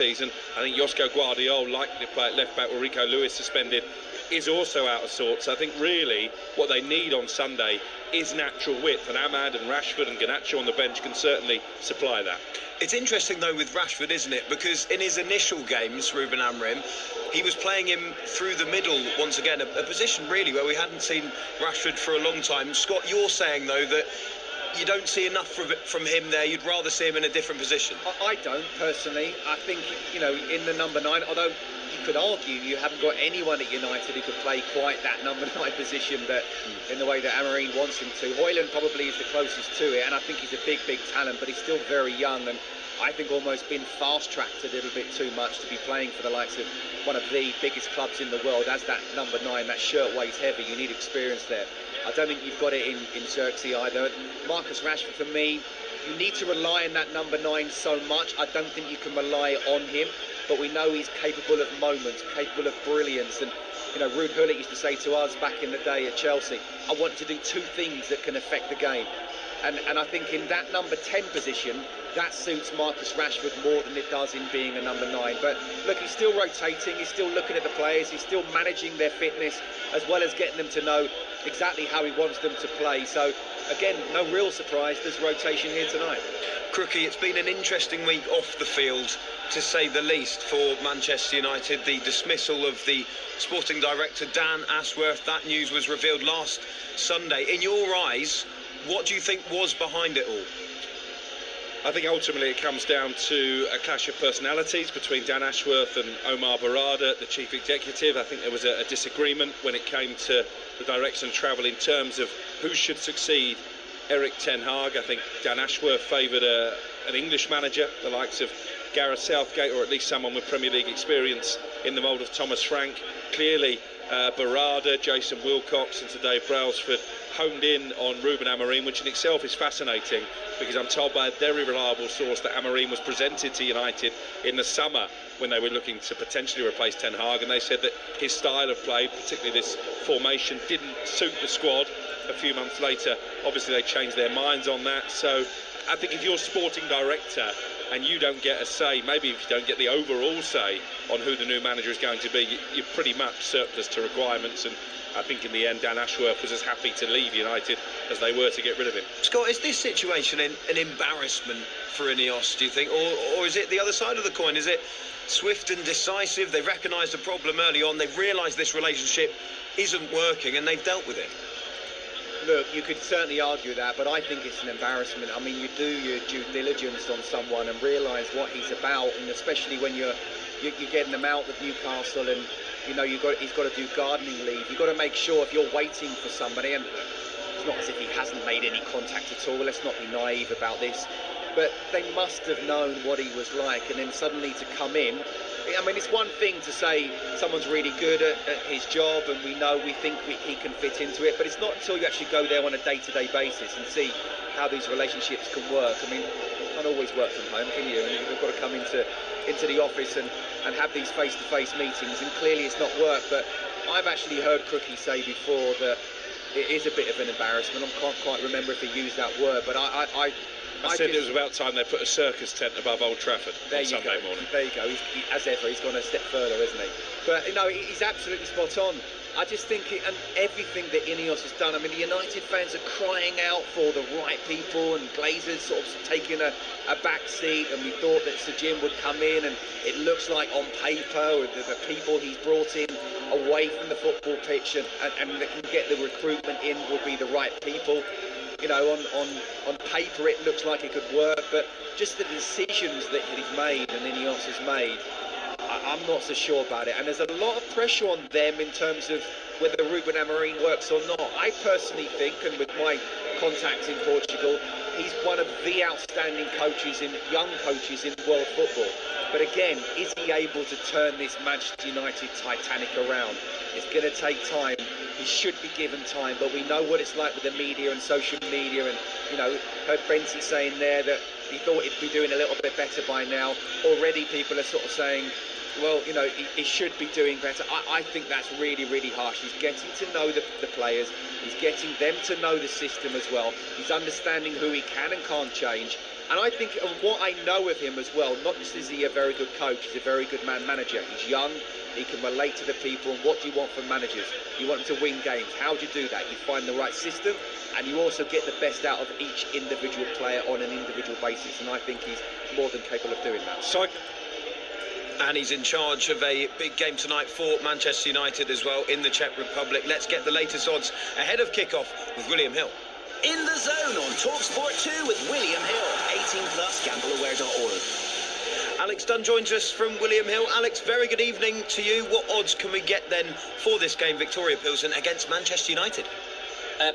season. I think Josko Guardiola, likely to play at left back with Rico Lewis suspended, is also out of sorts. I think really what they need on Sunday is natural width, and Ahmad and Rashford and Garnacho on the bench can certainly supply that. It's interesting though with Rashford, isn't it? Because in his initial games, Ruben Amorim, he was playing him through the middle once again, a position really where we hadn't seen Rashford for a long time. Scott, you're saying though that you don't see enough from him there. You'd rather see him in a different position. I don't personally. I think, you know, in the number 9, although you could argue you haven't got anyone at United who could play quite that number 9 position, but in the way that Amorim wants him to. Højlund probably is the closest to it, and I think he's a big talent, but he's still very young, and I think almost been fast-tracked a little bit too much to be playing for the likes of one of the biggest clubs in the world. As that number 9, that shirt weighs heavy. You need experience there. I don't think you've got it in Xerxes either. Marcus Rashford, for me, you need to rely on that number 9 so much. I don't think you can rely on him, but we know he's capable of moments, capable of brilliance. And, you know, Ruud Gullit used to say to us back in the day at Chelsea, I want to do 2 things that can affect the game. And I think in that number 10 position, that suits Marcus Rashford more than it does in being a number 9. But look, he's still rotating, he's still looking at the players, he's still managing their fitness, as well as getting them to know exactly how he wants them to play. So again, no real surprise, there's rotation here tonight. Crookie, it's been an interesting week off the field, to say the least, for Manchester United. The dismissal of the sporting director, Dan Ashworth, that news was revealed last Sunday. In your eyes, what do you think was behind it all? I think ultimately it comes down to a clash of personalities between Dan Ashworth and Omar Barada, the chief executive. I think there was a disagreement when it came to the direction of travel in terms of who should succeed Erik ten Hag. I think Dan Ashworth favoured an English manager, the likes of Gareth Southgate, or at least someone with Premier League experience in the mould of Thomas Frank. Clearly, Barada, Jason Wilcox and today Brailsford honed in on Ruben Amorim, which in itself is fascinating, because I'm told by a very reliable source that Amorim was presented to United in the summer when they were looking to potentially replace Ten Hag, and they said that his style of play, particularly this formation, didn't suit the squad. A few months later, obviously they changed their minds on that. So I think if you're sporting director and you don't get a say, maybe if you don't get the overall say on who the new manager is going to be, you're pretty much surplus to requirements. And I think in the end, Dan Ashworth was as happy to leave United as they were to get rid of him. Scott, is this situation an embarrassment for Ineos, do you think? Or is it the other side of the coin? Is it swift and decisive? They recognised the problem early on, they've realised this relationship isn't working, and they've dealt with it. Look, you could certainly argue that, but I think it's an embarrassment. I mean, you do your due diligence on someone and realise what he's about, and especially when you're getting them out of Newcastle, and you know he's got to do gardening leave. You've got to make sure if you're waiting for somebody, and it's not as if he hasn't made any contact at all. Let's not be naive about this, but they must have known what he was like, and then suddenly to come in. I mean, it's one thing to say someone's really good at his job and we think he can fit into it, but it's not until you actually go there on a day-to-day basis and see how these relationships can work. I mean, you can't always work from home, can you? And you've got to come into the office and have these face-to-face meetings, and clearly it's not worked. But I've actually heard Crookie say before that it is a bit of an embarrassment. I can't quite remember if he used that word, but I said it was about time they put a circus tent above Old Trafford on Sunday morning. There you go. As ever, he's gone a step further, isn't he? But, you know, he's absolutely spot on. I just think, and everything that Ineos has done, I mean, the United fans are crying out for the right people, and Glazer's sort of taking a back seat, and we thought that Sir Jim would come in, and it looks like on paper, with the people he's brought in away from the football pitch and that can get the recruitment in will be the right people. You know, on paper it looks like it could work, but just the decisions that he's made and Ineos has made, I'm not so sure about it. And there's a lot of pressure on them in terms of whether Ruben Amorim works or not. I personally think, and with my contacts in Portugal, he's one of the outstanding young coaches in world football. But again, is he able to turn this Manchester United Titanic around? It's going to take time. He should be given time, but we know what it's like with the media and social media. And, you know, heard Benty saying there that he thought he'd be doing a little bit better by now. Already people are sort of saying, well, you know, he should be doing better. I think that's really, really harsh. He's getting to know the players. He's getting them to know the system as well. He's understanding who he can and can't change. And I think of what I know of him as well, not just is he a very good coach, he's a very good man manager. He's young, he can relate to the people. And what do you want from managers? You want them to win games. How do you do that? You find the right system, and you also get the best out of each individual player on an individual basis. And I think he's more than capable of doing that. And he's in charge of a big game tonight for Manchester United as well in the Czech Republic. Let's get the latest odds ahead of kickoff with William Hill. In the Zone on TalkSport 2 with William Hill. 18 plus, gambleaware.org. Alex Dunn joins us from William Hill. Alex, very good evening to you. What odds can we get then for this game, Viktoria Plzen against Manchester United?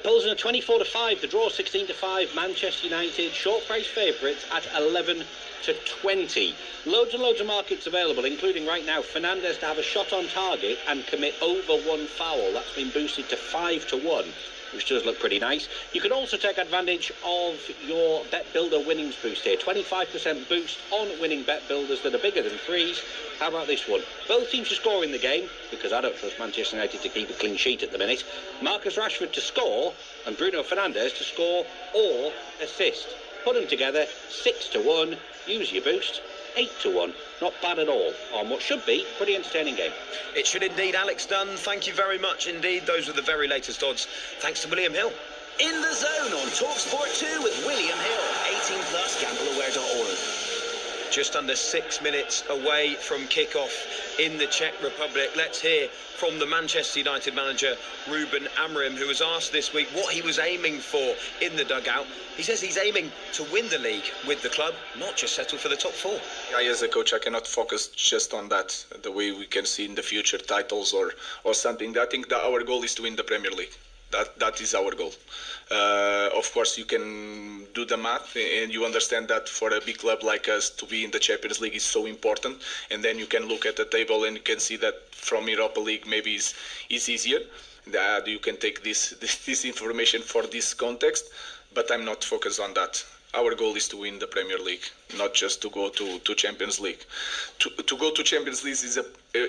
Plzen are 24 to 5, the draw 16 to 5. Manchester United short price favourites at 11 to 20. Loads and loads of markets available, including right now Fernandes to have a shot on target and commit over one foul. That's been boosted to 5 to 1. Which does look pretty nice. You can also take advantage of your Bet Builder winnings boost here. 25% boost on winning bet builders that are bigger than threes. How about this one? Both teams to score in the game, because I don't trust Manchester United to keep a clean sheet at the minute. Marcus Rashford to score and Bruno Fernandes to score or assist. Put them together, 6 to 1. Use your boost. 8 to 1. Not bad at all on what should be a pretty entertaining game. It should indeed. Alex Dunn, thank you very much indeed. Those are the very latest odds. Thanks to William Hill. In the Zone on TalkSport 2 with William Hill. 18 plus, gambleaware.org. Just under 6 minutes away from kickoff in the Czech Republic. Let's hear from the Manchester United manager, Ruben Amorim, who was asked this week what he was aiming for in the dugout. He says he's aiming to win the league with the club, not just settle for the top 4. I, as a coach, I cannot focus just on that, the way we can see in the future titles or something. I think that our goal is to win the Premier League. That is our goal. Of course, you can do the math and you understand that for a big club like us to be in the Champions League is so important. And then you can look at the table and you can see that from Europa League maybe is easier. That you can take this information for this context, but I'm not focused on that. Our goal is to win the Premier League, not just to go to Champions League. To go to Champions League is an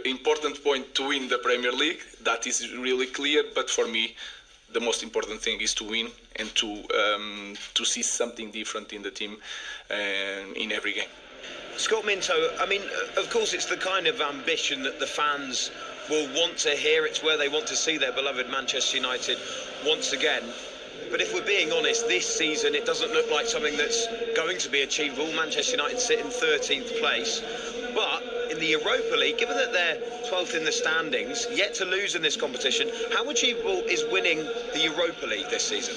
important point to win the Premier League. That is really clear, but for me, the most important thing is to win and to see something different in the team in every game. Scott Minto, I mean, of course it's the kind of ambition that the fans will want to hear. It's where they want to see their beloved Manchester United once again. But if we're being honest, this season it doesn't look like something that's going to be achievable. Manchester United sit in 13th place. But in the Europa League, given that they're 12th in the standings, yet to lose in this competition, how achievable is winning the Europa League this season?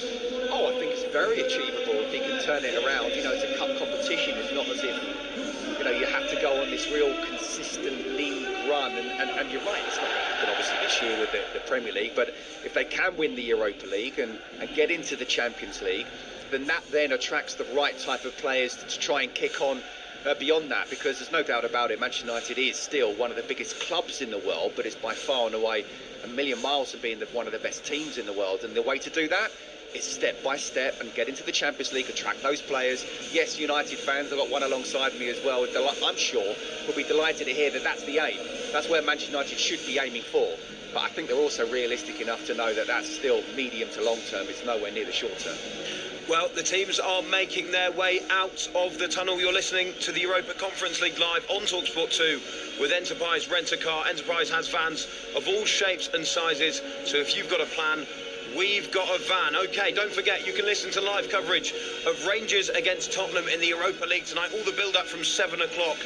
Oh, I think it's very achievable if he can turn it around. You know, it's a cup competition. It's not as if, you know, you have to go on this real consistent league run. And you're right, it's not going to happen obviously this year with the Premier League. But if they can win the Europa League and get into the Champions League, then that then attracts the right type of players to try and kick on beyond that, because there's no doubt about it, Manchester United is still one of the biggest clubs in the world, but it's by far and away a million miles from being one of the best teams in the world. And the way to do that is step by step and get into the Champions League, attract those players. Yes, United fans, I've got one alongside me as well, I'm sure will be delighted to hear that that's the aim. That's where Manchester United should be aiming for. But I think they're also realistic enough to know that that's still medium to long term. It's nowhere near the short term. Well, the teams are making their way out of the tunnel. You're listening to the Europa Conference League live on TalkSport 2 with Enterprise Rent a Car. Enterprise has vans of all shapes and sizes. So if you've got a plan, we've got a van. OK, don't forget, you can listen to live coverage of Rangers against Tottenham in the Europa League tonight. All the build-up from 7 o'clock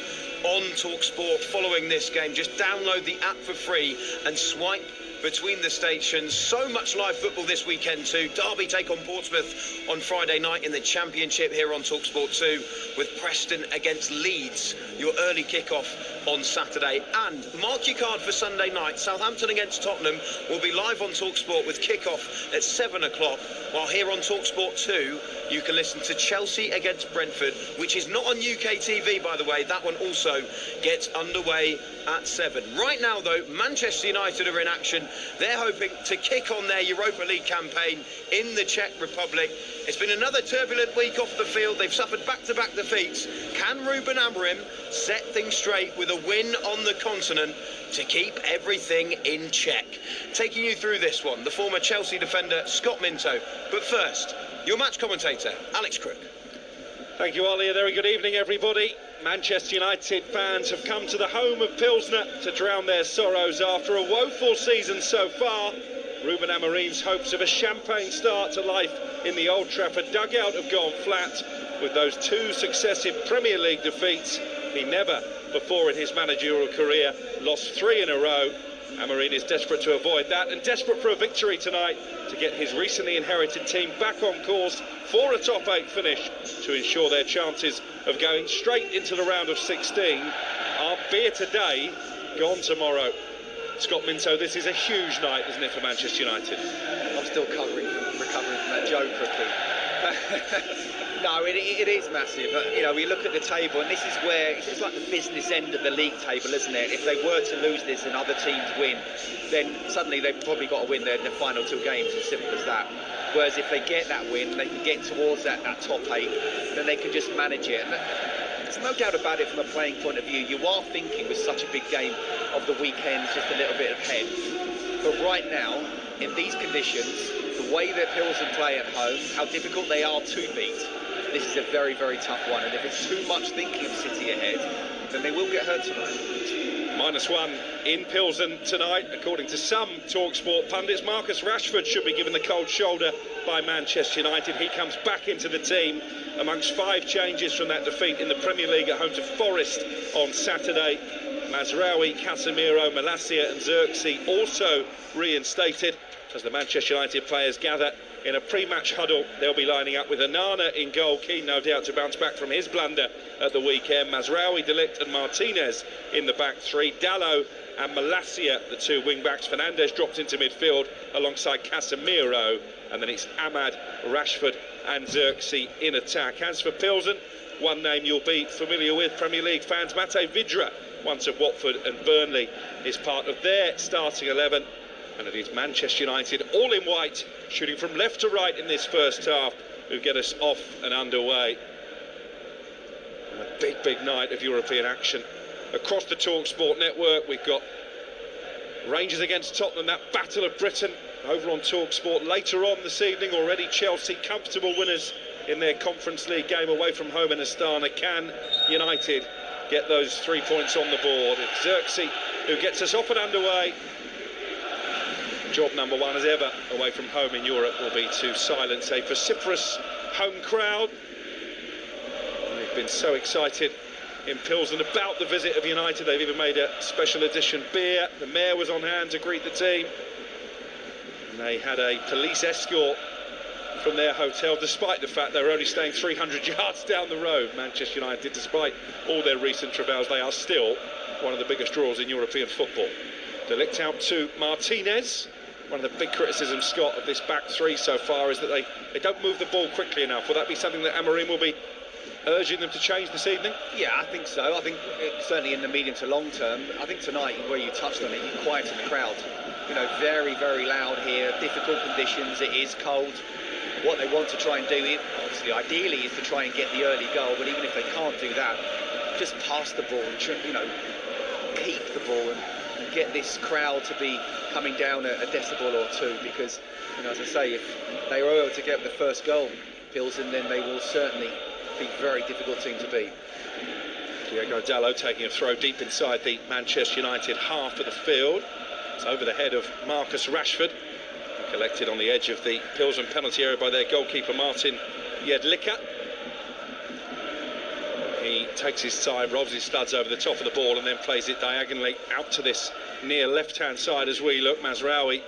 on TalkSport following this game. Just download the app for free and swipe between the stations. So much live football this weekend too. Derby take on Portsmouth on Friday night in the Championship here on TalkSport 2 with Preston against Leeds, your early kickoff on Saturday. And mark your card for Sunday night. Southampton against Tottenham will be live on TalkSport with kickoff at 7 o'clock, while here on TalkSport 2 you can listen to Chelsea against Brentford, which is not on UK TV, by the way. That one also gets underway at 7. Right now, though, Manchester United are in action. They're hoping to kick on their Europa League campaign in the Czech Republic. It's been another turbulent week off the field. They've suffered back-to-back defeats. Can Ruben Amorim set things straight with a win on the continent to keep everything in check? Taking you through this one, the former Chelsea defender Scott Minto. But first, your match commentator, Alex Crook. Thank you, Ollie. A very good evening, everybody. Manchester United fans have come to the home of Pilsner to drown their sorrows after a woeful season so far. Ruben Amorim's hopes of a champagne start to life in the Old Trafford dugout have gone flat. With those 2 successive Premier League defeats, he never before in his managerial career lost 3 in a row. Amorim is desperate to avoid that and desperate for a victory tonight to get his recently inherited team back on course for a top 8 finish to ensure their chances of going straight into the round of 16 are, be it today, gone tomorrow. Scott Minto, this is a huge night, isn't it, for Manchester United? I'm still recovering from that joke, Rookie. No, it is massive. You know, we look at the table, and this is where it's like the business end of the league table, isn't it? If they were to lose this and other teams win, then suddenly they've probably got to win their final 2 games, as simple as that. Whereas if they get that win, they can get towards that top 8, then they can just manage it. And there's no doubt about it from a playing point of view. You are thinking with such a big game of the weekend, just a little bit ahead. But right now, in these conditions, the way that Pilsen play at home, how difficult they are to beat, this is a very, very tough one. And if it's too much thinking of City ahead, then they will get hurt tonight. -1 in Pilsen tonight, according to some TalkSport pundits. Marcus Rashford should be given the cold shoulder by Manchester United. He comes back into the team amongst 5 changes from that defeat in the Premier League at home to Forest on Saturday. Mazraoui, Casemiro, Malacia and Xerxes also reinstated as the Manchester United players gather in a pre-match huddle. They'll be lining up with Onana in goal, keen no doubt to bounce back from his blunder at the weekend. Mazraoui, De Ligt and Martinez in the back 3. Dalot and Malacia, the 2 wing-backs. Fernandes dropped into midfield alongside Casemiro. And then it's Ahmad, Rashford and Xerxes in attack. As for Pilsen, one name you'll be familiar with, Premier League fans, Mate Vidra, once of Watford and Burnley, is part of their starting 11. And it is Manchester United, all in white, shooting from left to right in this first half, who get us off and underway. And a big, big night of European action. Across the TalkSport network, we've got Rangers against Tottenham, that Battle of Britain, over on TalkSport. Later on this evening, already Chelsea, comfortable winners in their Conference League game away from home in Astana. Can United get those 3 points on the board? It's Xerxes who gets us off and underway. Job number 1 as ever away from home in Europe will be to silence a vociferous home crowd. And they've been so excited in Pilsen about the visit of United. They've even made a special edition beer. The mayor was on hand to greet the team. And they had a police escort from their hotel, despite the fact they were only staying 300 yards down the road. Manchester United, despite all their recent travails, they are still one of the biggest draws in European football. De Ligt out to Martinez. One of the big criticisms, Scott, of this back 3 so far is that they don't move the ball quickly enough. Will that be something that Amorim will be urging them to change this evening? Yeah, I think so. I think certainly in the medium to long term. I think tonight, where you touched on it, you quieten the crowd. You know, very, very loud here, difficult conditions, it is cold. What they want to try and do, obviously, ideally, is to try and get the early goal, but even if they can't do that, just pass the ball and, you know, keep the ball and get this crowd to be coming down a decibel or 2, because, you know, as I say, if they are able to get the first goal, Pilsen, then they will certainly be a very difficult team to beat. Diego Dalot taking a throw deep inside the Manchester United half of the field. It's over the head of Marcus Rashford, collected on the edge of the Pilsen penalty area by their goalkeeper Martin Jedlicka. He takes his time, robs his studs over the top of the ball and then plays it diagonally out to this near left-hand side as we look. Mazraoui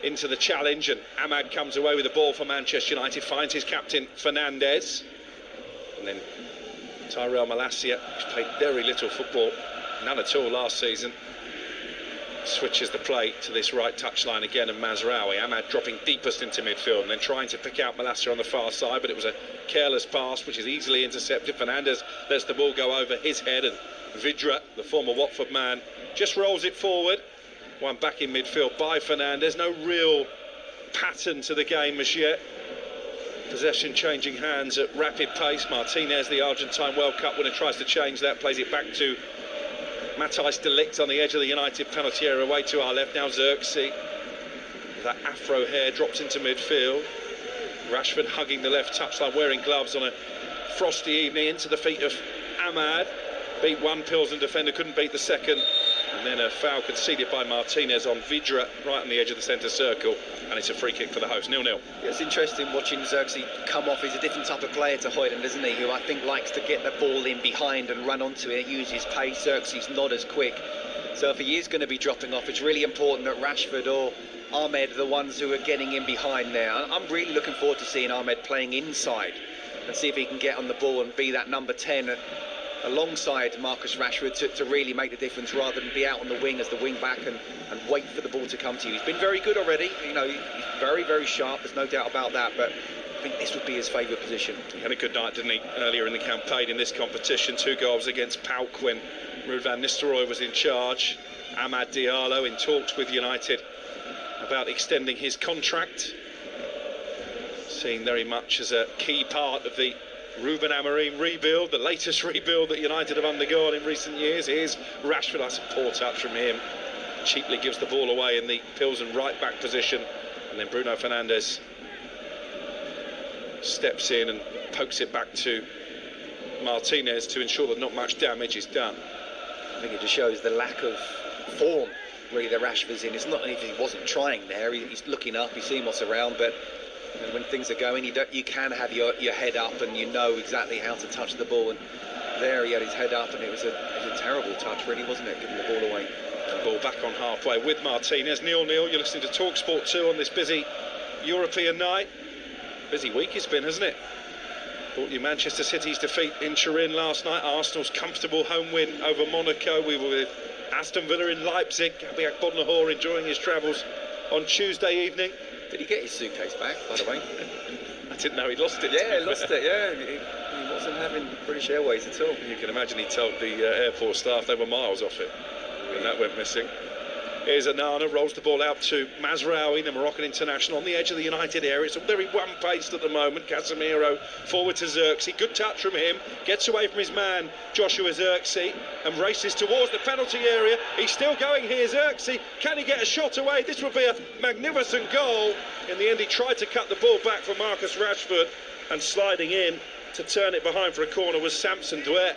into the challenge and Ahmad comes away with the ball for Manchester United, finds his captain Fernandes. And then Tyrell Malacia, who's played very little football, none at all last season, switches the play to this right touchline again, and Mazraoui. Ahmad dropping deepest into midfield and then trying to pick out Malacia on the far side, but it was a careless pass which is easily intercepted. Fernandes lets the ball go over his head, and Vidra, the former Watford man, just rolls it forward. One back in midfield by Fernandes. No real pattern to the game as yet. Possession changing hands at rapid pace. Martinez, the Argentine World Cup winner, tries to change that, plays it back to Matthijs de Ligt on the edge of the United penalty area, away to our left. Now Xerxes, that afro hair, drops into midfield. Rashford hugging the left touchline, wearing gloves on a frosty evening into the feet of Ahmad. Beat one Pilsen defender, couldn't beat the second. And then a foul conceded by Martinez on Vidra, right on the edge of the centre circle. And it's a free kick for the host, 0-0. Yeah, it's interesting watching Xerxes come off. He's a different type of player to Højlund, isn't he? Who I think likes to get the ball in behind and run onto it, use his pace. Xerxes not as quick. So if he is going to be dropping off, it's really important that Rashford or Ahmed are the ones who are getting in behind there. I'm really looking forward to seeing Ahmed playing inside and see if he can get on the ball and be that number 10 alongside Marcus Rashford to really make the difference, rather than be out on the wing as the wing back and wait for the ball to come to you. He's been very good already, you know, he's very, very sharp, there's no doubt about that, but I think this would be his favourite position. He had a good night, didn't he, earlier in the campaign in this competition. 2 goals against PAOK when Ruud van Nistelrooy was in charge. Amad Diallo in talks with United about extending his contract, seen very much as a key part of the Ruben Amorim rebuild, the latest rebuild that United have undergone in recent years. Here's Rashford, that's a poor touch from him. Cheaply gives the ball away in the Pilsen right back position, and then Bruno Fernandes steps in and pokes it back to Martinez to ensure that not much damage is done. I think it just shows the lack of form really that Rashford's in. It's not as if he wasn't trying there, he's looking up, he's seeing what's around, but and when things are going, you can have your head up and you know exactly how to touch the ball. And there he had his head up, and it was a terrible touch, really, wasn't it? Giving the ball away. The ball back on halfway with Martinez. 0-0. You're listening to TalkSport 2 on this busy European night. Busy week it's been, hasn't it? Brought you Manchester City's defeat in Turin last night. Arsenal's comfortable home win over Monaco. We were with Aston Villa in Leipzig. Gabi Akpom enjoying his travels on Tuesday evening. Did he get his suitcase back, by the way? I didn't know he'd lost it. Yeah, he lost it, yeah. He wasn't having British Airways at all. You can imagine he told the airport staff they were miles off it when that went missing. Here's Anana, rolls the ball out to Mazraoui, the Moroccan international, on the edge of the United area. It's very one-paced at the moment. Casemiro forward to Xerxes. Good touch from him. Gets away from his man, Joshua Xerxes, and races towards the penalty area. He's still going here, Xerxes. Can he get a shot away? This would be a magnificent goal. In the end, he tried to cut the ball back for Marcus Rashford, and sliding in to turn it behind for a corner was Samson Duet.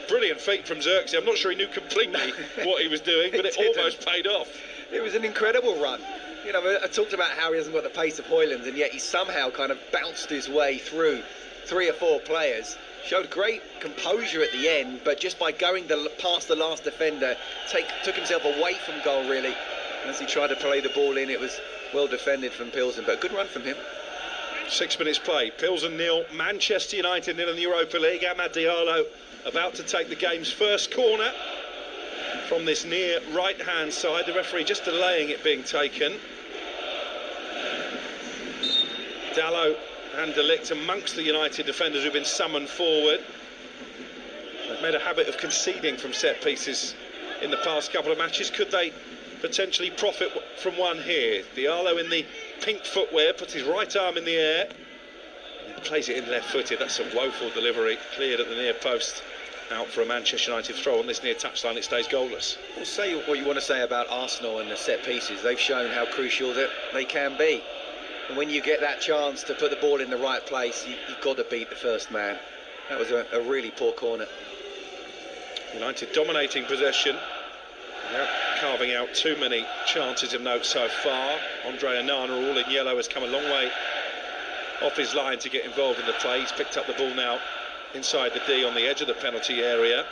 Brilliant feat from Xerxes. I'm not sure he knew completely what he was doing, but it almost paid off. It was an incredible run. You know, I talked about how he hasn't got the pace of Højlund, and yet he somehow kind of bounced his way through 3 or 4 players. Showed great composure at the end, but just by going past the last defender, took himself away from goal, really. And as he tried to play the ball in, it was well defended from Pilsen, but a good run from him. 6 minutes play. Pilsen 0, Manchester United 0 in the Europa League. Amad Diallo about to take the game's first corner from this near right-hand side. The referee just delaying it being taken. Dallo and De Ligt amongst the United defenders who've been summoned forward. They've made a habit of conceding from set pieces in the past couple of matches. Could they potentially profit from one here? Diallo in the pink footwear puts his right arm in the air and plays it in left-footed. That's a woeful delivery, cleared at the near post. Out for a Manchester United throw on this near touchline, it stays goalless. Well, say what you want to say about Arsenal and the set pieces. They've shown how crucial that they can be. And when you get that chance to put the ball in the right place, you've got to beat the first man. That was a really poor corner. United dominating possession, without carving out too many chances of note so far. Andre Onana, all in yellow, has come a long way off his line to get involved in the play. He's picked up the ball now inside the D on the edge of the penalty area.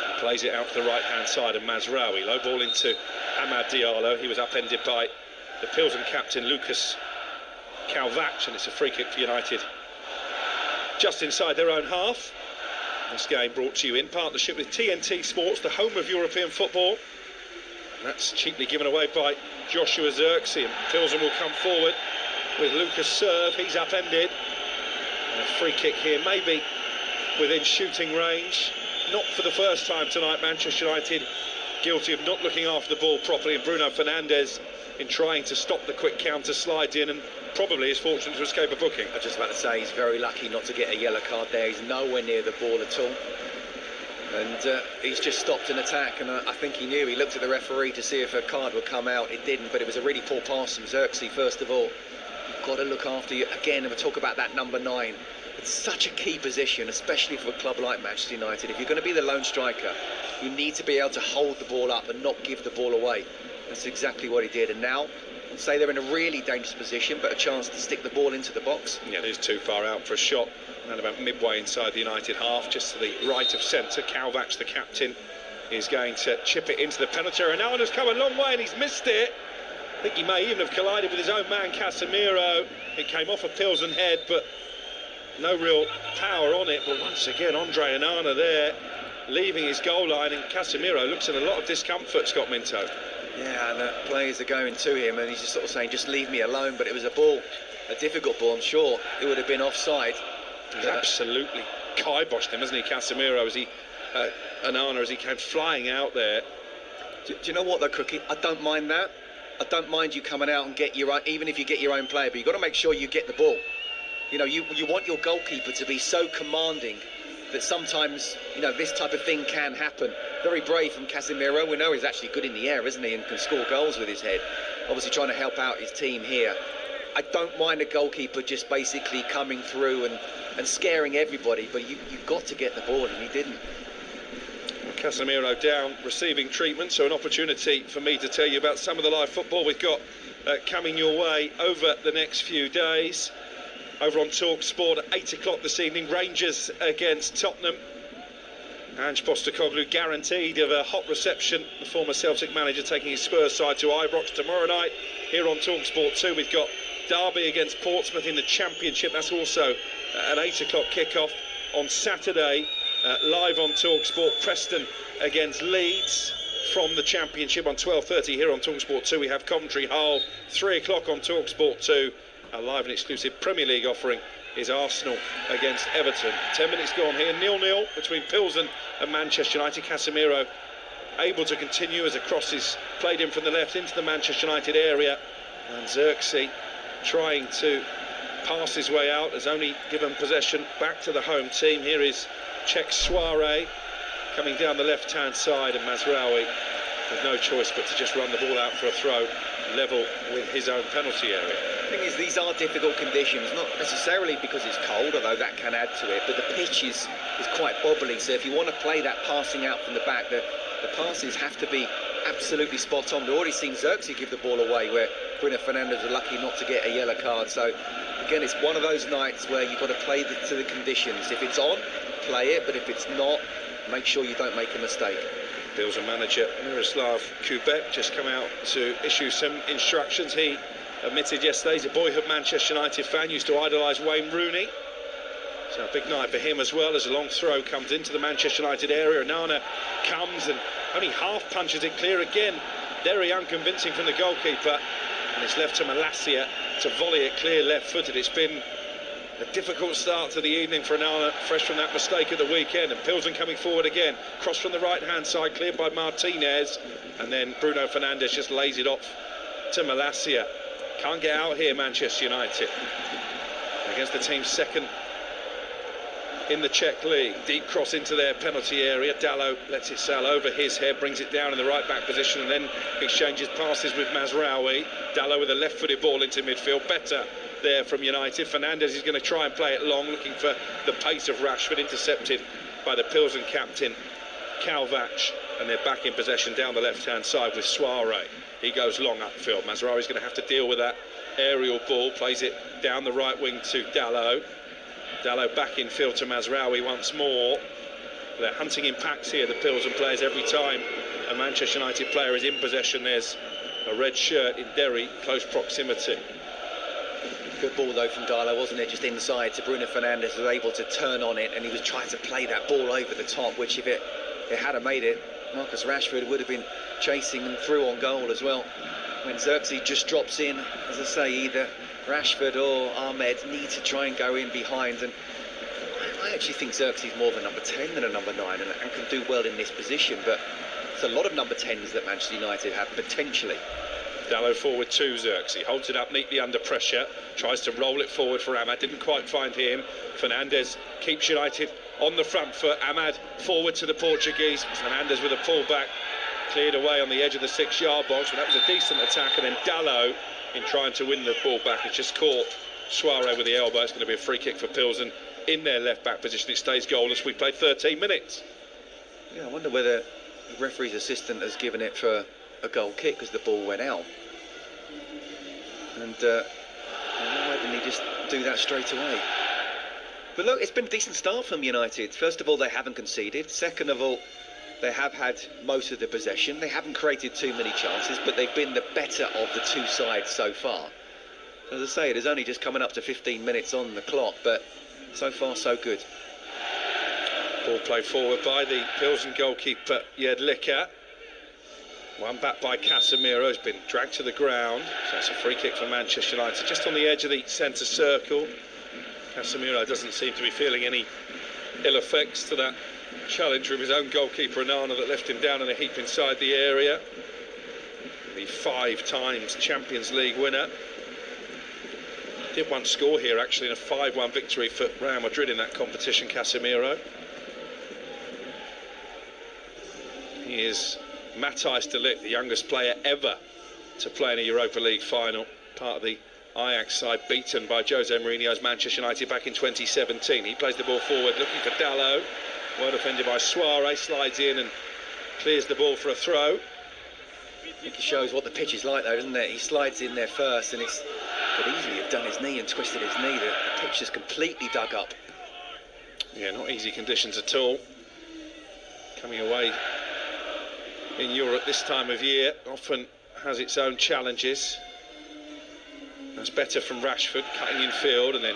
He plays it out to the right-hand side of Mazraoui. Low ball into Amad Diallo. He was upended by the Pilsen captain, Lucas Kalvac, and it's a free kick for United just inside their own half. This game brought to you in partnership with TNT Sports, the home of European football. And that's cheaply given away by Joshua Xerxes. And Pilsen will come forward with Lucas serve. He's upended. And a free kick here, maybe within shooting range. Not for the first time tonight, Manchester United guilty of not looking after the ball properly, and Bruno Fernandes, in trying to stop the quick counter, slides in and probably is fortunate to escape a booking. I was just about to say, he's very lucky not to get a yellow card there. He's nowhere near the ball at all. And he's just stopped an attack, and I think he knew. He looked at the referee to see if a card would come out. It didn't, but it was a really poor pass from Xerxes, first of all. You've got to look after you. Again, and we talk about that number 9. It's such a key position, especially for a club like Manchester United. If you're going to be the lone striker, you need to be able to hold the ball up and not give the ball away. That's exactly what he did. And now, I'd say they're in a really dangerous position, but a chance to stick the ball into the box. Yeah, it is too far out for a shot. And about midway inside the United half, just to the right of centre. Kovac, the captain, is going to chip it into the penalty area. Now has come a long way and he's missed it. I think he may even have collided with his own man, Casemiro. It came off a Plzen head, but no real power on it. But once again, Andre Onana there, leaving his goal line, and Casemiro looks in a lot of discomfort, Scott Minto. Yeah, and the players are going to him, and he's just sort of saying, just leave me alone. But it was a ball, a difficult ball, I'm sure. It would have been offside. He's absolutely kiboshed him, hasn't he, Casemiro, as he, Onana, as he came flying out there. Do you know what, though, Crookie? I don't mind that. I don't mind you coming out and get your own, even if you get your own player, but you've got to make sure you get the ball. You know, you want your goalkeeper to be so commanding that sometimes, you know, this type of thing can happen. Very brave from Casemiro. We know he's actually good in the air, isn't he, and can score goals with his head. Obviously trying to help out his team here. I don't mind a goalkeeper just basically coming through and scaring everybody, but you've got to get the ball, and he didn't. Casemiro down, receiving treatment, so an opportunity for me to tell you about some of the live football we've got coming your way over the next few days. Over on Talk Sport at 8 o'clock this evening, Rangers against Tottenham. Ange Postecoglou guaranteed of a hot reception. The former Celtic manager taking his Spurs side to Ibrox tomorrow night. Here on Talk Sport 2, we've got Derby against Portsmouth in the Championship. That's also an 8 o'clock kickoff on Saturday. Live on Talk Sport, Preston against Leeds from the Championship on 12:30 here on Talk Sport 2. We have Coventry Hull, 3 o'clock on Talk Sport 2. Our live and exclusive Premier League offering is Arsenal against Everton. 10 minutes gone here, 0-0 between Plzen and Manchester United. Casemiro able to continue as a cross is played in from the left into the Manchester United area, and Xerxes trying to pass his way out, has only given possession back to the home team. Here is Czech Soiree coming down the left-hand side, and Mazraoui with no choice but to just run the ball out for a throw, level with his own penalty area. The thing is, these are difficult conditions, not necessarily because it's cold, although that can add to it, but the pitch is quite bobbly, so if you want to play that passing out from the back, the passes have to be absolutely spot on. We've already seen Xerxes give the ball away, where Bruno Fernandes was lucky not to get a yellow card, so again, it's one of those nights where you've got to play to the conditions. If it's on, play it, but if it's not, make sure you don't make a mistake. Plzen manager Miroslav Kubek just come out to issue some instructions. He admitted yesterday he's a boyhood Manchester United fan, used to idolise Wayne Rooney. So a big night for him as well, as a long throw comes into the Manchester United area. Onana comes and only half punches it clear again. Very unconvincing from the goalkeeper, and it's left to Malacia to volley it clear left-footed. It's been a difficult start to the evening for Onana, fresh from that mistake at the weekend, and Plzen coming forward again. Cross from the right-hand side, cleared by Martinez, and then Bruno Fernandes just lays it off to Malacia. Can't get out here, Manchester United, against the team's second in the Czech League. Deep cross into their penalty area. Dalot lets it sail over his head, brings it down in the right-back position, and then exchanges passes with Mazraoui. Dalot with a left-footed ball into midfield. Better there from United. Fernandes is going to try and play it long, looking for the pace of Rashford, intercepted by the Plzen captain Kovac, and they're back in possession down the left-hand side with Soiree. He goes long upfield. Mazraoui's going to have to deal with that aerial ball, plays it down the right wing to Dalot. Dalot back in field to Mazraoui once more. They're hunting in packs here, the Plzen players, every time a Manchester United player is in possession. There's a red shirt in very close proximity. Good ball though from Dalot, wasn't it? Just inside to Bruno Fernandes, was able to turn on it, and he was trying to play that ball over the top, which if it had have made it, Marcus Rashford would have been chasing them through on goal as well. When Xerxes just drops in, as I say, either Rashford or Ahmed need to try and go in behind, and I actually think Xerxes is more of a number 10 than a number 9, and can do well in this position, but it's a lot of number 10s that Manchester United have potentially. Dalot forward to Xerxes, holds it up neatly under pressure, tries to roll it forward for Ahmad, didn't quite find him. Fernandes keeps United on the front foot. Ahmad forward to the Portuguese. Fernandes with a pullback, cleared away on the edge of the 6-yard box, but that was a decent attack, and then Dalot in trying to win the ball back. It's just caught Suarez with the elbow. It's going to be a free kick for Plzen in their left-back position. It stays goalless. We played 13 minutes. Yeah, I wonder whether the referee's assistant has given it for a goal kick because the ball went out. And why didn't he just do that straight away? But look, it's been a decent start from United. First of all, they haven't conceded. Second of all, they have had most of the possession. They haven't created too many chances, but they've been the better of the two sides so far. As I say, it is only just coming up to 15 minutes on the clock, but so far so good. Ball played forward by the Plzen goalkeeper Jedlicka. One back by Casemiro, has been dragged to the ground. So it's a free kick for Manchester United, just on the edge of the centre circle. Casemiro doesn't seem to be feeling any ill effects to that challenge from his own goalkeeper Onana that left him down in a heap inside the area. The 5 times Champions League winner. Did once score here actually in a 5-1 victory for Real Madrid in that competition, Casemiro. He is Matthijs de Ligt, the youngest player ever to play in a Europa League final, part of the Ajax side beaten by Jose Mourinho's Manchester United back in 2017. He plays the ball forward looking for Dalot, well defended by Suarez, slides in and clears the ball for a throw. I think it shows what the pitch is like though, doesn't it? He slides in there first and it's could easily have done his knee and twisted his knee. The pitch is completely dug up. Yeah, not easy conditions at all. Coming away in Europe this time of year often has its own challenges. That's better from Rashford, cutting in field and then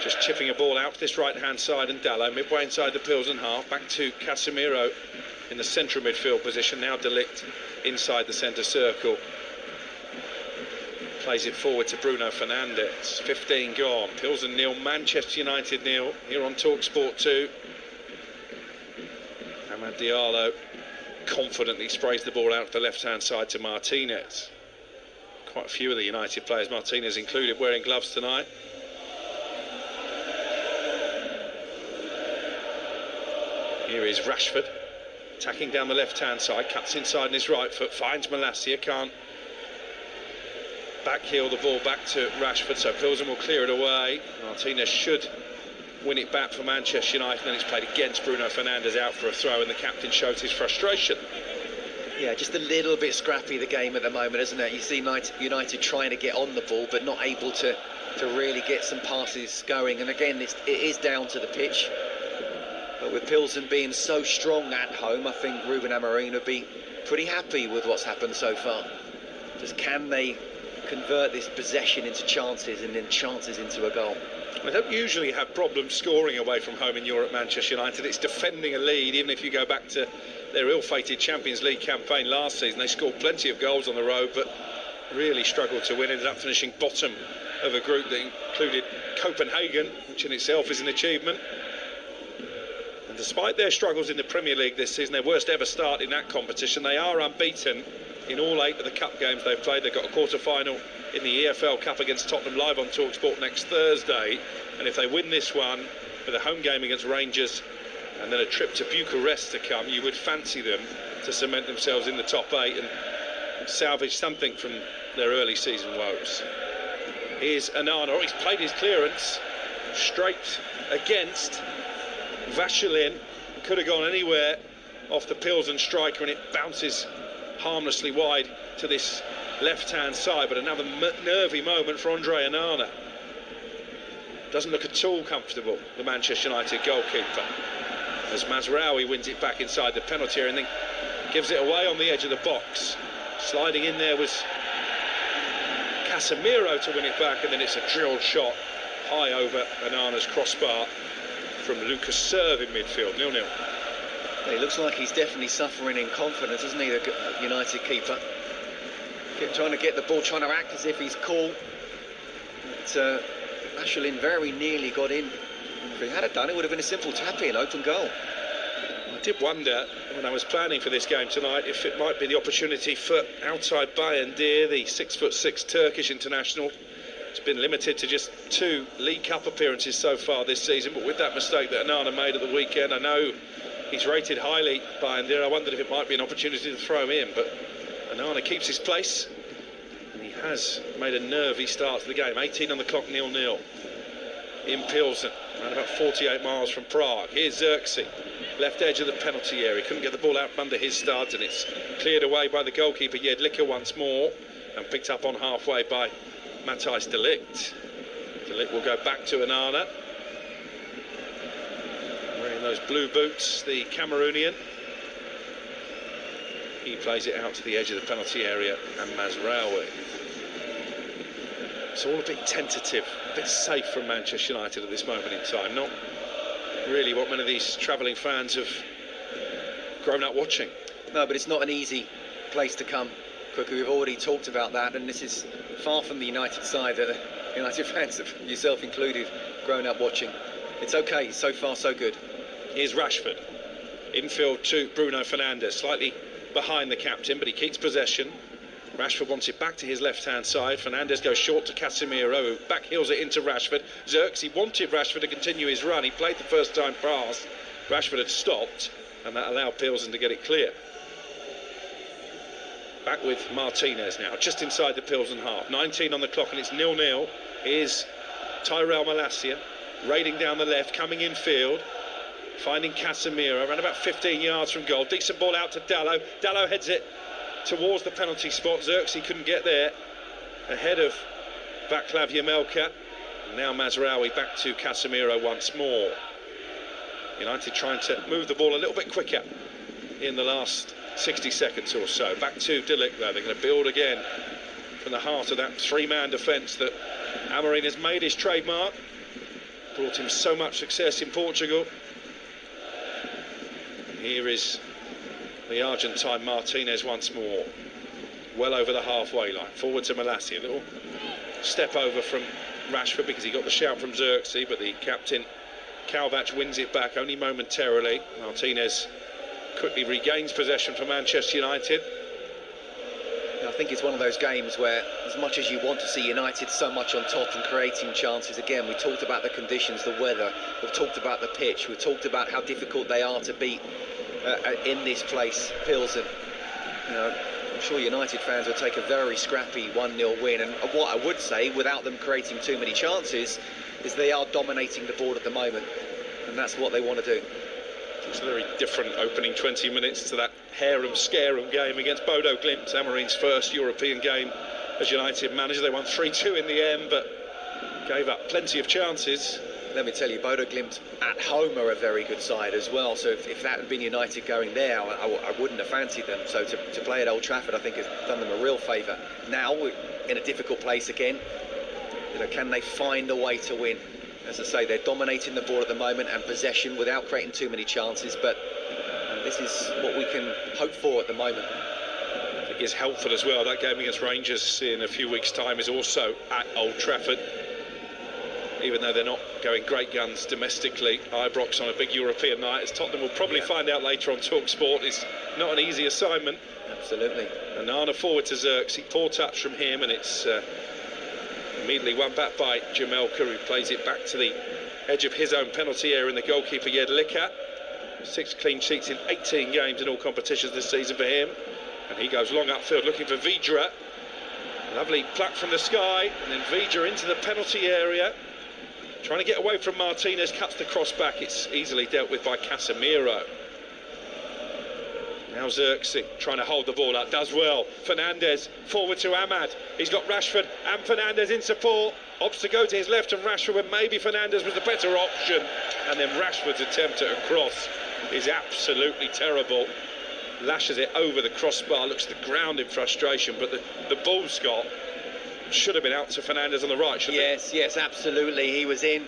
just chipping a ball out to this right-hand side, and Dalot midway inside the Plzen half, back to Casemiro in the central midfield position. Now de Ligt inside the centre circle. Plays it forward to Bruno Fernandes. 15 gone. Plzen 0, Manchester United 0 here on TalkSport 2. Amad Diallo confidently sprays the ball out to the left-hand side to Martinez. Quite a few of the United players, Martinez included, wearing gloves tonight. Here is Rashford, attacking down the left-hand side, cuts inside on his right foot, finds Malacia, can't backheel the ball back to Rashford, so Plzen will clear it away. Martinez should win it back for Manchester United, and then it's played against Bruno Fernandes out for a throw, and the captain shows his frustration. Yeah, just a little bit scrappy the game at the moment, isn't it? You see United trying to get on the ball, but not able to really get some passes going. And again, it is down to the pitch. But with Plzen being so strong at home, I think Ruben Amorim would be pretty happy with what's happened so far. Just can they convert this possession into chances and then chances into a goal? They don't usually have problems scoring away from home in Europe, Manchester United. It's defending a lead. Even if you go back to their ill-fated Champions League campaign last season, they scored plenty of goals on the road, but really struggled to win. Ended up finishing bottom of a group that included Copenhagen, which in itself is an achievement. And despite their struggles in the Premier League this season, their worst ever start in that competition, they are unbeaten in all 8 of the cup games they've played. They've got a quarter-final in the EFL Cup against Tottenham live on TalkSport next Thursday, and if they win this one with a home game against Rangers and then a trip to Bucharest to come, you would fancy them to cement themselves in the top 8 and salvage something from their early season woes. Here's Onana. He's played his clearance straight against Vachelin. Could have gone anywhere off the Plzen striker, and it bounces harmlessly wide to this left-hand side, but another nervy moment for Andre Onana. Doesn't look at all comfortable, the Manchester United goalkeeper, as Mazraoui wins it back inside the penalty area and then gives it away on the edge of the box. Sliding in there was Casemiro to win it back, and then it's a drilled shot high over Onana's crossbar from Lucas Serve in midfield. 0-0. He looks like he's definitely suffering in confidence, isn't he, the United keeper? Trying to get the ball, trying to act as if he's cool. But Vachelin very nearly got in. If he had done, it would have been a simple tap-in, open goal. I did wonder when I was planning for this game tonight if it might be the opportunity for outside Bayındır, the 6'6" Turkish international. It's been limited to just 2 League Cup appearances so far this season, but with that mistake that Onana made at the weekend, I know he's rated highly Bayındır. I wondered if it might be an opportunity to throw him in, but Onana keeps his place, and he has made a nervy start to the game. 18 on the clock, 0-0. In Plzen, around about 48 miles from Prague. Here's Xerxes, left edge of the penalty area. Couldn't get the ball out from under his start, and it's cleared away by the goalkeeper Jedlicka once more, and picked up on halfway by Matthijs de Ligt. De Ligt will go back to Onana, wearing those blue boots, the Cameroonian. He plays it out to the edge of the penalty area, and Mazraoui. It's all a bit tentative, a bit safe from Manchester United at this moment in time. Not really what many of these travelling fans have grown up watching. No, but it's not an easy place to come, Cooker. We've already talked about that, and this is far from the United side that the United fans, yourself included, grown up watching. It's okay, so far so good. Here's Rashford, infield to Bruno Fernandes, slightly behind the captain, but he keeps possession. Rashford wants it back to his left-hand side. Fernandes goes short to Casemiro, who backheels it into Rashford. Xerxes wanted Rashford to continue his run. He played the first time pass. Rashford had stopped, and that allowed Plzen to get it clear. Back with Martinez now, just inside the Plzen half. 19 on the clock, and it's 0-0. Here's Tyrell Malacia, raiding down the left, coming in field, finding Casemiro, around about 15 yards from goal. Decent ball out to Dalot. Dalot heads it towards the penalty spot. Xerxes couldn't get there, ahead of Václav Jamelka. Now Mazraoui back to Casemiro once more. United trying to move the ball a little bit quicker in the last 60 seconds or so. Back to de Ligt though. They're going to build again from the heart of that three-man defence that Amorim has made his trademark. Brought him so much success in Portugal. Here is the Argentine Martinez once more, well over the halfway line, forward to Malacia. A little step over from Rashford because he got the shout from Xerxes, but the captain Kovac wins it back only momentarily. Martinez quickly regains possession for Manchester United. I think it's one of those games where, as much as you want to see United so much on top and creating chances, again, we talked about the conditions, the weather, we've talked about the pitch, we've talked about how difficult they are to beat in this place, Plzen. You know, I'm sure United fans will take a very scrappy 1-0 win, and what I would say, without them creating too many chances, is they are dominating the board at the moment, and that's what they want to do. It's a very different opening 20 minutes to that harum-scarum game against Bodo Glimt, Amorim's first European game as United manager. They won 3-2 in the end, but gave up plenty of chances. Let me tell you, Bodo Glimt at home are a very good side as well, so if that had been United going there, I wouldn't have fancied them. So to play at Old Trafford, I think has done them a real favour. Now we're in a difficult place again. You know, can they find a way to win? As I say, they're dominating the ball at the moment and possession without creating too many chances, but this is what we can hope for at the moment. I think it's helpful as well. That game against Rangers in a few weeks' time is also at Old Trafford. Even though they're not going great guns domestically, Ibrox on a big European night, as Tottenham will probably find out later on TalkSport, is not an easy assignment. Absolutely. Onana forward to Xerxes, poor touch from him, and it's immediately won back by Jamelka, who plays it back to the edge of his own penalty area, and the goalkeeper Jedlicka. 6 clean sheets in 18 games in all competitions this season for him, and he goes long upfield looking for Vidra. Lovely pluck from the sky, and then Vidra into the penalty area, trying to get away from Martinez, cuts the cross back. It's easily dealt with by Casemiro. Now Xerxes trying to hold the ball up, does well. Fernandes forward to Ahmad. He's got Rashford and Fernandes in support. Opts to go to his left and Rashford, when maybe Fernandes was the better option. And then Rashford's attempt at a cross is absolutely terrible. Lashes it over the crossbar, looks to the ground in frustration, but the ball, Scott, should have been out to Fernandes on the right, shouldn't it? Yes, absolutely. He was in.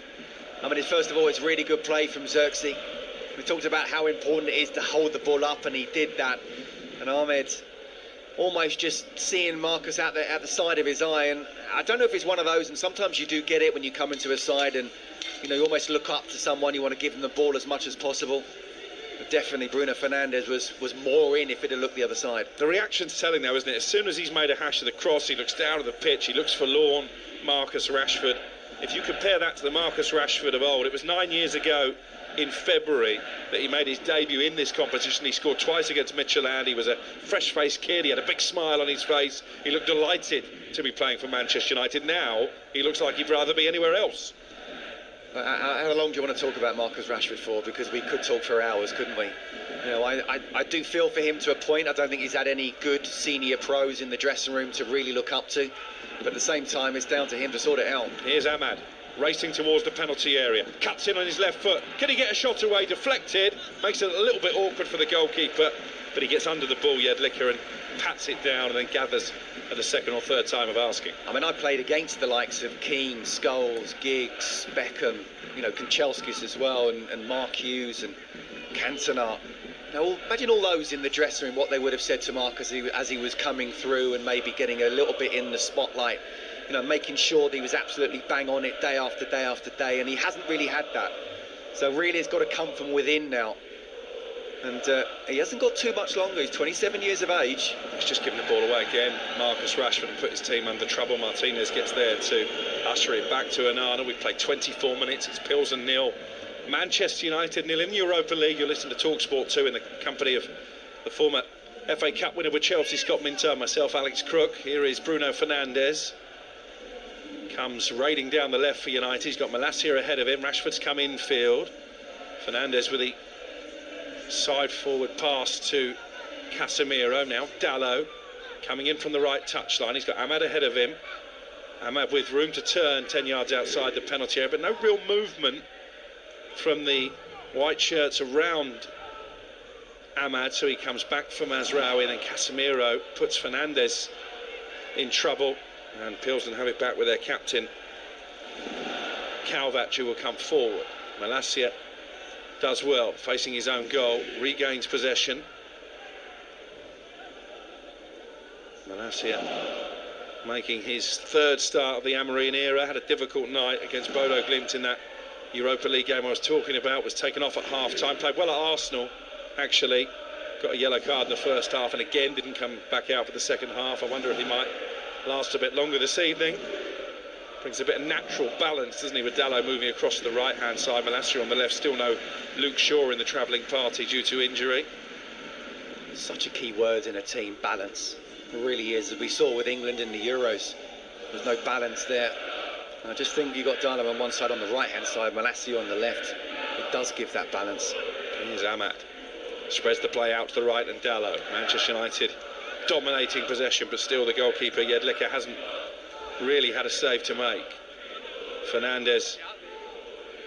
I mean, first of all, it's really good play from Xerxes. We talked about how important it is to hold the ball up, and he did that. And Ahmed almost just seeing Marcus at the side of his eye. And I don't know if it's one of those, and sometimes you do get it when you come into a side and, you know, you almost look up to someone, you want to give them the ball as much as possible. But definitely Bruno Fernandes was more in if it had looked the other side. The reaction's telling though, isn't it? As soon as he's made a hash of the cross, he looks down at the pitch, he looks forlorn. Marcus Rashford. If you compare that to the Marcus Rashford of old, it was 9 years ago in February that he made his debut in this competition. He scored twice against Midtjylland. He was a fresh-faced kid. He had a big smile on his face. He looked delighted to be playing for Manchester United. Now he looks like he'd rather be anywhere else. How long do you want to talk about Marcus Rashford for? Because we could talk for hours, couldn't we? You know, I do feel for him to a point. I don't think he's had any good senior pros in the dressing room to really look up to. But at the same time, it's down to him to sort it out. Here's Ahmad, racing towards the penalty area. Cuts in on his left foot. Can he get a shot away? Deflected. Makes it a little bit awkward for the goalkeeper. But he gets under the ball, Jedlicka, and pats it down and then gathers at the second or third time of asking. I mean, I played against the likes of Keane, Scholes, Giggs, Beckham, you know, Kanchelskis as well, and Mark Hughes and Cantona. Now, imagine all those in the dressing room, what they would have said to Mark as he was coming through and maybe getting a little bit in the spotlight, you know, making sure that he was absolutely bang on it day after day after day, and he hasn't really had that. So really it's got to come from within now. And he hasn't got too much longer. He's 27 years of age. He's just given the ball away again. Marcus Rashford, and put his team under trouble. Martinez gets there to usher it back to Onana. We've played 24 minutes. It's Plzen 0. Manchester United 0 in the Europa League. You're listening to TalkSport 2 in the company of the former FA Cup winner with Chelsea, Scott Minter, myself, Alex Crook. Here is Bruno Fernandes. Comes raiding down the left for United. He's got Malacia ahead of him. Rashford's come infield. Fernandes with the side forward pass to Casemiro. Now Dalot coming in from the right touchline. He's got Ahmad ahead of him. Ahmad with room to turn 10 yards outside the penalty area, but no real movement from the white shirts around Ahmad, so he comes back for Mazraoui, and then Casemiro puts Fernandes in trouble, and Plzen have it back with their captain Kalvac, who will come forward. Malacia does well, facing his own goal, regains possession. Malacia making his third start of the Amorim era, had a difficult night against Bodo Glimt in that Europa League game I was talking about, was taken off at half-time, played well at Arsenal, actually, got a yellow card in the first half and again didn't come back out for the second half. I wonder if he might last a bit longer this evening. Brings a bit of natural balance, doesn't he, with Dalot moving across to the right-hand side, Malacia on the left, still no Luke Shaw in the travelling party due to injury. Such a key word in a team, balance. It really is, as we saw with England in the Euros. There's no balance there. I just think you got Dalot on one side, on the right-hand side, Malacia on the left. It does give that balance. Here's Ahmad. Spreads the play out to the right, and Dalot. Manchester United dominating possession, but still the goalkeeper, Jedlicka, hasn't really had a save to make. Fernandes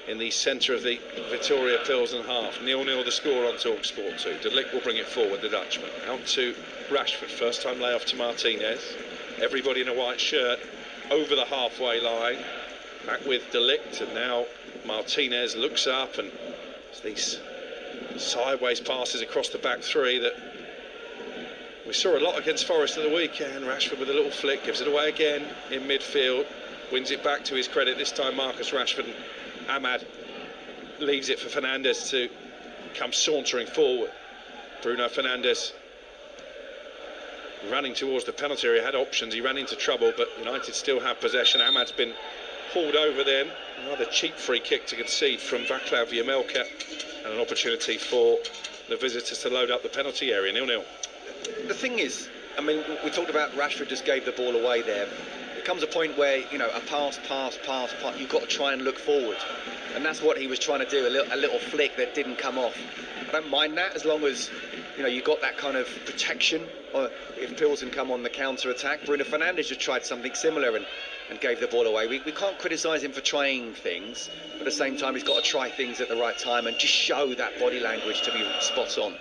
in the centre of the Viktoria Plzen half. 0-0 the score on TalkSport 2. De Ligt will bring it forward, the Dutchman. Out to Rashford, first time layoff to Martinez. Everybody in a white shirt over the halfway line. Back with De Ligt, and now Martinez looks up, and it's these sideways passes across the back three that we saw a lot against Forest at the weekend. Rashford with a little flick, gives it away again in midfield, wins it back to his credit, this time Marcus Rashford, and Ahmad leaves it for Fernandes to come sauntering forward. Bruno Fernandes running towards the penalty area, had options, he ran into trouble, but United still have possession. Ahmad's been hauled over then. Another cheap free kick to concede from Vaclav Jamelka, and an opportunity for the visitors to load up the penalty area. 0-0. The thing is, I mean, we talked about Rashford just gave the ball away there. There comes a point where, you know, a pass, you've got to try and look forward. And that's what he was trying to do, a little flick that didn't come off. I don't mind that, as long as, you know, you've got that kind of protection. Or if Plzen come on the counter-attack, Bruno Fernandes just tried something similar and gave the ball away. We can't criticise him for trying things, but at the same time he's got to try things at the right time and just show that body language to be spot on.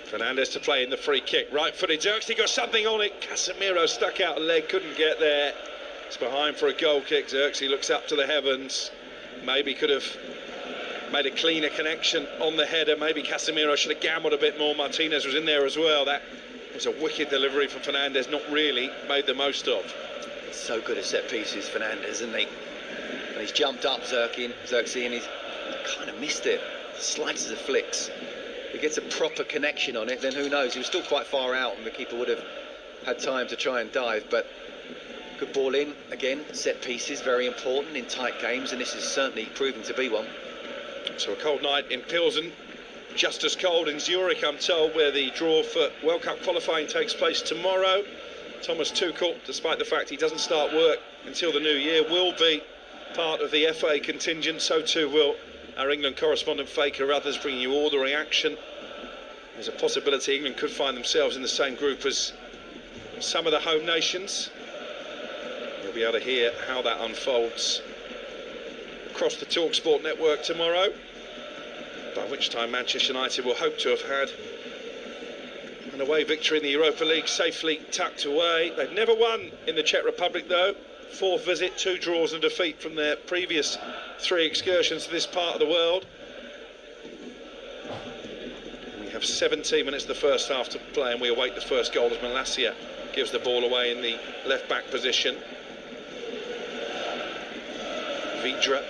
Fernandes to play in the free kick, right-footed. Xerxes got something on it. Casemiro stuck out a leg, couldn't get there. It's behind for a goal kick. Xerxes looks up to the heavens. Maybe could have made a cleaner connection on the header. Maybe Casemiro should have gambled a bit more. Martinez was in there as well. That was a wicked delivery from Fernandes, not really made the most of. He's so good at set pieces, Fernandes, isn't he? And he's jumped up Xerxes, and he's kind of missed it. Slices of flicks. If he gets a proper connection on it, then who knows? He was still quite far out, and the keeper would have had time to try and dive. But good ball in again. Set pieces very important in tight games, and this is certainly proving to be one. So a cold night in Plzen, just as cold in Zurich, I'm told, where the draw for World Cup qualifying takes place tomorrow. Thomas Tuchel, despite the fact he doesn't start work until the new year, will be part of the FA contingent. So too will our England correspondent Faker, others, bringing you all the reaction. There's a possibility England could find themselves in the same group as some of the home nations. You'll be able to hear how that unfolds across the TalkSport network tomorrow, by which time Manchester United will hope to have had an away victory in the Europa League safely tucked away. They've never won in the Czech Republic though. 4th visit, 2 draws and defeat from their previous 3 excursions to this part of the world. We have 17 minutes of the first half to play, and we await the first goal as Malacia gives the ball away in the left-back position. Vidra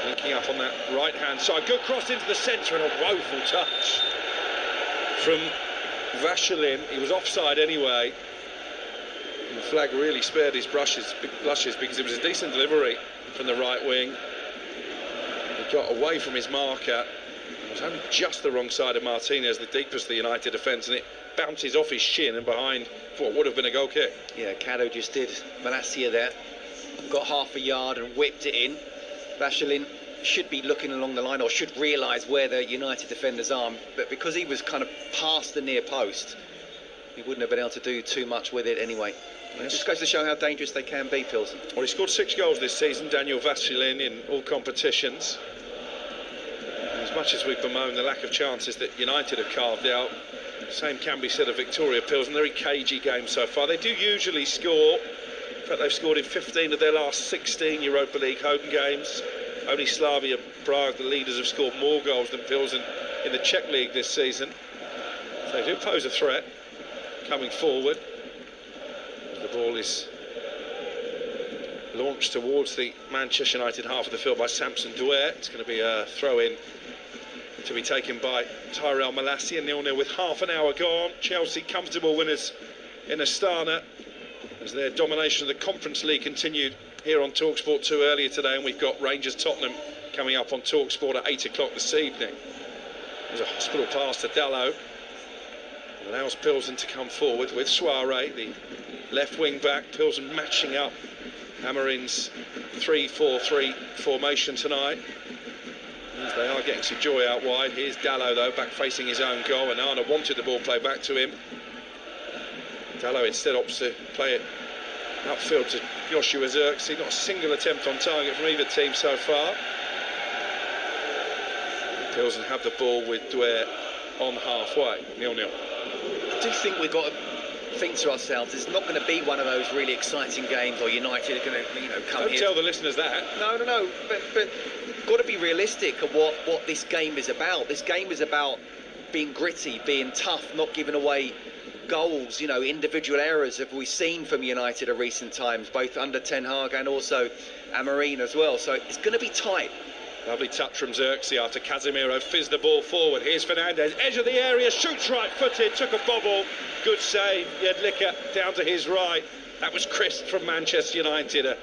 linking up on that right-hand side. Good cross into the centre and a woeful touch from Vashelin. He was offside anyway. And the flag really spared his blushes because it was a decent delivery from the right wing. He got away from his marker. It was only just the wrong side of Martinez, the deepest of the United defence, and it bounces off his shin and behind for what would have been a goal kick. Yeah, Caddo just did. Malacia there got half a yard and whipped it in. Vashelin should be looking along the line, or should realise where the United defenders are, but because he was kind of past the near post, he wouldn't have been able to do too much with it anyway. Yes. It just goes to show how dangerous they can be, Plzen. Well, he scored 6 goals this season, Daniel Vashelin, in all competitions. And as much as we bemoan the lack of chances that United have carved out, the same can be said of Viktoria Plzen. They're a cagey game so far. They do usually score. In fact, they've scored in 15 of their last 16 Europa League home games. Only Slavia Prague, the leaders, have scored more goals than Plzen in the Czech League this season. So they do pose a threat coming forward. The ball is launched towards the Manchester United half of the field by Samson Duer. It's going to be a throw-in to be taken by Tyrell Malacia. 0-0 with half an hour gone. Chelsea comfortable winners in Astana as their domination of the Conference League continued here on TalkSport 2 earlier today, and we've got Rangers Tottenham coming up on TalkSport at 8 o'clock this evening. There's a hospital pass to Dalot. Allows Plzen to come forward with Soiree, the left wing back. Plzen matching up Amorim's 3-4-3 formation tonight. As they are getting some joy out wide. Here's Dalot though, back facing his own goal, and Arna wanted the ball played back to him. Dalot instead opts to play it upfield to Joshua Zirkzee. Not a single attempt on target from either team so far. Plzen have the ball with Duer on halfway, 0-0. I do think we've got to think to ourselves, it's not going to be one of those really exciting games, or United are going to, come Don't here. tell the listeners that. No, but got to be realistic of what this game is about. This game is about being gritty, being tough, not giving away goals. Individual errors have we seen from United in recent times, both under Ten Hag and also Amorim as well. So it's going to be tight. Lovely touch from Zirkzee after Casemiro fizzed the ball forward. Here's Fernandes, edge of the area, shoots right-footed, took a bobble. Good save, Jedlicka down to his right. That was crisp from Manchester United. A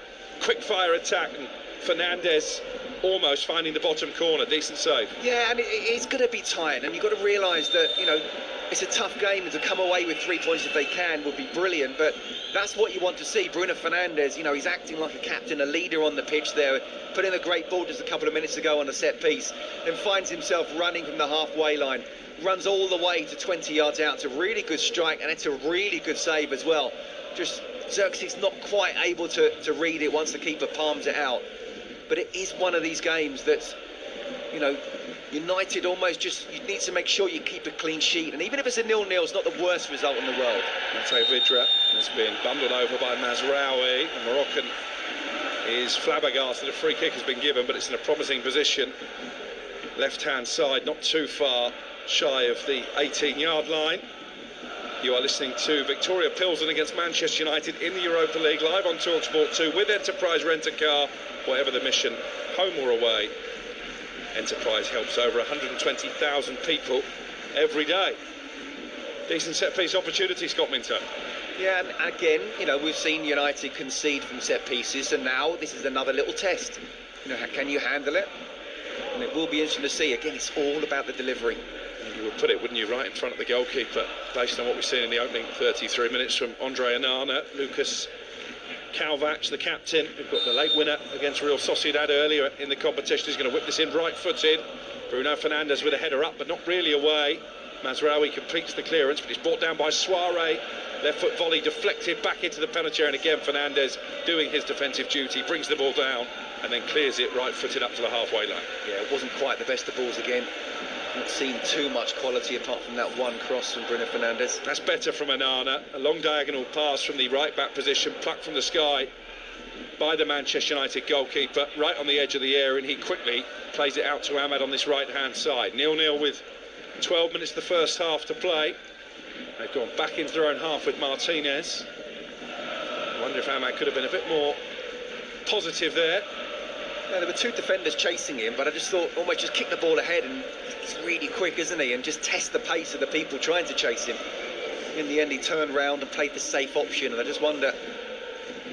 quick-fire attack, and Fernandes almost finding the bottom corner. Decent save. Yeah, and it's going to be tight, and you've got to realise that, it's a tough game, and to come away with 3 points if they can would be brilliant, but that's what you want to see. Bruno Fernandes, he's acting like a captain, a leader on the pitch there, put in a great ball just a couple of minutes ago on a set piece, then finds himself running from the halfway line, runs all the way to 20 yards out. It's a really good strike, and it's a really good save as well. Just Zirkzee's not quite able to read it once the keeper palms it out, but it is one of these games that's, United almost just, you need to make sure you keep a clean sheet, and even if it's a 0-0, it's not the worst result in the world. Mate Vidra has been bundled over by Mazraoui. The Moroccan is flabbergasted. A free kick has been given, but it's in a promising position. Left-hand side, not too far shy of the 18-yard line. You are listening to Viktoria Plzen against Manchester United in the Europa League, live on TalkSport 2 with Enterprise Rent-A-Car, whatever the mission, home or away. Enterprise helps over 120,000 people every day. Decent set-piece opportunity, Scott Minto. Yeah, and again, we've seen United concede from set pieces, and now this is another little test. Can you handle it? And it will be interesting to see. Again, it's all about the delivery. You would put it, wouldn't you, right in front of the goalkeeper, based on what we've seen in the opening 33 minutes from Andre Onana. Lucas Kalvac, the captain, who got the late winner against Real Sociedad earlier in the competition, is going to whip this in right-footed. Bruno Fernandes with a header up, but not really away. Mazraoui completes the clearance, but he's brought down by Suarez. Left foot volley deflected back into the penalty area, and again Fernandes doing his defensive duty, brings the ball down and then clears it right-footed up to the halfway line. Yeah, it wasn't quite the best of balls again. Not seen too much quality apart from that one cross from Bruno Fernandes. That's better from Onana. A long diagonal pass from the right-back position, plucked from the sky by the Manchester United goalkeeper, right on the edge of the area, and he quickly plays it out to Ahmad on this right-hand side. 0-0 with 12 minutes of the first half to play. They've gone back into their own half with Martinez. I wonder if Ahmad could have been a bit more positive there. Yeah, there were two defenders chasing him, but I just thought almost just kick the ball ahead, and he's really quick, isn't he? And just test the pace of the people trying to chase him. In the end, he turned round and played the safe option, and I just wonder,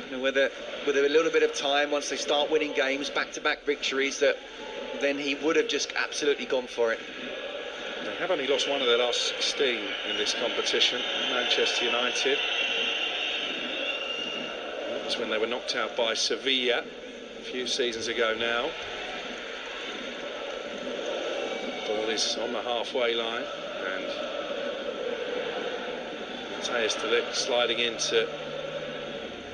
you know, whether with a little bit of time, once they start winning games, back-to-back victories, that then he would have just absolutely gone for it. They have only lost one of their last 16 in this competition, Manchester United. That was when they were knocked out by Sevilla a few seasons ago now. Ball is on the halfway line, and Matthijs de Ligt sliding in to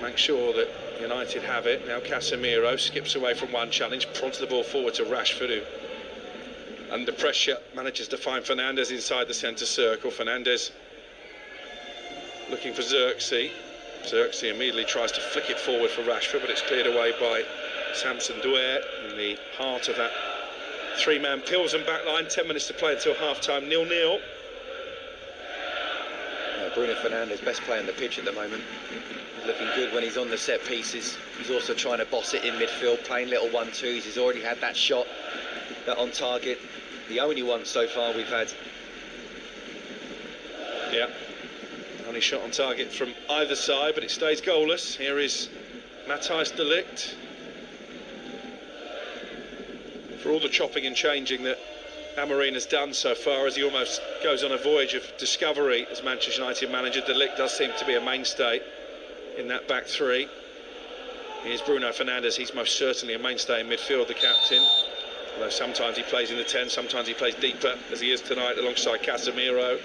make sure that United have it. Now Casemiro skips away from one challenge, prods the ball forward to Rashford, who under pressure manages to find Fernandes inside the centre circle. Fernandes looking for Xerxes. Xerxes immediately tries to flick it forward for Rashford, but it's cleared away by Samson Douer in the heart of that three-man Plzen backline. 10 minutes to play until half-time, 0-0. Bruno Fernandes, best player on the pitch at the moment. He's looking good when he's on the set pieces. He's also trying to boss it in midfield, playing little 1-2s. He's already had that shot on target, the only one so far we've had. Yeah, only shot on target from either side, but it stays goalless. Here is Matthijs de Ligt. For all the chopping and changing that Amorim has done so far, as he almost goes on a voyage of discovery as Manchester United manager, de Ligt does seem to be a mainstay in that back three. Here's Bruno Fernandes, he's most certainly a mainstay in midfield, the captain. Although sometimes he plays in the 10, sometimes he plays deeper, as he is tonight alongside Casemiro.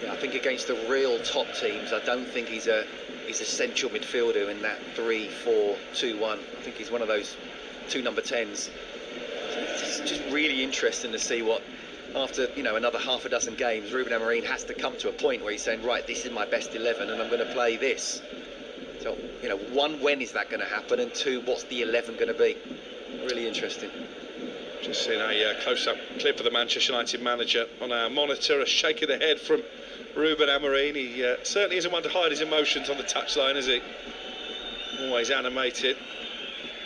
Yeah, I think against the real top teams, I don't think he's a central midfielder in that 3-4-2-1. I think he's one of those two number 10s. It's just really interesting to see what, after another half a dozen games, Ruben Amorim has to come to a point where he's saying, right, this is my best 11 and I'm going to play this. So, one, when is that going to happen, and two, what's the 11 going to be? Really interesting. Just seen a close-up clip of the Manchester United manager on our monitor, a shake of the head from Ruben Amorim. He certainly isn't one to hide his emotions on the touchline, is he? Always animated,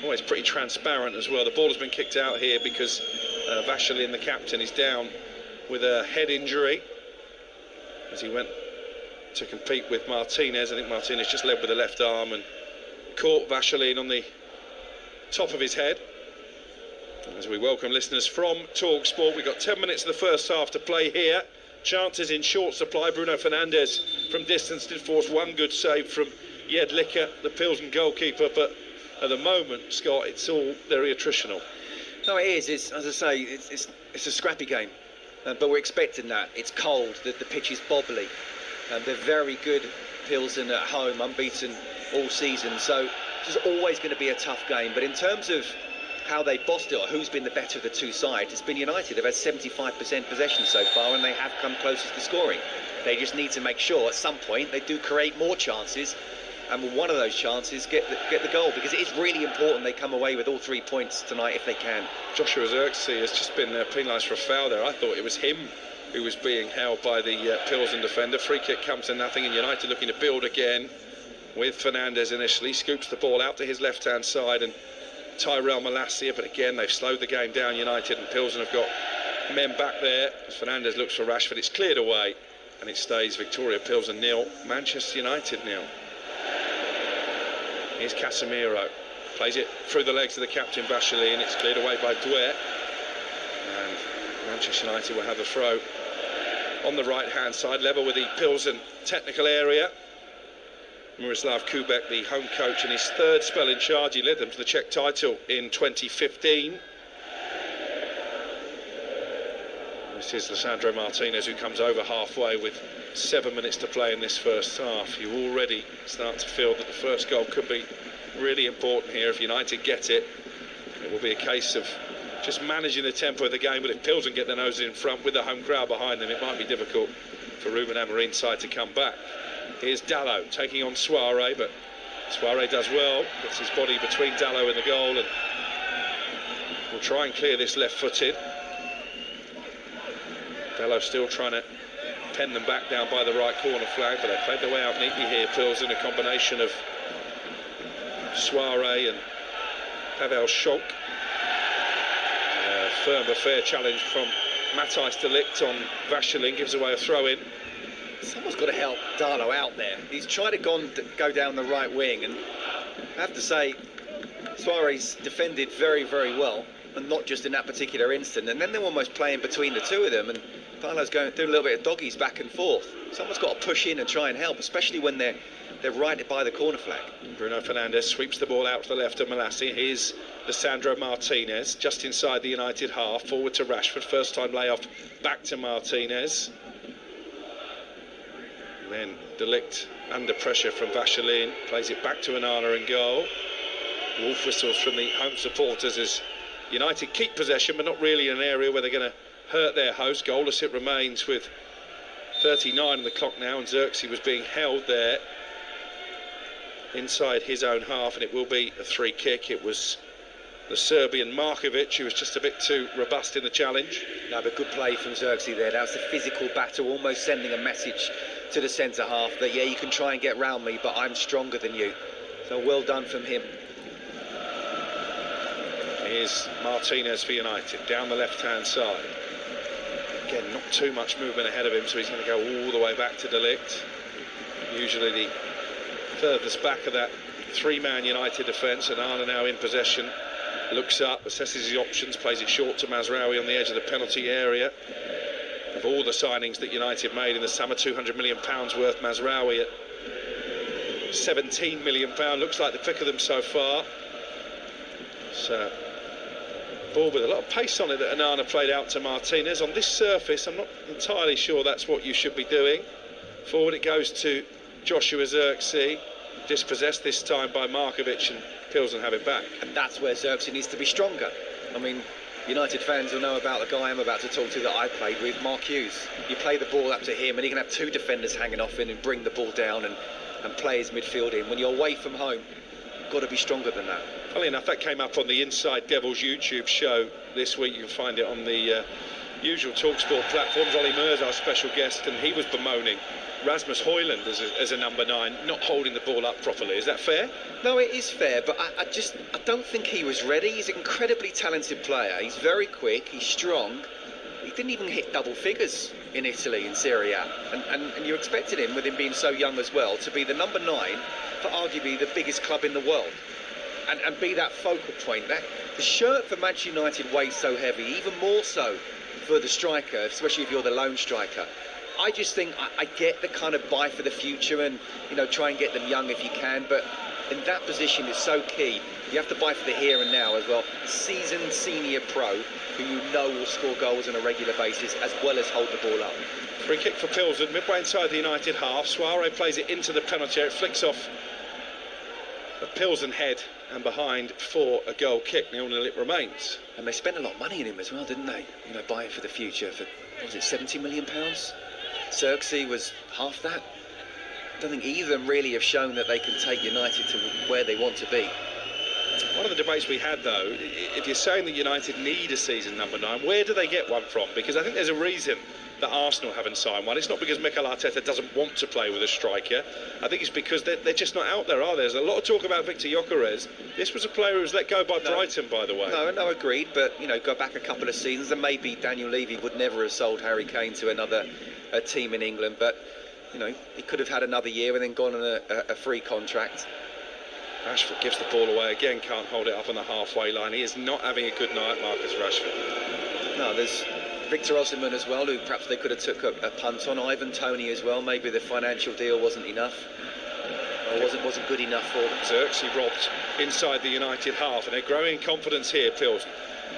always pretty transparent as well. The ball has been kicked out here because Vasilin, the captain, is down with a head injury as he went to compete with Martinez. I think Martinez just led with the left arm and caught Vasilin on the top of his head. As we welcome listeners from TalkSport, we've got 10 minutes of the first half to play here. Chances in short supply. Bruno Fernandes from distance did force one good save from Jedlicka, the Plzen goalkeeper, but at the moment, Scott, it's all very attritional. No, it is. It's, as I say, it's a scrappy game, but we're expecting that. It's cold, the pitch is bobbly, and they're very good, Plzen at home, unbeaten all season, so it's always going to be a tough game. But in terms of how they bossed it, or who's been the better of the two sides, it's been United. They've had 75% possession so far, and they have come closest to scoring. They just need to make sure at some point they do create more chances, and one of those chances get the goal, because it is really important they come away with all 3 points tonight if they can. Joshua Xerxes has just been penalised for a foul there. I thought it was him who was being held by the Plzen defender. Free kick comes to nothing, and United looking to build again with Fernandes initially. Scoops the ball out to his left-hand side, and Tyrell Malacia, but again they've slowed the game down, United, and Plzen have got men back there. As Fernandes looks for Rashford, it's cleared away, and it stays Viktoria Plzen 0, Manchester United 0. Here's Casemiro, Plays it through the legs of the captain Bachelet, and it's cleared away by Douet. And Manchester United will have a throw on the right-hand side, level with the Plzen technical area. Miroslav Kubek, the home coach, in his third spell in charge. He led them to the Czech title in 2015. This is Lisandro Martinez, who comes over halfway with 7 minutes to play in this first half. You already start to feel that the first goal could be really important here. If United get it, it will be a case of just managing the tempo of the game. But if Plzen get their noses in front with the home crowd behind them, it might be difficult for Ruben Amorim's side to come back. Here's Dalot taking on Soiré, but Soiré does well, gets his body between Dalot and the goal, and will try and clear this left-footed. Dalot still trying to pen them back down by the right corner flag, but they played their way out neatly here. Plzen, a combination of Soiré and Pavel Schalk. Firm but fair challenge from Matthijs de Ligt on Vacheline, gives away a throw-in. Someone's got to help Darlow out there. He's tried to go down the right wing, and I have to say, Suarez defended very, very well, and not just in that particular instant. And then they're almost playing between the two of them, and Darlow's going through a little bit of doggies back and forth. Someone's got to push in and try and help, especially when they're right by the corner flag. Bruno Fernandes sweeps the ball out to the left of Malassi. Here's Lisandro Martinez, just inside the United half, forward to Rashford. First time layoff, back to Martinez. Then de Ligt under pressure from Vacheline, plays it back to Onana in goal. Wolf whistles from the home supporters as United keep possession, but not really in an area where they're going to hurt their host. Goalless it remains with 39 on the clock now, and Xerxes was being held there inside his own half, and it will be a free kick. It was the Serbian Markovic who was just a bit too robust in the challenge. No, but good play from Xerxes there. That was the physical battle, almost sending a message to the centre half that, yeah, you can try and get round me, but I'm stronger than you. So well done from him. Here's Martinez for United, down the left-hand side. Again, not too much movement ahead of him, so he's going to go all the way back to de Ligt. Usually the furthest back of that three-man United defence, and Arna now in possession. Looks up, assesses his options, plays it short to Mazraoui on the edge of the penalty area. Of all the signings that United made in the summer, £200 million worth, Mazraoui at £17 million, looks like the pick of them so far. So, ball with a lot of pace on it that Onana played out to Martinez. On this surface, I'm not entirely sure that's what you should be doing. Forward it goes to Joshua Xerxes, dispossessed this time by Markovic, and Plzen have it back. And that's where Xerxes needs to be stronger. I mean, United fans will know about the guy I'm about to talk to that I played with, Mark Hughes. You play the ball up to him and he can have two defenders hanging off him and bring the ball down and play his midfield in. When you're away from home, you've got to be stronger than that. Funnily enough, that came up on the Inside Devils YouTube show this week. You can find it on the usual TalkSport platforms. Ollie Murs, our special guest, and he was bemoaning Rasmus Højlund as a number 9, not holding the ball up properly. Is that fair? No, it is fair, but I don't think he was ready. He's an incredibly talented player. He's very quick, he's strong. He didn't even hit double figures in Italy in Serie A, and you expected him, with him being so young as well, to be the number 9 for arguably the biggest club in the world, and be that focal point. The shirt for Manchester United weighs so heavy, even more so for the striker, especially if you're the lone striker. I just think I get the kind of buy for the future and, you know, try and get them young if you can, but in that position it's so key. You have to buy for the here and now as well. Seasoned senior pro who you know will score goals on a regular basis as well as hold the ball up. Free kick for Plzen, midway inside the United half. Soiré plays it into the penalty area, it flicks off a Plzen head and behind for a goal kick. 0-0 it remains. And they spent a lot of money on him as well, didn't they? You know, buying for the future for, what was it, £70 million? Xerxes was half that. I don't think either of them really have shown that they can take United to where they want to be. One of the debates we had, though, if you're saying that United need a season number 9, where do they get one from? Because I think there's a reason that Arsenal haven't signed one. It's not because Mikel Arteta doesn't want to play with a striker. I think it's because they're just not out there, are there? There's a lot of talk about Victor Gyökeres. This was a player who was let go by Brighton, by the way. No, agreed. But, you know, go back a couple of seasons, and maybe Daniel Levy would never have sold Harry Kane to another team in England. But, you know, he could have had another year and then gone on a free contract. Rashford gives the ball away again, can't hold it up on the halfway line. He is not having a good night, Marcus Rashford. No, there's Victor Osimhen as well, who perhaps they could have took a punt on. Ivan Toney as well. Maybe the financial deal wasn't enough, or wasn't good enough for them. Xerxes robbed inside the United half, and they're growing in confidence here, Pilsen.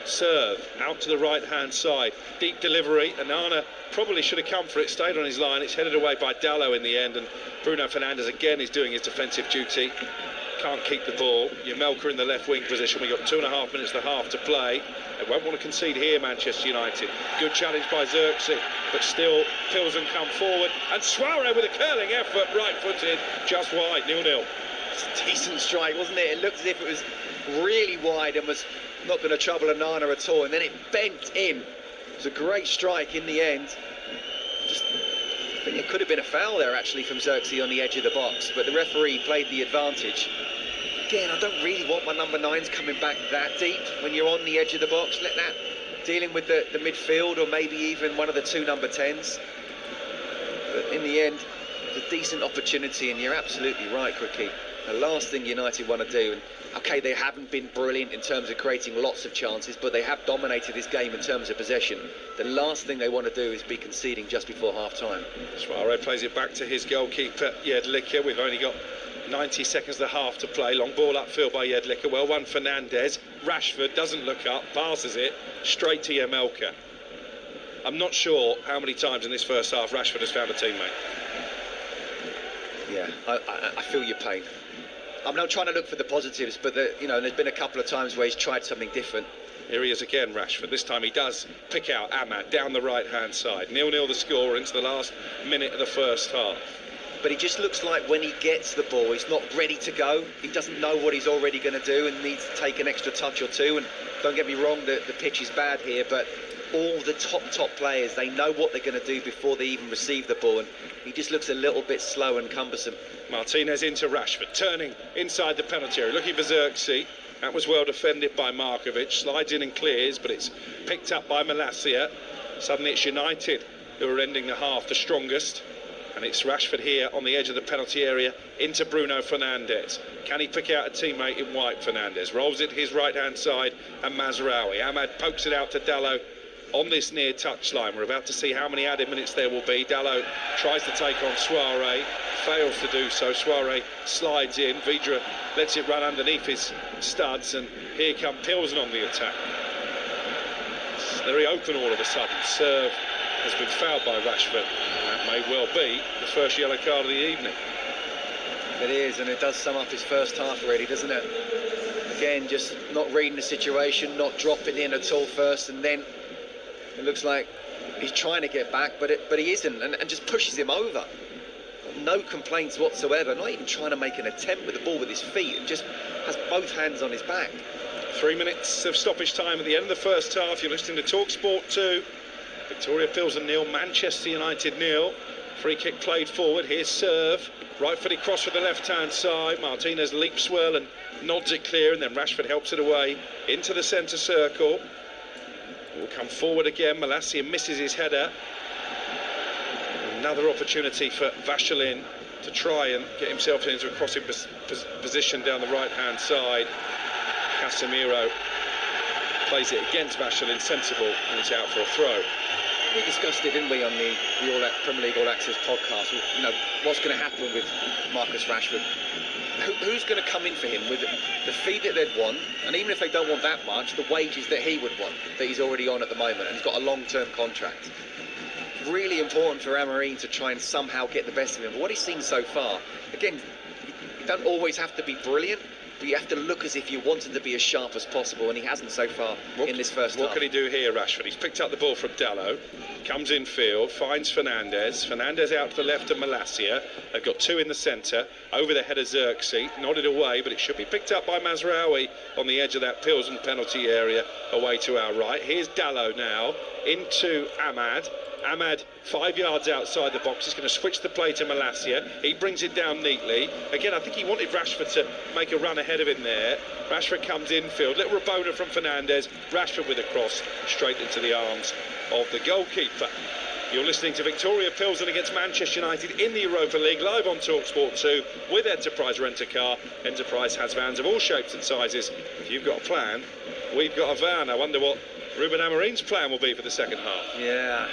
Serve out to the right-hand side, deep delivery. Onana probably should have come for it, stayed on his line. It's headed away by Dalot in the end, and Bruno Fernandes again is doing his defensive duty. Can't keep the ball. Jamelka in the left wing position. We've got 2.5 minutes and a half to play. They won't want to concede here, Manchester United. Good challenge by Xerxes, but still Pilsen come forward, and Suarez with a curling effort, right-footed, just wide, 0-0. It's a decent strike, wasn't it? It looked as if it was really wide and was not going to trouble Onana at all, and then it bent in. It was a great strike in the end. I think it could have been a foul there actually from Xerxes on the edge of the box, but the referee played the advantage. Again, I don't really want my number 9s coming back that deep when you're on the edge of the box. Let that dealing with the midfield, or maybe even one of the 2 number 10s. But in the end, it's a decent opportunity, and you're absolutely right, Crookie. The last thing United want to do, and okay, they haven't been brilliant in terms of creating lots of chances, but they have dominated this game in terms of possession. The last thing they want to do is be conceding just before half-time. Suarez plays it back to his goalkeeper, Jedlicka. We've only got 90 seconds and a half to play. Long ball upfield by Jedlicka. Well won, Fernandes. Rashford doesn't look up, passes it straight to Jamelka. I'm not sure how many times in this first half Rashford has found a teammate. Yeah, I feel your pain. I'm not trying to look for the positives, but there's been a couple of times where he's tried something different. Here he is again, Rashford. This time he does pick out Amad down the right-hand side. 0-0 the score into the last minute of the first half. But he just looks like when he gets the ball, he's not ready to go. He doesn't know what he's already going to do and needs to take an extra touch or two. And don't get me wrong, the pitch is bad here, but all the top players, they know what they're going to do before they even receive the ball, and he just looks a little bit slow and cumbersome. Martinez into Rashford, turning inside the penalty area, looking for Xerxes. That was well defended by Markovic, slides in and clears, but it's picked up by Malacia. Suddenly it's United who are ending the half the strongest, and it's Rashford here on the edge of the penalty area into Bruno Fernandes. Can he pick out a teammate in white? Fernandes rolls it to his right-hand side, and Mazraoui. Amad pokes it out to Dalot on this near touchline. We're about to see how many added minutes there will be. Dalot tries to take on Suarez, fails to do so. Suarez slides in. Vidra lets it run underneath his studs, and here come Pilsen on the attack. It's very open all of a sudden. Serve has been fouled by Rashford, and that may well be the first yellow card of the evening. It is, and it does sum up his first half really, doesn't it? Again, just not reading the situation, not dropping in at all first, and then it looks like he's trying to get back, but he isn't, and just pushes him over. No complaints whatsoever, not even trying to make an attempt with the ball with his feet, and just has both hands on his back. 3 minutes of stoppage time at the end of the first half. You're listening to TalkSport 2. Viktoria Plzen 0, Manchester United 0. Free kick played forward. Here's serve. Right-footed cross for the left-hand side. Martinez leaps well and nods it clear, and then Rashford helps it away into the centre circle. Will come forward again. Malacia misses his header. Another opportunity for Vacheline to try and get himself into a crossing position down the right-hand side. Casemiro plays it against Vacheline, sensible, and it's out for a throw. We discussed it, didn't we, on the Premier League All Access podcast? What's going to happen with Marcus Rashford? Who's going to come in for him with the fee that they'd want, and even if they don't want that much, the wages that he would want, that he's already on at the moment, and he's got a long-term contract. Really important for Amorim to try and somehow get the best of him. But what he's seen so far, again, you don't always have to be brilliant, but you have to look as if you want him to be as sharp as possible, and he hasn't so far in this first half. What can he do here, Rashford? He's picked up the ball from Dalot, comes in field, finds Fernandes. Fernandes out to the left of Malacia. They've got 2 in the centre, over the head of Xerxes, nodded away, but it should be picked up by Mazraoui on the edge of that Pilsen penalty area, away to our right. Here's Dalot now, into Amad. Amad 5 yards outside the box. He's going to switch the play to Malacia. He brings it down neatly. Again, I think he wanted Rashford to make a run ahead of him there. Rashford comes infield. Little Rabona from Fernandes. Rashford with a cross straight into the arms of the goalkeeper. You're listening to Viktoria Plzen against Manchester United in the Europa League, live on TalkSport 2 with Enterprise Rent-A-Car. Enterprise has vans of all shapes and sizes. If you've got a plan, we've got a van. I wonder what Ruben Amorim's plan will be for the second half. Yeah,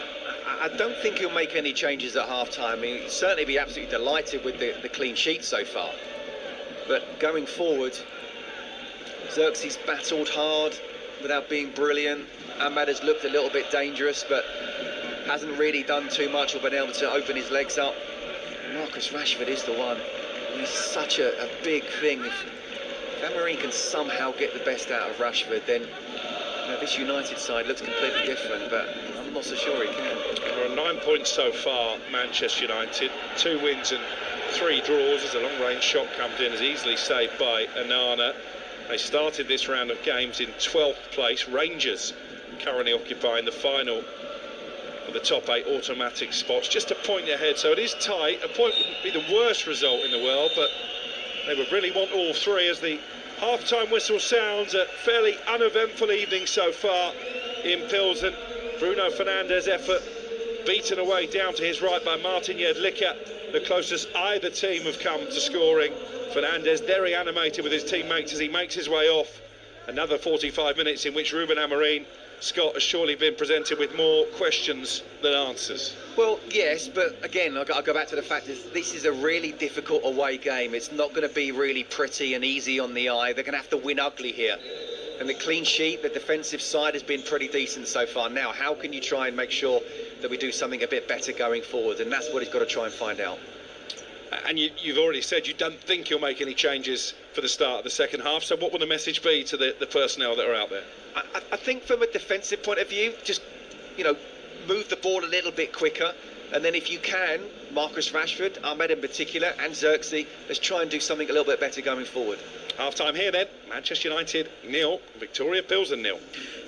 I don't think he'll make any changes at half-time. He'll certainly be absolutely delighted with the clean sheet so far. But going forward, Xerxes battled hard without being brilliant. Ahmed has looked a little bit dangerous, but hasn't really done too much or been able to open his legs up. Marcus Rashford is the one. He's such a big thing. If Amorim can somehow get the best out of Rashford, then this United side looks completely different, but I'm not so sure he can. We're on 9 points so far, Manchester United. 2 wins and 3 draws as a long-range shot comes in, as easily saved by Anana. They started this round of games in 12th place. Rangers currently occupying the final of the top 8 automatic spots, just a point ahead, so it is tight. A point wouldn't be the worst result in the world, but they would really want all 3 as the half-time whistle sounds. A fairly uneventful evening so far in Pilsen. Bruno Fernandes' effort beaten away down to his right by Martin Jedlicka, the closest either team have come to scoring. Fernandes very animated with his teammates as he makes his way off. Another 45 minutes in which Ruben Amorim, Scott, has surely been presented with more questions than answers. Well, yes, but again, I'll go back to the fact that this is a really difficult away game. It's not going to be really pretty and easy on the eye. They're going to have to win ugly here. And the clean sheet, the defensive side has been pretty decent so far. Now, how can you try and make sure that we do something a bit better going forward? And that's what he's got to try and find out. And you've already said you don't think he'll make any changes for the start of the second half. So what will the message be to the personnel that are out there? I think from a defensive point of view, just, move the ball a little bit quicker. And then if you can, Marcus Rashford, Ahmed in particular, and Xerxes, let's try and do something a little bit better going forward. Half-time here then. Manchester United 0, Viktoria Plzen 0.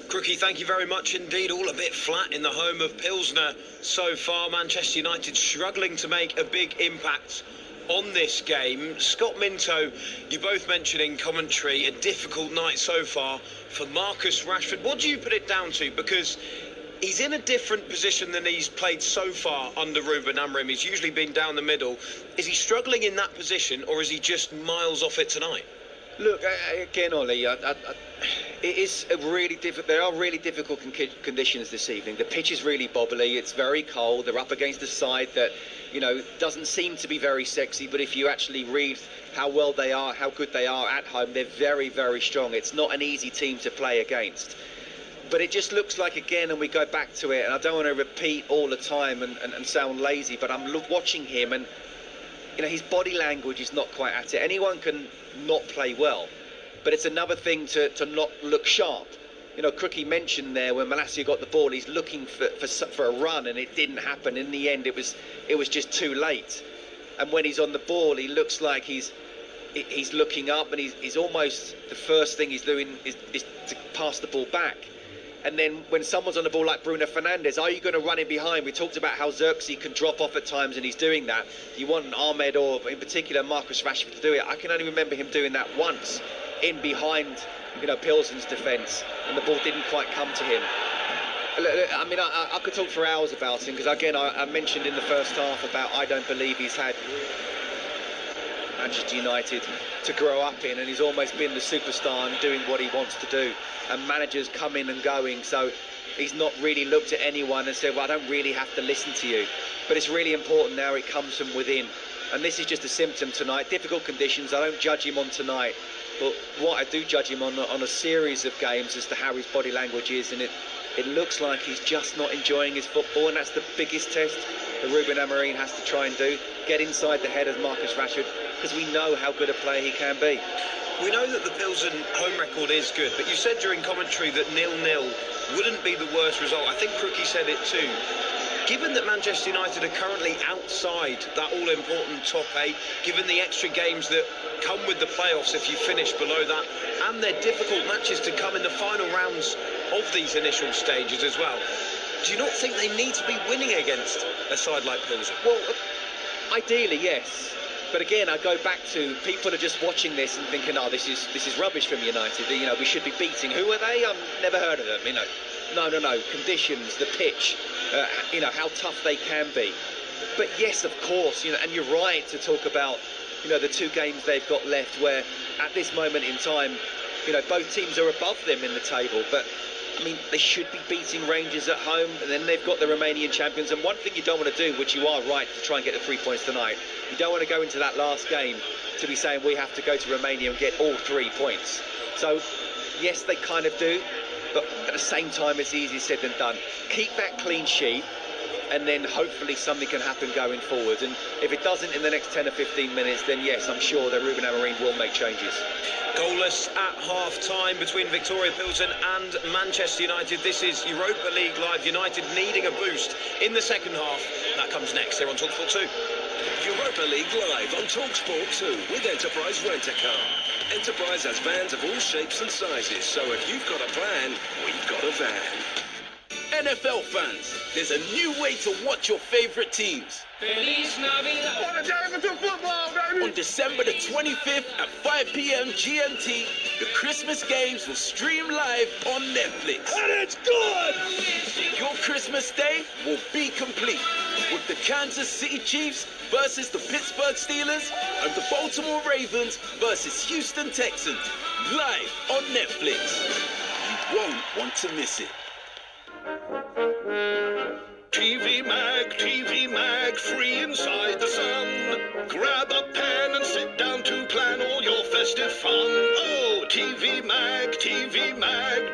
Crookie, thank you very much indeed. All a bit flat in the home of Pilsner so far. Manchester United struggling to make a big impact on this game. Scott Minto, you both mentioned in commentary a difficult night so far for Marcus Rashford. What do you put it down to? Because he's in a different position than he's played so far under Ruben Amorim. He's usually been down the middle. Is he struggling in that position, or is he just miles off it tonight? Look, again, Ollie, it is a really there are really difficult conditions this evening. The pitch is really bobbly. It's very cold. They're up against a side that, doesn't seem to be very sexy. But if you actually read how well they are, how good they are at home, they're very, very strong. It's not an easy team to play against. But it just looks like, again, and we go back to it, and I don't want to repeat all the time and sound lazy, but I'm watching him, and his body language is not quite at it. Anyone can not play well, but it's another thing to not look sharp. Crookie mentioned there when Malacia got the ball, he's looking for a run, and it didn't happen. In the end, it was just too late. And when he's on the ball, he looks like he's looking up, and he's almost, the first thing he's doing is to pass the ball back. And then when someone's on the ball like Bruno Fernandes, are you going to run in behind? We talked about how Xerxes can drop off at times, and he's doing that. You want an Ahmed or, in particular, Marcus Rashford to do it. I can only remember him doing that once in behind, Pilsen's defence, and the ball didn't quite come to him. I mean, I could talk for hours about him, because, again, I mentioned in the first half about I don't believe he's had Manchester United to grow up in, and he's almost been the superstar and doing what he wants to do, and managers come in and going, so he's not really looked at anyone and said, well, I don't really have to listen to you. But it's really important now it comes from within, and this is just a symptom tonight. Difficult conditions. I don't judge him on tonight, but what I do judge him on a series of games as to how his body language is, and it looks like he's just not enjoying his football, and that's the biggest test that Ruben Amorim has to try and do. Get inside the head of Marcus Rashford, because we know how good a player he can be. We know that the Pilsen home record is good, but you said during commentary that 0-0 wouldn't be the worst result. I think Crookie said it too. Given that Manchester United are currently outside that all-important top 8, given the extra games that come with the playoffs if you finish below that, and their difficult matches to come in the final rounds of these initial stages as well, do you not think they need to be winning against a side like Pilsen? Well, ideally, yes. But again, I go back to people are just watching this and thinking, oh, this is rubbish from United. We should be beating. Who are they? I've never heard of them. No. Conditions, the pitch. you know, how tough they can be. But yes, of course, you know, and you're right to talk about, you know, the 2 games they've got left where at this moment in time, you know, both teams are above them in the table. But I mean, they should be beating Rangers at home, and then they've got the Romanian champions. And one thing you don't want to do, which you are right to try and get the 3 points tonight, you don't want to go into that last game to be saying we have to go to Romania and get all 3 points. So yes, they kind of do, but at the same time, it's easier said than done. Keep that clean sheet, and then hopefully something can happen going forward. And if it doesn't in the next 10 or 15 minutes, then yes, I'm sure that Ruben Amorim will make changes. Goalless at half-time between Viktoria Plzen and Manchester United. This is Europa League Live. United needing a boost in the second half. That comes next here on TalkSport 2. Europa League Live on TalkSport 2 with Enterprise Rent-A-Car. Enterprise has vans of all shapes and sizes, so if you've got a plan, we've got a van. NFL fans, there's a new way to watch your favorite teams. Feliz Navidad! On December the 25th at 5 p.m. GMT, the Christmas games will stream live on Netflix. And it's good! Your Christmas day will be complete with the Kansas City Chiefs versus the Pittsburgh Steelers and the Baltimore Ravens versus Houston Texans, live on Netflix. You won't want to miss it. TV Mag, free inside the sun. Grab a pen and sit down to plan all your festive fun. Oh, TV Mag,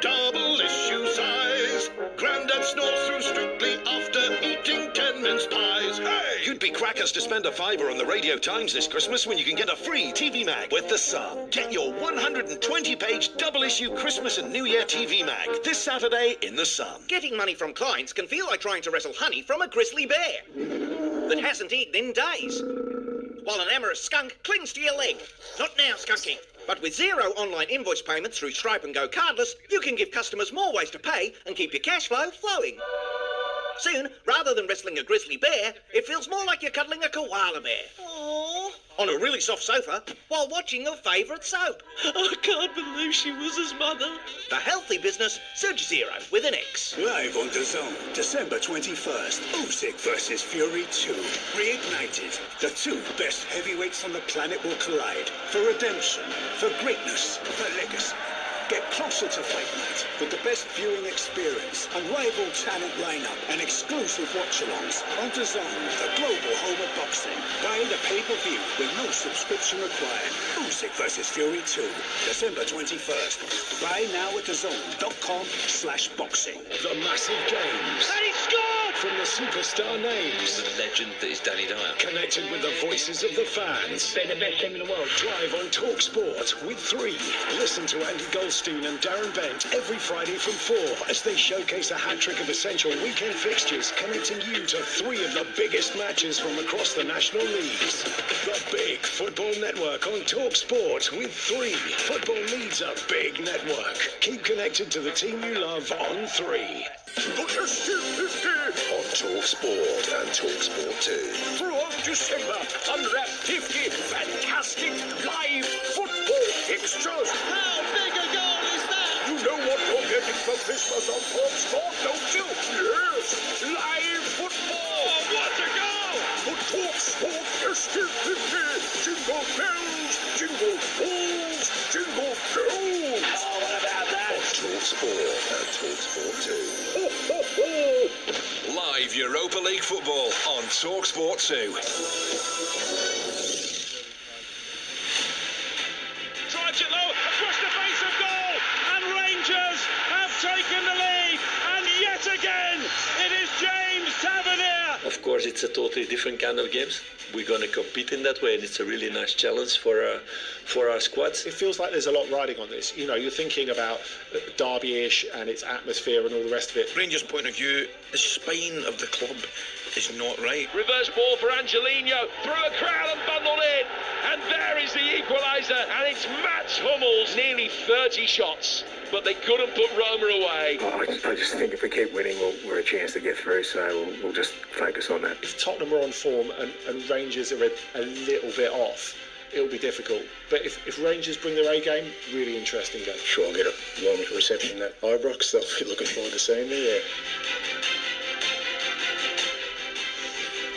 double issue size. Grandad snores through Strictly after eating 10 mince pies. Hey! You'd be crackers to spend a £5 on the Radio Times this Christmas when you can get a free TV Mag with The Sun. Get your 120-page double-issue Christmas and New Year TV Mag this Saturday in The Sun. Getting money from clients can feel like trying to wrestle honey from a grizzly bear that hasn't eaten in days, while an amorous skunk clings to your leg. Not now, Skunky. But with 0 online invoice payments through Stripe and Go Cardless, you can give customers more ways to pay and keep your cash flow flowing. Soon, rather than wrestling a grizzly bear, it feels more like you're cuddling a koala bear. Aww. On a really soft sofa, while watching your favourite soap. I can't believe she was his mother. The healthy business, Surge Zero with an X. Live on DAZN, December 21st, Usyk versus Fury 2. Reignited. The 2 best heavyweights on the planet will collide. For redemption, for greatness, for legacy. Get closer to Fight Night with the best viewing experience, unrivaled talent lineup, and exclusive watch-alongs on DAZN, the global home of boxing. Buy the pay-per-view with no subscription required. Usyk versus Fury 2, December 21st. Buy now at DAZN.com/boxing. The massive games. And he scored! From the superstar names. The legend that is Danny Dyer. Connected with the voices of the fans. They're the best team in the world. Drive on TalkSport with 3. Listen to Andy Goldstein and Darren Bent every Friday from 4 as they showcase a hat-trick of essential weekend fixtures, connecting you to 3 of the biggest matches from across the national leagues. The Big Football Network on TalkSport with 3. Football needs a big network. Keep connected to the team you love on 3. On TalkSport and TalkSport 2. Throughout December, unwrap 50 fantastic live football fixtures. How big a goal is that? You know what you're getting for Christmas on TalkSport, don't you? Yes, live football. Oh, what a goal! For TalkSport ST50, jingle bells, jingle balls, jingle bells. Oh, what about that? On TalkSport and TalkSport 2. Ho, ho, ho. Live Europa League football on TalkSport 2. Drives it low, across the face of goal, and Rangers have taken the lead, and yet again, it is James Tavernier. Of course, it's a totally different kind of games. We're going to compete in that way, and it's a really nice challenge for our squads. It feels like there's a lot riding on this. You know, you're thinking about Derby-ish and its atmosphere and all the rest of it. Rangers' point of view, the spine of the club is not right. Reverse ball for Angelino, through a crowd and bundled in, and there is the equaliser, and it's Mats Hummels, nearly 30 shots, but they couldn't put Roma away. I just think if we keep winning, we're a chance to get through, so we'll just focus on that. If Tottenham are on form and Rangers are a little bit off, it'll be difficult. But if Rangers bring their A game, really interesting game. Sure, I'll get a warm reception at Ibrox. They'll be looking forward to seeing me, yeah.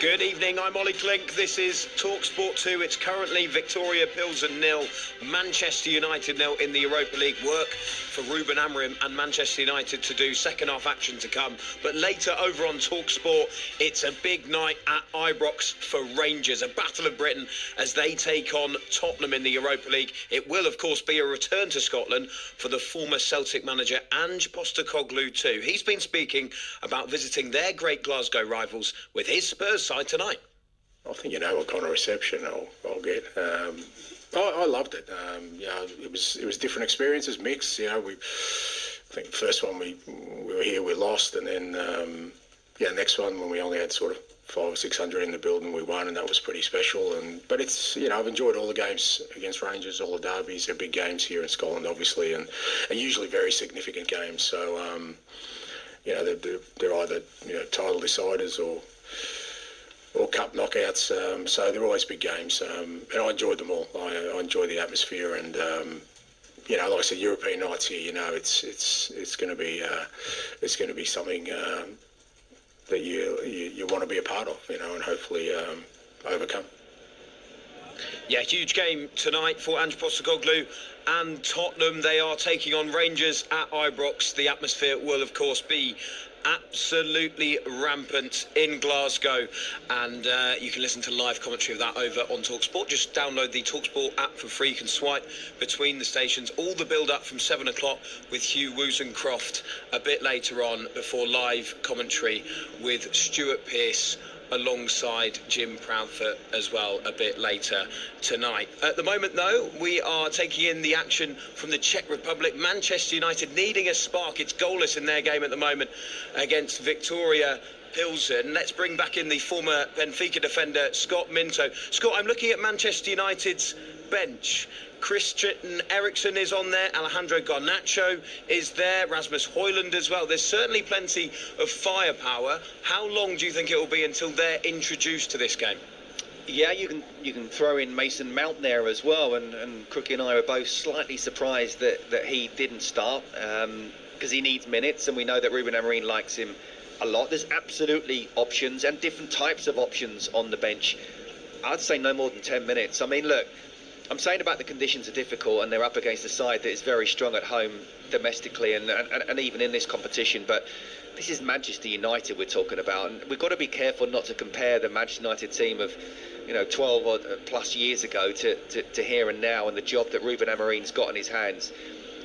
Good evening, I'm Ollie Klink. This is TalkSport 2. It's currently Viktoria Plzen 0, Manchester United 0 in the Europa League. Work for Ruben Amorim and Manchester United to do, second half action to come. But later over on TalkSport, it's a big night at Ibrox for Rangers, a battle of Britain as they take on Tottenham in the Europa League. It will, of course, be a return to Scotland for the former Celtic manager Ange Postecoglou too. He's been speaking about visiting their great Glasgow rivals with his Spurs side tonight. I think you know what kind of reception I'll get. I loved it. It was different experiences, mixed. I think the first one we were here, we lost, and then next one when we only had sort of 500 or 600 in the building, we won, and that was pretty special. But it's I've enjoyed all the games against Rangers, all the derbies. They're big games here in Scotland, obviously, and usually very significant games. So they're either title deciders or cup knockouts, so they're always big games, and I enjoyed them all. I enjoy the atmosphere, and like I said, European nights here. It's going to be something that you want to be a part of, and hopefully overcome. Yeah, huge game tonight for Ange Postecoglou and Tottenham. They are taking on Rangers at Ibrox. The atmosphere will, of course, be absolutely rampant in Glasgow, and you can listen to live commentary of that over on TalkSport. Just download the TalkSport app for free. You can swipe between the stations. All the build-up from 7 o'clock with Hugh Woozencroft a bit later on, before live commentary with Stuart Pearce alongside Jim Proudfoot as well a bit later tonight. At the moment, though, we are taking in the action from the Czech Republic. Manchester United needing a spark. It's goalless in their game at the moment against Viktoria Plzen. Let's bring back in the former Benfica defender, Scott Minto. Scott, I'm looking at Manchester United's bench. Christian Eriksen is on there, Alejandro Garnacho is there, Rasmus Højlund as well. There's certainly plenty of firepower. How long do you think it will be until they're introduced to this game? Yeah, you can throw in Mason Mount there as well, and Crookie and I were both slightly surprised that he didn't start, because he needs minutes, and we know that Ruben Amorim likes him a lot. There's absolutely options, and different types of options on the bench. I'd say no more than 10 minutes. I mean, look, I'm saying about the conditions are difficult, and they're up against a side that is very strong at home domestically and even in this competition, but this is Manchester United we're talking about, and we've got to be careful not to compare the Manchester United team of 12 or plus years ago to here and now, and the job that Ruben Amorim's got in his hands.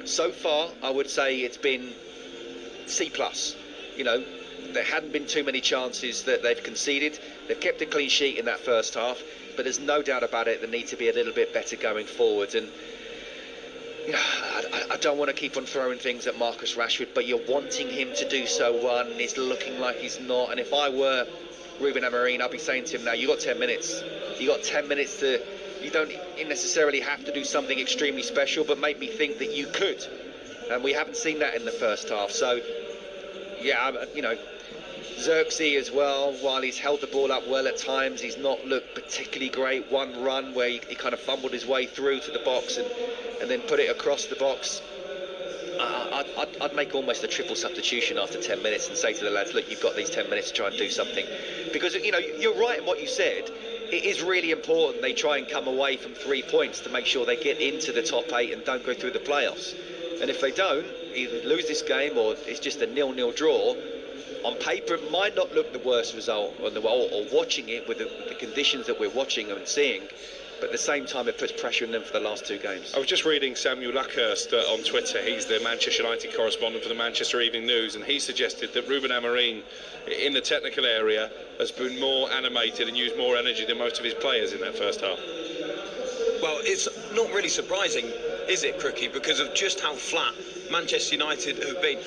So far, I would say it's been C+. There hadn't been too many chances that they've conceded. They've kept a clean sheet in that first half, but there's no doubt about it, they need to be a little bit better going forward. And I don't want to keep on throwing things at Marcus Rashford, but you're wanting him to do so. One, he's looking like he's not. And if I were Ruben Amorim, I'd be saying to him, now, you got 10 minutes. You got 10 minutes to... You don't necessarily have to do something extremely special, but make me think that you could. And we haven't seen that in the first half. So, yeah, Xerxes as well, while he's held the ball up well at times, he's not looked particularly great. One run where he kind of fumbled his way through to the box and then put it across the box. I'd make almost a triple substitution after 10 minutes and say to the lads, look, you've got these 10 minutes to try and do something. Because, you're right in what you said. It is really important they try and come away from 3 points to make sure they get into the top 8 and don't go through the playoffs. And if they don't, either lose this game or it's just a 0-0 draw, on paper, it might not look the worst result or watching it with the conditions that we're watching and seeing, but at the same time, it puts pressure on them for the last 2 games. I was just reading Samuel Luckhurst on Twitter. He's the Manchester United correspondent for the Manchester Evening News, and he suggested that Ruben Amorim, in the technical area, has been more animated and used more energy than most of his players in that first half. Well, it's not really surprising, is it, Crookie, because of just how flat Manchester United have been.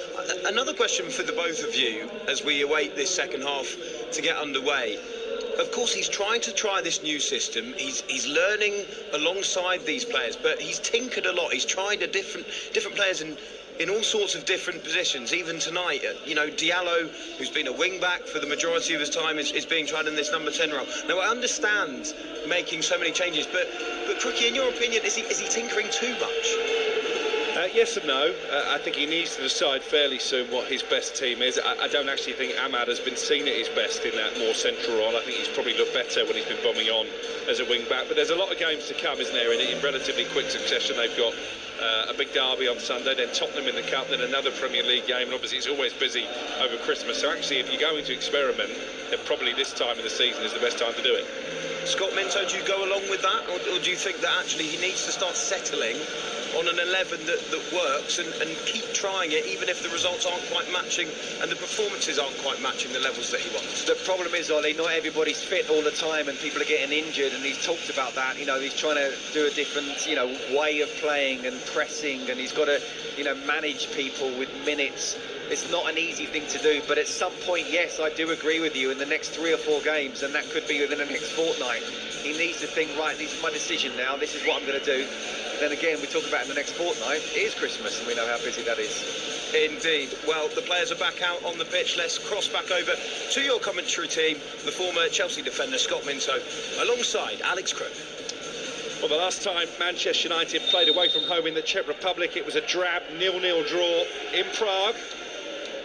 Another question for the both of you as we await this second half to get underway. Of course, he's trying to try this new system. He's learning alongside these players, but he's tinkered a lot. He's tried different players in all sorts of different positions. Even tonight, Diallo, who's been a wing-back for the majority of his time, is being tried in this number 10 role. Now, I understand making so many changes, but Crookie, in your opinion, is he tinkering too much? Yes and no. I think he needs to decide fairly soon what his best team is. I don't actually think Ahmad has been seen at his best in that more central role. I think he's probably looked better when he's been bombing on as a wing-back. But there's a lot of games to come, isn't there? In relatively quick succession, they've got a big derby on Sunday, then Tottenham in the Cup, then another Premier League game. And obviously it's always busy over Christmas. So actually, if you're going to experiment, then probably this time of the season is the best time to do it. Scott Minto, do you go along with that, or do you think that actually he needs to start settling on an 11 that works and keep trying it, even if the results aren't quite matching and the performances aren't quite matching the levels that he wants? The problem is, Ollie, not everybody's fit all the time and people are getting injured, and he's talked about that. You know, he's trying to do a different, you know, way of playing and pressing, and he's got to, you know, manage people with minutes. It's not an easy thing to do, but at some point, yes, I do agree with you, in the next 3 or 4 games, and that could be within the next fortnight, he needs to think, right, this is my decision now, this is what I'm going to do. Then again, we talk about in the next fortnight, it is Christmas, and we know how busy that is. Indeed. Well, the players are back out on the pitch. Let's cross back over to your commentary team, the former Chelsea defender Scott Minto, alongside Alex Crook. Well, the last time Manchester United played away from home in the Czech Republic, it was a drab 0-0 draw in Prague.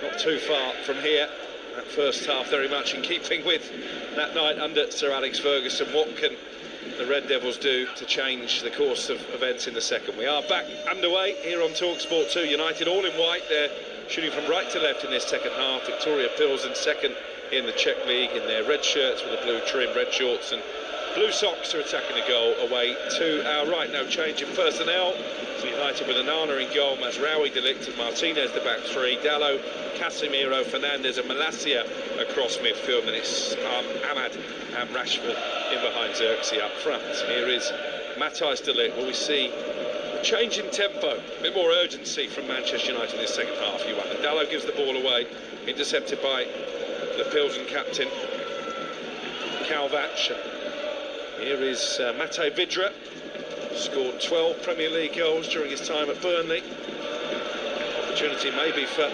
Not too far from here. That first half very much in keeping with that night under Sir Alex Ferguson. What can the Red Devils do to change the course of events in the second? We are back underway here on TalkSport 2. United all in white. They're shooting from right to left in this second half. Viktoria Plzen second in the Czech League in their red shirts with a blue trim, red shorts and blue socks are attacking the goal away to our right. No change in personnel. So United with Onana in goal, Mazraoui, De Ligt and Martinez the back three, Dalot, Casemiro, Fernandes and Malacia across midfield, and it's Ahmad and Rashford in behind Xerxes up front. Here is Matthijs De Ligt. Will we see a change in tempo, a bit more urgency from Manchester United in this second half? You wonder. Dalot gives the ball away, intercepted by the Pilsen captain Kalvac. Here is Mate Vidra, scored 12 Premier League goals during his time at Burnley. Opportunity maybe for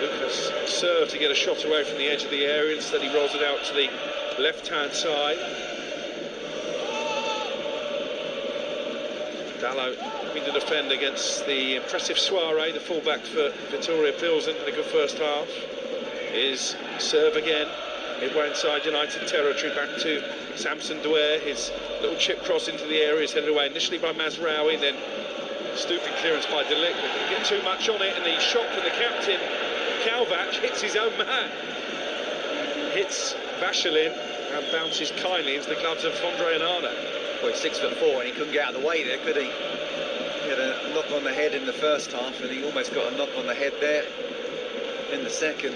Lucas Serve to get a shot away from the edge of the area. Instead he rolls it out to the left-hand side. Dalot having to defend against the impressive Soiree, the fullback for Viktoria Plzen, in a good first half. Is Serve again. Midway inside United territory, back to Samson Douer. His little chip cross into the area is headed away initially by Mazraoui, then stooping clearance by De Ligt. But didn't get too much on it, and the shot from the captain Kalvac hits his own man. Hits Vachelin and bounces kindly into the gloves of Andre Onana. Well, he's 6'4" and he couldn't get out of the way there, could he? He had a knock on the head in the first half, and he almost got a knock on the head there in the second.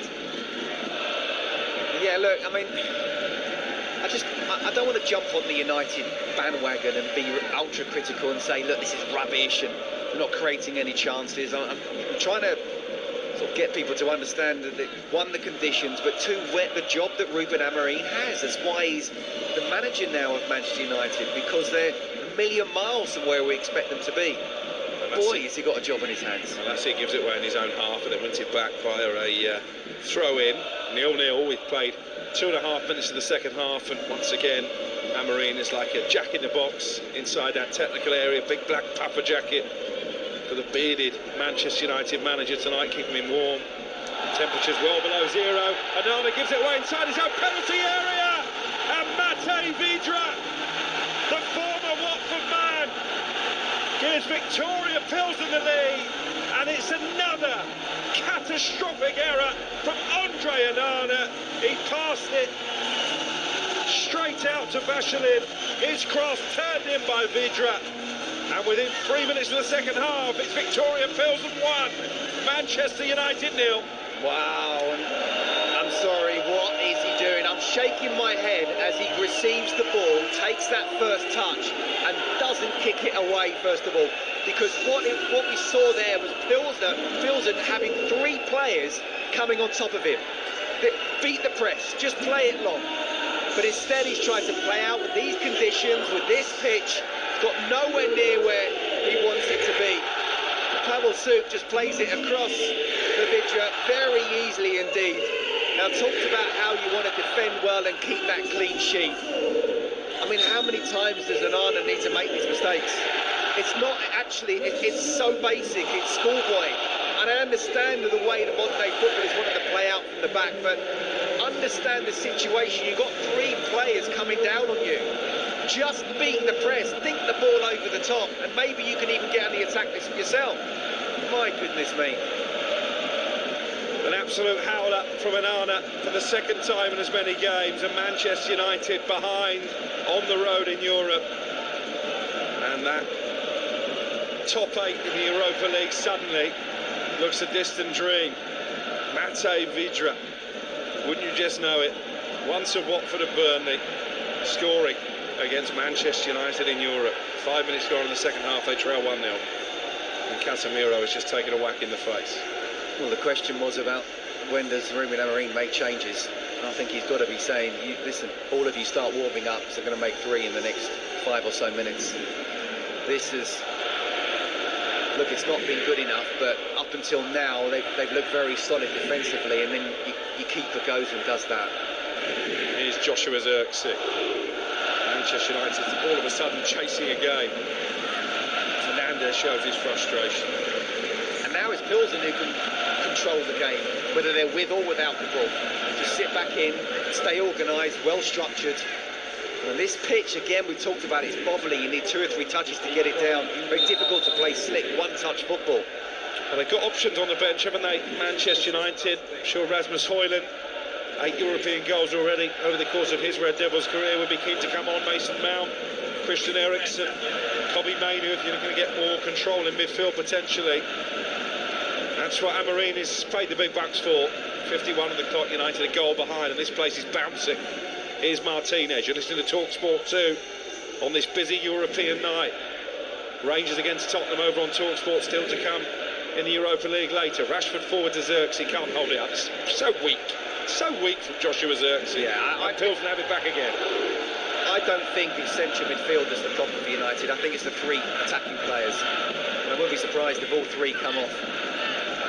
Yeah, look, I mean, I don't want to jump on the United bandwagon and be ultra critical and say, look, this is rubbish and we're not creating any chances. I'm trying to sort of get people to understand that, one, the conditions, but two, the job that Ruben Amorim has. That's why he's the manager now of Manchester United, because they're a million miles from where we expect them to be. Boy, has he got a job in his hands. And that's it, gives it away in his own half and then wins it back via a throw-in. 0-0, we've played 2.5 minutes of the second half, and once again Amorim is like a jack in the box inside that technical area. Big black puffer jacket for the bearded Manchester United manager tonight, keeping him warm. Temperatures well below zero. Onana gives it away inside his own penalty area, and Mate Vidra, the former Watford man, gives Viktoria Plzen the lead, and it's another catastrophic error from Andre Onana. He passed it straight out to Vachelin. His cross turned in by Vidra, and within 3 minutes of the second half, it's Viktoria Plzen 1, Manchester United 0. Wow, and I'm sorry, what is he doing? I'm shaking my head as he receives the ball, takes that first touch and doesn't kick it away, first of all, because what we saw there was Plzen having 3 players coming on top of him. Beat the press, just play it long. But instead he's trying to play out with these conditions, with this pitch, got nowhere near where he wants it to be. Pavel Suk just plays it across the Vidra very easily indeed. Now, talked about how you want to defend well and keep that clean sheet. I mean, how many times does Onana need to make these mistakes? it's not actually, it's so basic, it's schoolboy. And I understand the way the modern day footballers wanted to play out from the back, but understand the situation. You've got 3 players coming down on you. Just beat the press, dink the ball over the top, and maybe you can even get on the attack yourself. My goodness me. An absolute howler from Onana for the second time in as many games, and Manchester United behind on the road in Europe. And that top 8 in the Europa League suddenly looks a distant dream. Matej Vydra, wouldn't you just know it? Once of Watford and Burnley, scoring against Manchester United in Europe. 5 minutes gone in the second half, they trail 1-0. And Casemiro has just taken a whack in the face. Well, the question was about when does Ruben Amorim make changes? And I think he's got to be saying, listen, all of you start warming up, so they're going to make 3 in the next 5 or so minutes. This is, look, it's not been good enough, but up until now, they've looked very solid defensively, and then your keeper goes and does that. Here's Joshua Zirkzee. Manchester United all of a sudden chasing a game. Fernandes shows his frustration. And now it's Plzen who can control the game, whether they're with or without the ball. Just sit back in, stay organised, well structured. And this pitch, again, we talked about, it's bobbly. You need 2 or 3 touches to get it down. Very difficult to play slick, one-touch football. Well, they've got options on the bench, haven't they? Manchester United. I'm sure Rasmus Højlund, 8 European goals already over the course of his Red Devils career, would be keen to come on. Mason Mount, Christian Eriksen, Kobbie Mainoo, if you're going to get more control in midfield potentially. That's what Amorim is paid the big bucks for. 51 on the clock, United a goal behind, and this place is bouncing. Here's Martinez. You're listening to TalkSport 2 on this busy European night. Rangers against Tottenham over on TalkSport, still to come in the Europa League later. Rashford forward to Zirkzee, can't hold it up. It's so weak from Joshua Zirkzee. Yeah, and Plzen have it back again. I don't think it's central midfield is the problem for United. I think it's the 3 attacking players. And I wouldn't be surprised if all 3 come off.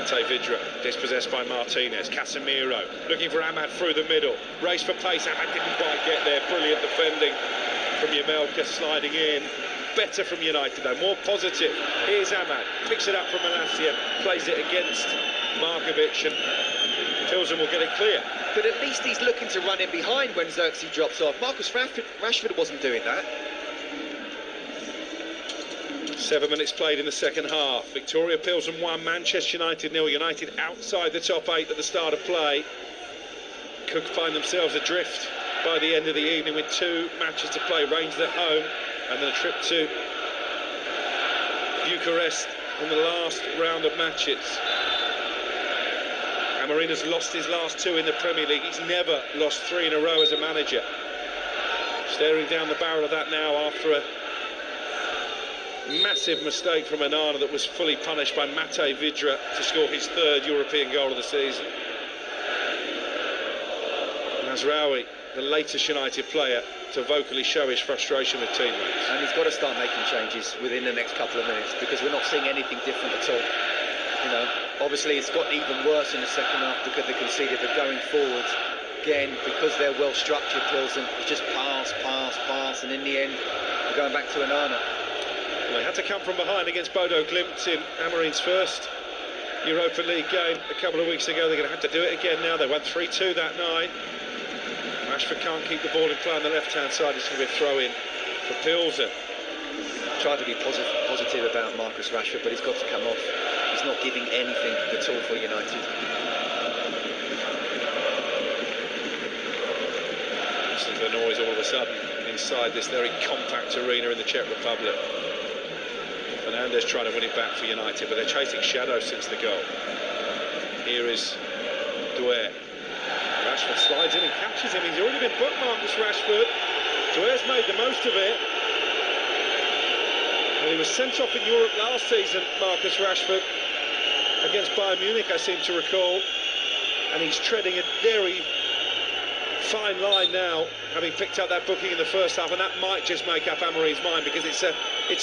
Matej Vydra dispossessed by Martinez. Casemiro looking for Ahmad through the middle. Race for pace. Ahmad didn't quite get there. Brilliant defending from Jamelka, sliding in. Better from United though, more positive. Here's Ahmad, picks it up from Malacia, plays it against Markovic, and Plzen will get it clear. But at least he's looking to run in behind when Zirkzee drops off. Marcus Rashford wasn't doing that. 7 minutes played in the second half. Viktoria Plzen 1, Manchester United 0. United outside the top 8 at the start of play. Could find themselves adrift by the end of the evening with 2 matches to play. Rangers at home, and then a trip to Bucharest in the last round of matches. Amorim has lost his last 2 in the Premier League. He's never lost 3 in a row as a manager. Staring down the barrel of that now after a massive mistake from Onana that was fully punished by Matej Vydra to score his 3rd European goal of the season. Mazraoui, the latest United player to vocally show his frustration with teammates. And he's got to start making changes within the next couple of minutes, because we're not seeing anything different at all. You know, obviously it's got even worse in the second half because they conceded, but going forward, again, because they're well structured, Plzen, it's just pass, and in the end, we're going back to Onana. Well, they had to come from behind against Bodo Glimt in Amorim's first Europa League game a couple of weeks ago. They're going to have to do it again now. They won 3-2 that night. Rashford can't keep the ball in play on the left-hand side. It's going to be a throw-in for Plzen. Tried to be positive about Marcus Rashford, but he's got to come off. He's not giving anything at all for United. Listen to the noise all of a sudden inside this very compact arena in the Czech Republic. Fernandes trying to win it back for United, but they're chasing shadows since the goal. Here is Doué. Rashford slides in and catches him. He's already been bookmarked, this Rashford. Doué's made the most of it. Well, he was sent off in Europe last season, Marcus Rashford, against Bayern Munich, I seem to recall. And he's treading a very fine line now, having picked up that booking in the first half, and that might just make up Amorim's mind, because it's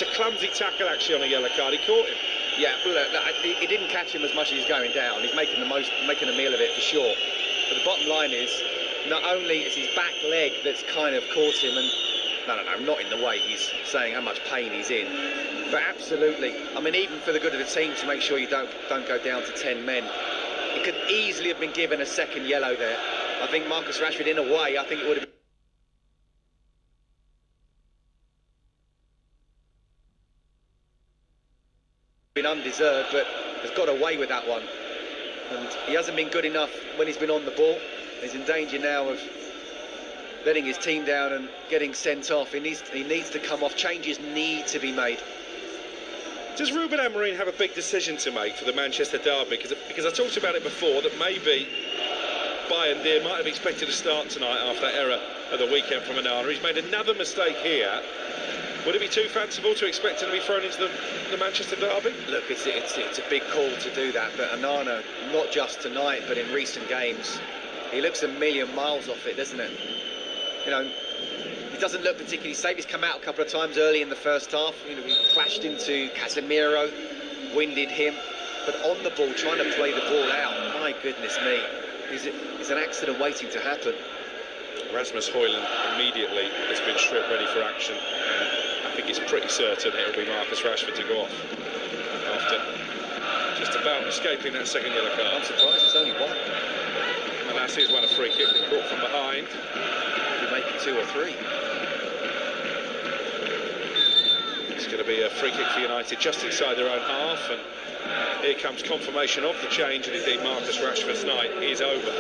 a clumsy tackle actually on a yellow card. He caught him. Yeah, look, he didn't catch him as much as he's going down. He's making a meal of it for sure. But the bottom line is, not only is his back leg that's kind of caught him, and no, not in the way he's saying how much pain he's in. But absolutely, I mean, even for the good of the team, to make sure you don't go down to 10 men. It could easily have been given a second yellow there. I think Marcus Rashford, in a way, I think it would have been undeserved, but has got away with that one. And he hasn't been good enough when he's been on the ball. He's in danger now of letting his team down and getting sent off. He needs to come off. Changes need to be made. Does Ruben Amorim have a big decision to make for the Manchester derby? Because I talked about it before, that maybe Bayern Deer might have expected to start tonight after that error at the weekend from Onana. He's made another mistake here. Would it be too fanciful to expect him to be thrown into the Manchester derby? Look, it's a big call to do that, but Onana, not just tonight, but in recent games, he looks a million miles off it, doesn't it? You know, he doesn't look particularly safe. He's come out a couple of times early in the first half. You know, he clashed into Casemiro, winded him, but on the ball, trying to play the ball out. My goodness me, it's an accident waiting to happen. Rasmus Højlund immediately has been stripped ready for action, and I think it's pretty certain it'll be Marcus Rashford to go off after just about escaping that second yellow card. I'm surprised it's only one. Malassi's won a free kick, they caught from behind. Could make it 2 or 3. It's going to be a free kick for United just inside their own half, and here comes confirmation of the change, and indeed Marcus Rashford's night is over.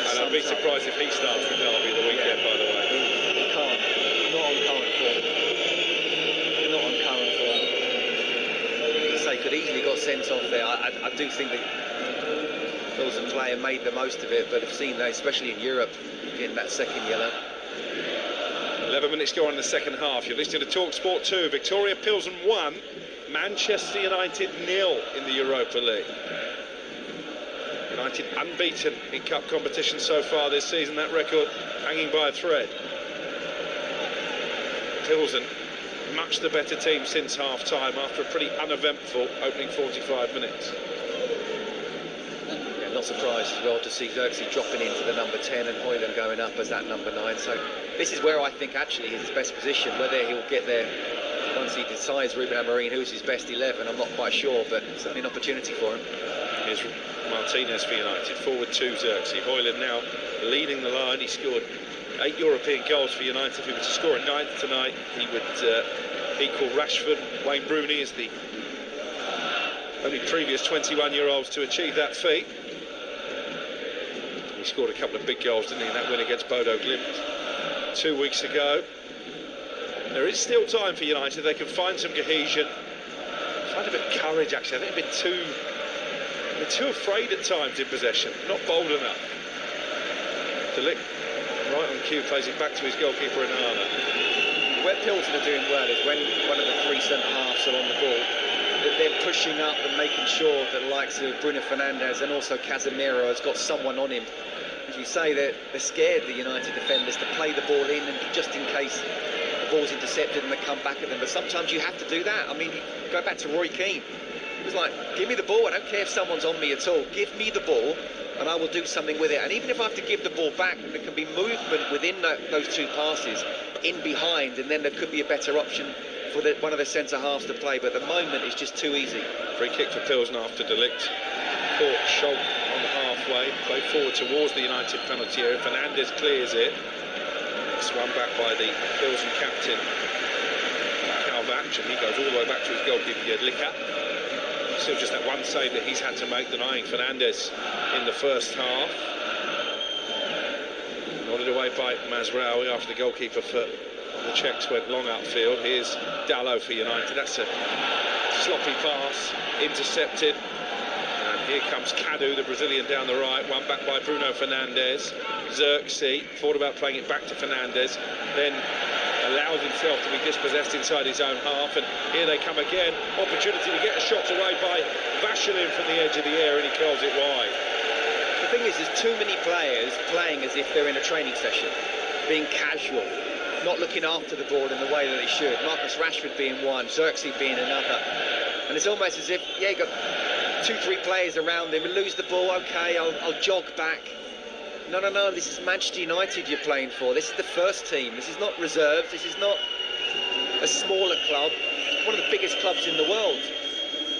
And I'd be surprised if he starts the derby the weekend, by the way. He can't. Not on current form. Not on current form. As I say, could easily got sent off there. I do think that Plzen player made the most of it, but I've seen that, especially in Europe, getting that second yellow. 11 minutes go on in the second half. You're listening to Talk Sport 2. Viktoria Plzen 1, Manchester United 0 in the Europa League. United unbeaten in cup competition so far this season, that record hanging by a thread. Plzen, much the better team since half-time after a pretty uneventful opening 45 minutes. Yeah, not surprised as well to see Xerxes dropping into the number 10 and Højlund going up as that number 9. So this is where I think actually is his best position. Whether he'll get there once he decides, Ruben Amorim, who's his best 11, I'm not quite sure, but certainly an opportunity for him. Here's Martinez for United, forward to Xerxes. Højlund now leading the line. He scored 8 European goals for United. If he were to score a 9th tonight, he would equal Rashford. Wayne Rooney is the only previous 21-year-olds to achieve that feat. He scored a couple of big goals, didn't he, in that win against Bodo Glimt 2 weeks ago. There is still time for United. They can find some cohesion, find a bit of courage, actually. I think they're too afraid at times in possession, not bold enough. Delict, right on cue, plays it back to his goalkeeper Onana. Where Plzen are doing well is when one of the 3 centre-halves are on the ball, that they're pushing up and making sure that the likes of Bruno Fernandes and also Casemiro has got someone on him. As you say, they're scared, the United defenders, to play the ball in, and just in case the ball's intercepted and they come back at them. But sometimes you have to do that. I mean, go back to Roy Keane. It was like, give me the ball, I don't care if someone's on me at all. Give me the ball and I will do something with it. And even if I have to give the ball back, there can be movement within those 2 passes in behind, and then there could be a better option for one of the centre-halves to play. But at the moment, it's just too easy. Free kick for Plzen after Delict. Caught Schultz on the halfway, played forward towards the United penalty area. Fernandes clears it. Swung back by the Plzen captain, Kalvac, and he goes all the way back to his goalkeeper, Jedlicka. Still just that one save that he's had to make, denying Fernandes in the first half. Nodded away by Mazraoui after the goalkeeper for the Czechs went long upfield. Here's Dalot for United. That's a sloppy pass, intercepted. And here comes Cadu, the Brazilian, down the right. One back by Bruno Fernandes. Xerxes thought about playing it back to Fernandes, then allowed himself to be dispossessed inside his own half, and here they come again. Opportunity to get a shot away by Vachelin from the edge of the area, and he curls it wide. The thing is, there's too many players playing as if they're in a training session, being casual, not looking after the ball in the way that they should. Marcus Rashford being one, Xerxes being another. And it's almost as if, yeah, you've got 2-3 players around him, and lose the ball, okay, I'll jog back. no, this is Manchester United you're playing for. This is the first team. This is not reserves. This is not a smaller club. One of the biggest clubs in the world.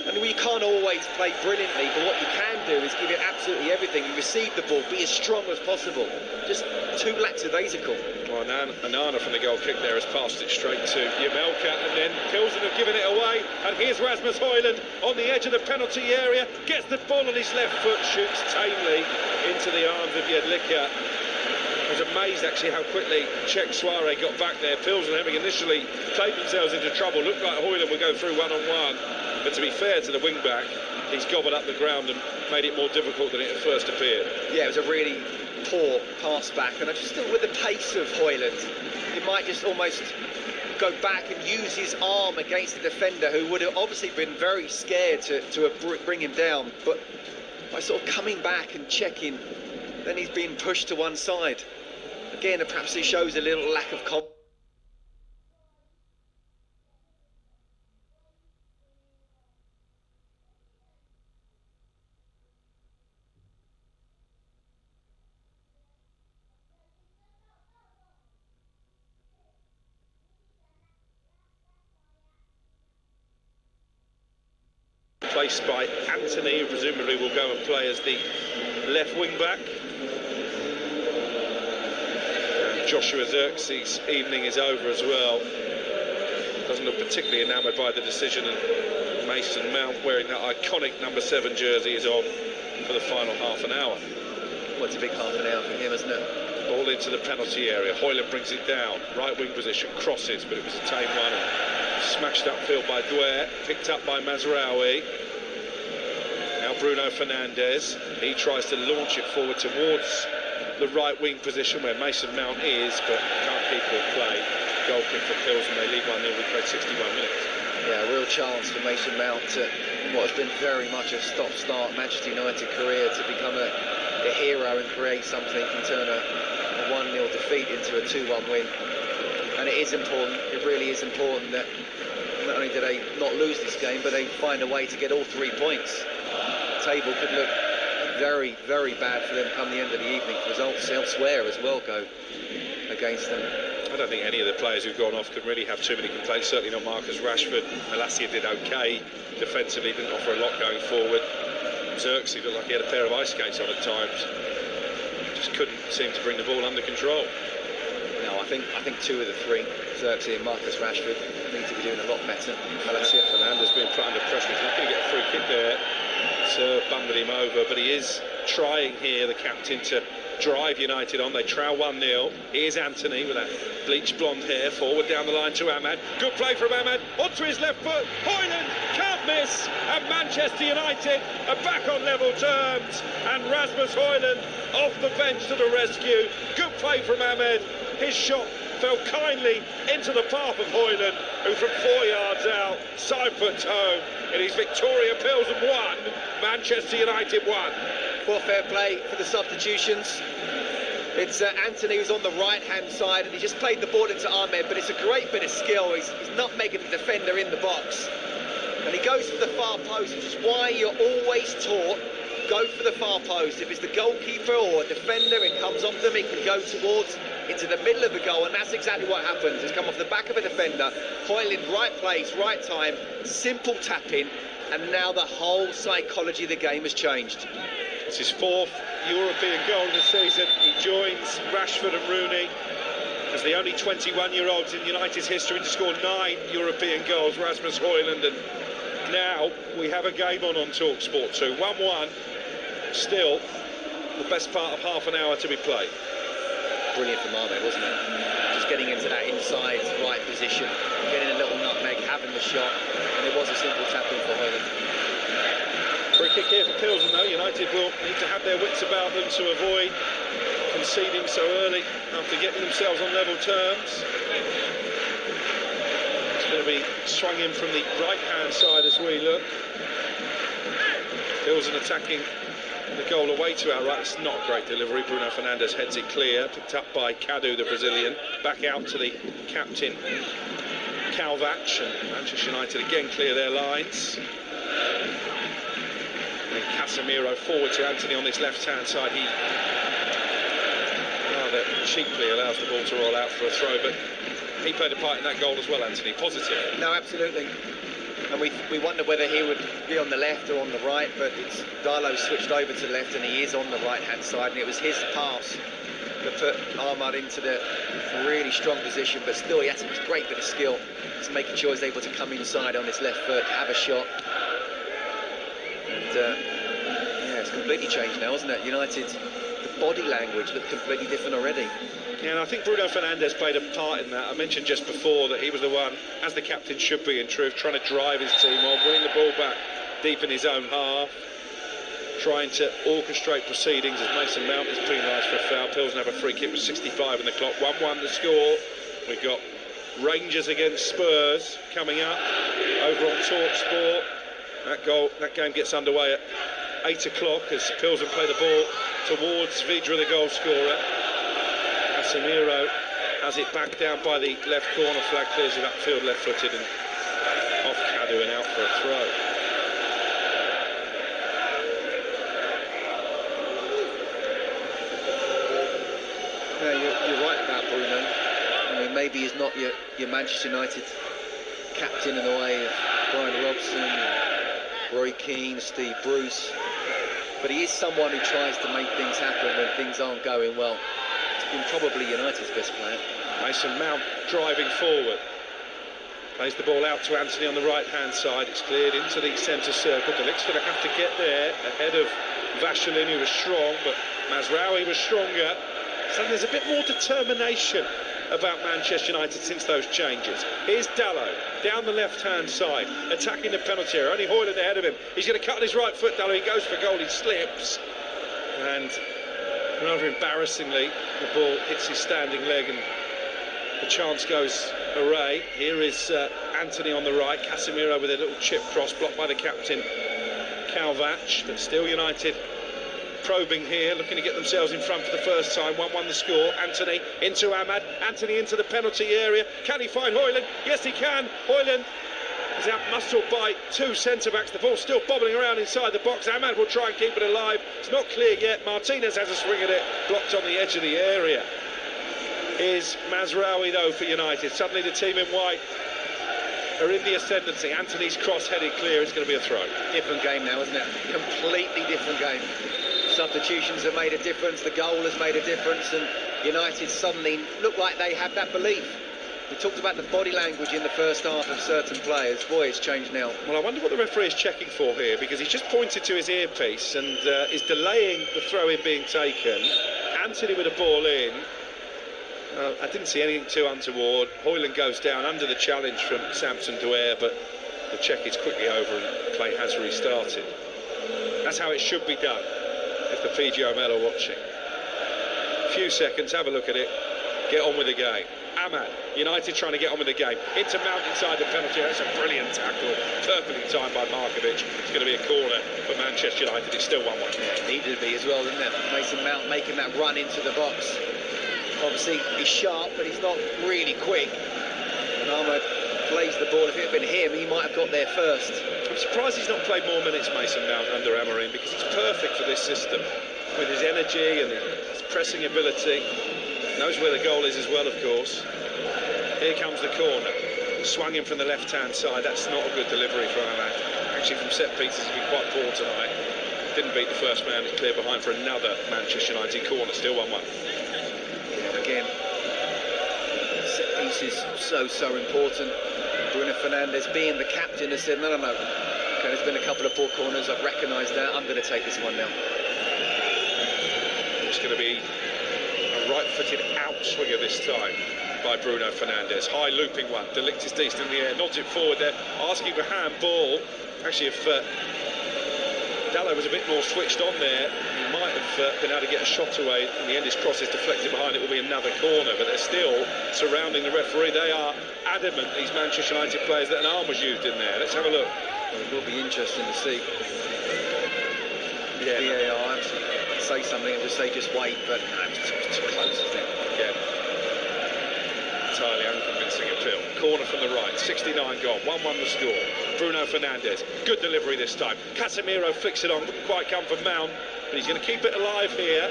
And you can't always play brilliantly, but what you can do is give it absolutely everything. You receive the ball, be as strong as possible. Just too lackadaisical. Well, Anana from the goal kick there has passed it straight to Jamelka, and then Plzen have given it away. And here's Rasmus Højlund on the edge of the penalty area, gets the ball on his left foot, shoots tamely into the arms of Jedlicka. I was amazed actually how quickly Czech Suarez got back there. Plzen having initially played themselves into trouble, looked like Højlund would go through one-on-one. But to be fair to the wing-back, he's gobbled up the ground and made it more difficult than it at first appeared. Yeah, it was a really poor pass back, and I just thought with the pace of Højlund, he might just almost go back and use his arm against the defender, who would have obviously been very scared to bring him down. But by sort of coming back and checking, then he's being pushed to one side. Again, perhaps he shows a little lack of confidence. Placed by Anthony, who presumably will go and play as the left wing back. And Joshua Zirkzee evening is over as well. Doesn't look particularly enamoured by the decision, and Mason Mount, wearing that iconic number 7 jersey, is on for the final half an hour. Well, it's a big half an hour for him, isn't it? Ball into the penalty area. Højlund brings it down. Right wing position, crosses, but it was a tame one. And smashed upfield by Dwyer, picked up by Mazraoui. Now Bruno Fernandes. He tries to launch it forward towards the right wing position where Mason Mount is, but can't keep it in play. Goal kick for Plzen. They lead 1-0. We played 61 minutes. Yeah, a real chance for Mason Mount to what has been very much a stop-start Manchester United career to become a hero and create something and turn a 1-0 defeat into a 2-1 win. And it is important, it really is important that not only do they not lose this game, but they find a way to get all 3 points. The table could look very, very bad for them come the end of the evening. Results elsewhere as well go against them. I don't think any of the players who've gone off could really have too many complaints. Certainly not Marcus Rashford. Malacia did okay defensively, didn't offer a lot going forward. Zirkzee looked like he had a pair of ice skates on at times. Just couldn't seem to bring the ball under control. No, I think 2 of the 3, Zirkzee and Marcus Rashford, need to be doing a lot better. Malacia Fernandes being put under pressure. He's not going to get a free kick there. Serve bundled him over, but he is trying here, the captain, to drive United on. They trail 1-0. Here's Anthony with that bleached blonde hair, forward down the line to Ahmad. Good play from Ahmad, onto his left foot. Højlund can't miss, and Manchester United are back on level terms. And Rasmus Højlund off the bench to the rescue. Good play from Ahmad. His shot fell kindly into the path of Højlund, who from 4 yards out side foot home. It is Viktoria Plzen 1, Manchester United 1. Well, fair play for the substitutions. It's Anthony who's on the right-hand side, and he just played the ball into Ahmed, but it's a great bit of skill. He's not making the defender in the box. And he goes for the far post, which is why you're always taught, go for the far post. If it's the goalkeeper or a defender, it comes off them, it can go towards into the middle of the goal, and that's exactly what happens. It's come off the back of a defender. Højlund, right place, right time, simple tap-in, and now the whole psychology of the game has changed. It's his 4th European goal of the season. He joins Rashford and Rooney as the only 21-year-olds in United's history to score 9 European goals, Rasmus Højlund. And now we have a game on TalkSport 2. 1-1, still the best part of half an hour to be played. Brilliant from Ahmed, wasn't it? Just getting into that inside right position, getting a little nutmeg, having the shot, and it was a simple tap-in for Højlund. Free kick here for Plzen though. United will need to have their wits about them to avoid conceding so early after getting themselves on level terms. It's going to be swung in from the right-hand side as we look. Plzen attacking the goal away to our right. It's not a great delivery. Bruno Fernandes heads it clear, picked up by Cadu, the Brazilian. Back out to the captain, Kalvac, and Manchester United again clear their lines. And Casemiro forward to Anthony on this left-hand side. He rather cheaply allows the ball to roll out for a throw, but he played a part in that goal as well, Anthony, positive. No, absolutely. And we wonder whether he would be on the left or on the right, but it's Darlow switched over to the left and he is on the right-hand side, and it was his pass that put Ahmad into the really strong position, but still he had some great bit of skill. Just making sure he's able to come inside on his left foot, have a shot. And yeah, it's completely changed now, isn't it? United, the body language looked completely different already. Yeah, and I think Bruno Fernandes played a part in that. I mentioned just before that he was the one, as the captain should be in truth, trying to drive his team on, winning the ball back deep in his own half, trying to orchestrate proceedings as Mason Mount is penalised for a foul. Plzen have a free kick with 65 in the clock, 1-1 to score. We've got Rangers against Spurs coming up over on TalkSport. That game gets underway at 8 o'clock as Plzen play the ball towards Vidra, the goal scorer. Casemiro has it back down by the left corner flag, clears it upfield left-footed and off Kadu and out for a throw. Yeah, you're right about Bruno. I mean, maybe he's not your Manchester United captain in the way of Brian Robson, Roy Keane, Steve Bruce, but he is someone who tries to make things happen when things aren't going well. Been probably United's best player. Mason Mount driving forward, plays the ball out to Anthony on the right hand side. It's cleared into the centre circle. Delict's going to have to get there ahead of Vashelin, who was strong, but Mazraoui was stronger. So there's a bit more determination about Manchester United since those changes. Here's Dalot down the left hand side, attacking the penalty area. Only Højlund ahead of him. He's going to cut on his right foot. Dalot, he goes for goal, he slips, and rather embarrassingly, the ball hits his standing leg and the chance goes away. Here is Anthony on the right, Casemiro with a little chip cross blocked by the captain, Kalvac, but still United probing here, looking to get themselves in front for the first time. 1-1 the score. Anthony into Ahmad, Anthony into the penalty area. Can he find Højlund? Yes, he can. Højlund is out-muscled by two centre-backs. The ball's still bobbling around inside the box. Ahmad will try and keep it alive. It's not clear yet. Martinez has a swing at it, blocked on the edge of the area. Is Mazraoui, though, for United. Suddenly the team in white are in the ascendancy. Anthony's cross headed clear. It's going to be a throw. Different game now, isn't it? Completely different game. Substitutions have made a difference. The goal has made a difference, and United suddenly look like they have that belief. We talked about the body language in the first half of certain players. Boy, it's changed now. Well, I wonder what the referee is checking for here, because he's just pointed to his earpiece and is delaying the throw-in being taken. Anthony with a ball in. I didn't see anything too untoward. Højlund goes down under the challenge from Samson Duer, but the check is quickly over and play has restarted. That's how it should be done if the PGML are watching. A few seconds, have a look at it, get on with the game. Ahmad, United trying to get on with the game. Into Mount inside the penalty. That's a brilliant tackle. Perfectly timed by Markovic. It's going to be a corner for Manchester United. It's still 1-1. Yeah, needed to be as well, didn't it? Mason Mount making that run into the box. Obviously, he's sharp, but he's not really quick. And Ahmad plays the ball. If it had been him, he might have got there first. I'm surprised he's not played more minutes, Mason Mount, under Amorim, because he's perfect for this system. With his energy and his pressing ability. Knows where the goal is as well, of course. Here comes the corner. Swung in from the left-hand side. That's not a good delivery for Ahmad. Actually, from set pieces, he's been quite poor tonight. Didn't beat the first man. It's clear behind for another Manchester United corner. Still 1-1. Again, set pieces so important. Bruno Fernandes, being the captain, has said, no. Okay, there's been a couple of poor corners. I've recognised that. I'm going to take this one now. It's going to be right-footed outswinger this time by Bruno Fernandes. High looping one. De Ligt is decent in the air. Nods it forward there. Asking for handball. Actually, if Dalot was a bit more switched on there, he might have been able to get a shot away. In the end, his cross is deflected behind. It will be another corner, but they're still surrounding the referee. They are adamant, these Manchester United players, that an arm was used in there. Let's have a look. Well, it will be interesting to see. Yeah. VAR say something and just say just wait, but no, it's too close, I think. Yeah. Entirely unconvincing appeal. Corner from the right, 69 gone, 1-1 the score. Bruno Fernandes, good delivery this time. Casemiro flicks it on, couldn't quite come from Mount. but he's going to keep it alive here.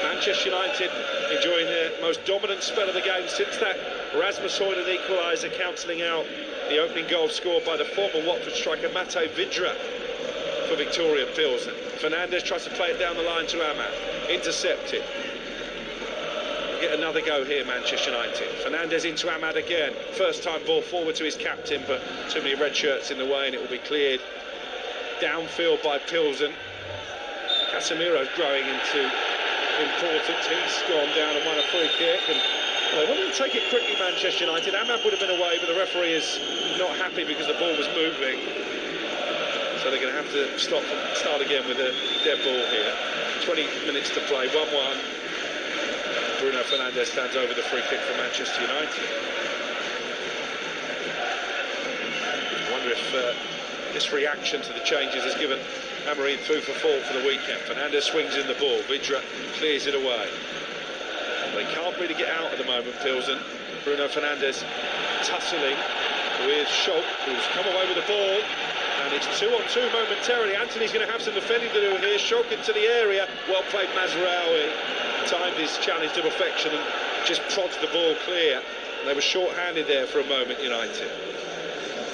Manchester United enjoying their most dominant spell of the game since that Rasmus Højlund equaliser, cancelling out the opening goal scored by the former Watford striker Matej Vydra for Viktoria Plzen. Fernandes tries to play it down the line to Ahmad, intercepted. Get another go here, Manchester United. Fernandes into Ahmad again. First time ball forward to his captain, but too many red shirts in the way, and it will be cleared downfield by Plzen. Casemiro's growing into importance. He's gone down and won a free kick, and they wanted to take it quickly, Manchester United. Ahmad would have been away, but the referee is not happy because the ball was moving. So they're going to have to start again with a dead ball here. 20 minutes to play, 1-1. Bruno Fernandes stands over the free kick for Manchester United. I wonder if this reaction to the changes has given Amorim food for thought for the weekend. Fernandes swings in the ball, Vydra clears it away. They can't really get out at the moment, Plzen. Bruno Fernandes tussling with Schalk, who's come away with the ball. And it's 2-on-2 momentarily. Anthony's going to have some defending to do here. Schalk into the area. Well played, Mazraoui. Timed his challenge to perfection and just prods the ball clear. And they were short-handed there for a moment, United.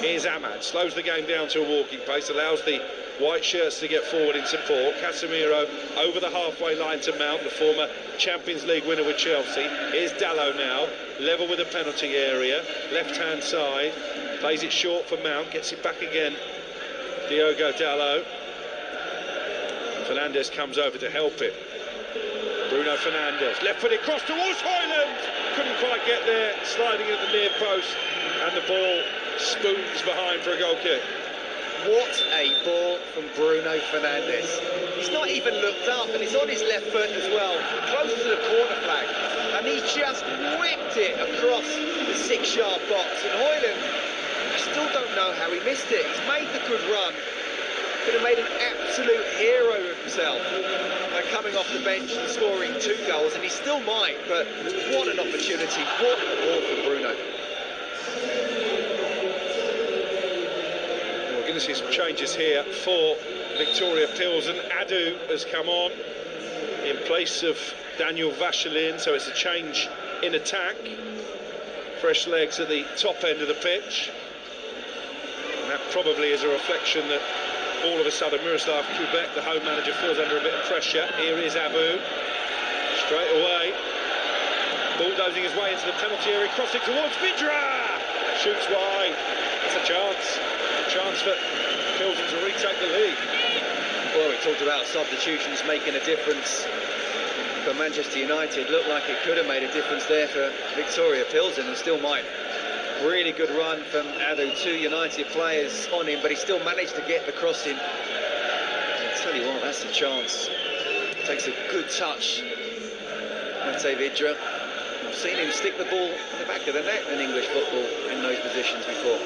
Here's Ahmad. Slows the game down to a walking pace. Allows the white shirts to get forward in support. Casemiro over the halfway line to Mount, the former Champions League winner with Chelsea. Here's Dalot now, level with the penalty area, left-hand side, plays it short for Mount, gets it back again. Diogo Dalot. Fernandes comes over to help it. Bruno Fernandes, left-footed cross towards Højlund. Couldn't quite get there, sliding at the near post, and the ball spoons behind for a goal kick. What a ball from Bruno Fernandes. He's not even looked up, and he's on his left foot as well, close to the corner flag, and he just whipped it across the 6-yard box. And Højlund, I still don't know how he missed it. He's made the good run, could have made an absolute hero of himself by coming off the bench and scoring 2 goals, and he still might, but what an opportunity, what a ball for Bruno. We're going to see some changes here for Viktoria Plzen. Adu has come on in place of Daniel Vachelin, so it's a change in attack. Fresh legs at the top end of the pitch. And that probably is a reflection that all of a sudden Miroslav Kubek, the home manager, feels under a bit of pressure. Here is Abu, straight away, bulldozing his way into the penalty area, crossing towards Vydra, shoots wide. That's a chance for Plzen to retake the lead. Well, we talked about substitutions making a difference for Manchester United. Looked like it could have made a difference there for Viktoria Plzen, and still might. Really good run from Adu, 2 United players on him, but he still managed to get the crossing. I'll tell you what, that's a chance. Takes a good touch, Matej Vydra. I've seen him stick the ball on the back of the net in English football in those positions before.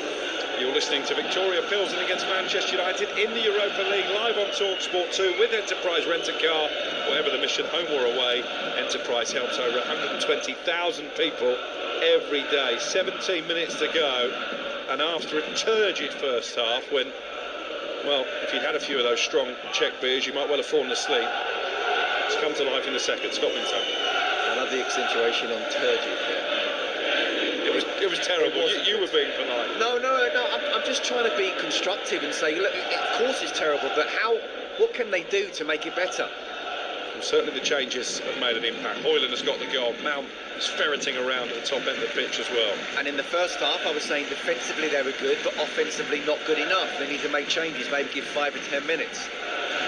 You're listening to Viktoria Plzen against Manchester United in the Europa League, live on TalkSport 2 with Enterprise Rent-A-Car. Whatever the mission, home or away, Enterprise helps over 120,000 people every day. 17 minutes to go, and after a turgid first half, when, well, if you'd had a few of those strong Czech beers, you might well have fallen asleep. It's come to life in the second. Scott Minto. I love the accentuation on turgid there. It was terrible. You were being polite. No, I'm just trying to be constructive and say, look, of course it's terrible, but what can they do to make it better? Well, certainly the changes have made an impact. Højlund has got the goal. Mount is ferreting around at the top end of the pitch as well. And in the first half, I was saying defensively they were good, but offensively not good enough. They need to make changes, maybe give 5 or 10 minutes.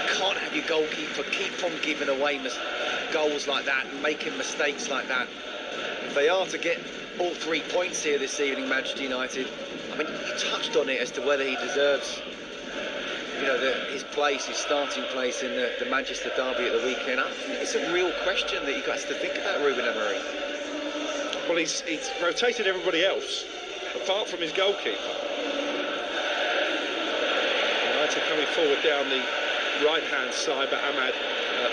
You can't have your goalkeeper keep on giving away goals like that and making mistakes like that. If they are to get all 3 points here this evening, Manchester United, I mean, you touched on it as to whether he deserves, you know, his place, his starting place in the Manchester derby at the weekend. It's a real question that you guys have to think about, Ruben Amorim. Well, he's rotated everybody else, apart from his goalkeeper. United coming forward down the right-hand side, but Ahmad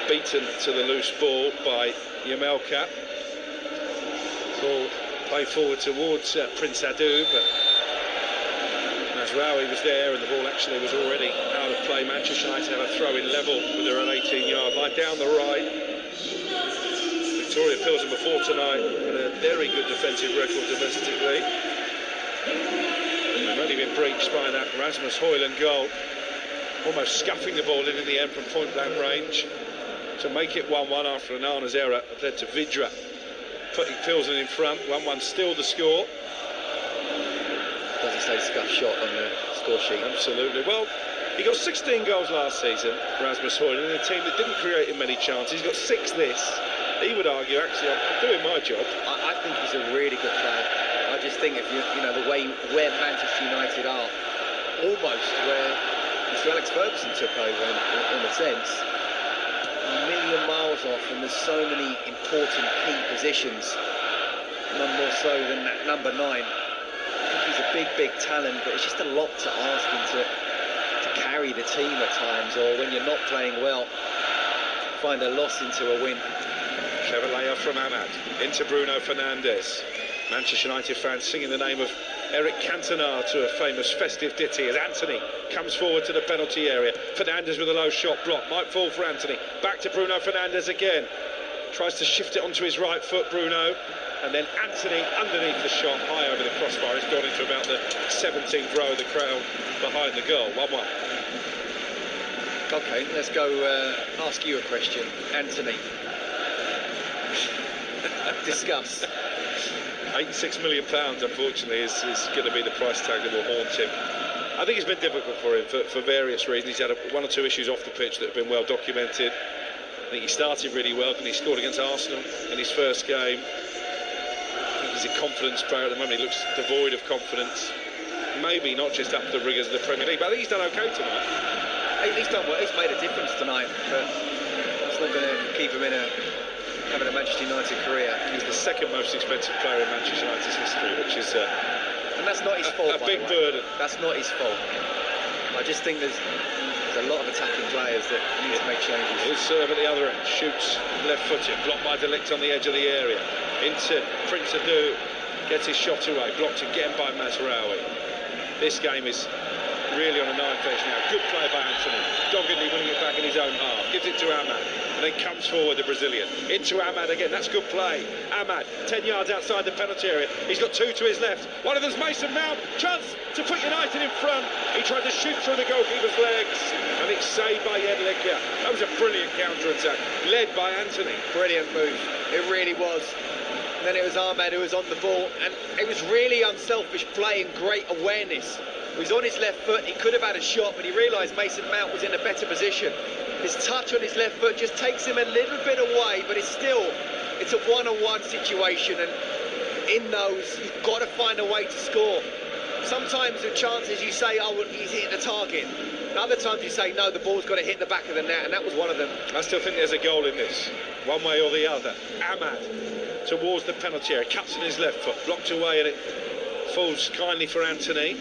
beaten to the loose ball by Yamelka. Ball played forward towards Prince Adu, but Mazraoui was there, and the ball actually was already out of play. Manchester United have a throw-in level with their own 18-yard line. Down the right, Viktoria Plzen before tonight had a very good defensive record domestically. They've only been breached by that Rasmus Højlund goal, almost scuffing the ball in the end from point-blank range to make it 1-1 after Onana's error that led to Vidra putting Plzen in front. 1-1 still the score. Doesn't say scuff shot on the score sheet. Absolutely. Well, he got 16 goals last season, Rasmus Højlund, in a team that didn't create him many chances. He's got 6 this. He would argue, actually, I'm doing my job. I think he's a really good player. I just think if you know the way where Manchester United are, almost where Mr. Alex Ferguson took over in a sense, a million miles off, and there's so many important key positions. None more so than that number 9. I think he's a big talent, but it's just a lot to ask him to carry the team at times, or when you're not playing well, find a loss into a win. Clever layoff from Ahmad into Bruno Fernandes. Manchester United fans singing the name of Eric Cantona to a famous festive ditty as Anthony comes forward to the penalty area. Fernandes with a low shot block, might fall for Anthony. Back to Bruno Fernandes again. Tries to shift it onto his right foot, Bruno. And then Anthony underneath the shot, high over the crossbar. It's gone into about the 17th row of the crowd behind the goal. 1-1. Okay, let's go ask you a question, Anthony. Discuss. £86 million, unfortunately, is going to be the price tag that will haunt him. I think it's been difficult for him for various reasons. He's had 1 or 2 issues off the pitch that have been well documented. I think he started really well when he scored against Arsenal in his first game. I think he's a confidence player at the moment. He looks devoid of confidence. Maybe not just up to the rigours of the Premier League, but I think he's done okay tonight. He's done well. He's made a difference tonight, but that's not going to keep him in having a Manchester United career. He's the second most expensive player in Manchester United's history, which is and that's not his fault. A big burden. That's not his fault. I just think there's a lot of attacking players that need to make changes. He'll serve at the other end, shoots left-footed, blocked by Delict on the edge of the area. Into Prince Adu, gets his shot away, blocked again by Mazraoui. This game is really on a knife edge now. Good play by Anthony, doggedly winning it back in his own half. Gives it to Ahmad, and then comes forward the Brazilian. Into Ahmad again, that's good play. Ahmad, 10 yards outside the penalty area. He's got 2 to his left. One of them's Mason Mount. Chance to put United in front. He tried to shoot through the goalkeeper's legs, and it's saved by Jedlicka. That was a brilliant counter-attack, led by Anthony. Brilliant move, it really was. And then it was Ahmad who was on the ball, and it was really unselfish play and great awareness. He was on his left foot, he could have had a shot, but he realised Mason Mount was in a better position. His touch on his left foot just takes him a little bit away, but it's a one-on-one situation, and in those, you've got to find a way to score. Sometimes the chances you say, oh, he's hitting the target. And other times you say, no, the ball's got to hit the back of the net, and that was one of them. I still think there's a goal in this, one way or the other. Ahmad towards the penalty area, cuts on his left foot, blocked away, and it falls kindly for Anthony.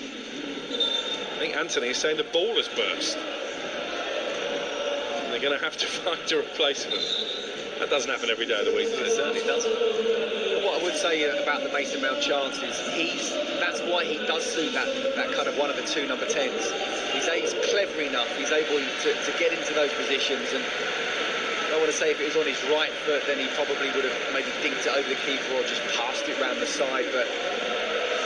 I think Anthony is saying the ball has burst. And they're going to have to find a replacement. That doesn't happen every day of the week, does it? It certainly doesn't. What I would say about the Mason Mount chance is that's why he does suit that kind of one of the 2 number 10s. He's clever enough, he's able to get into those positions, and I don't want to say if it was on his right foot then he probably would have maybe dinked it over the keeper or just passed it round the side, but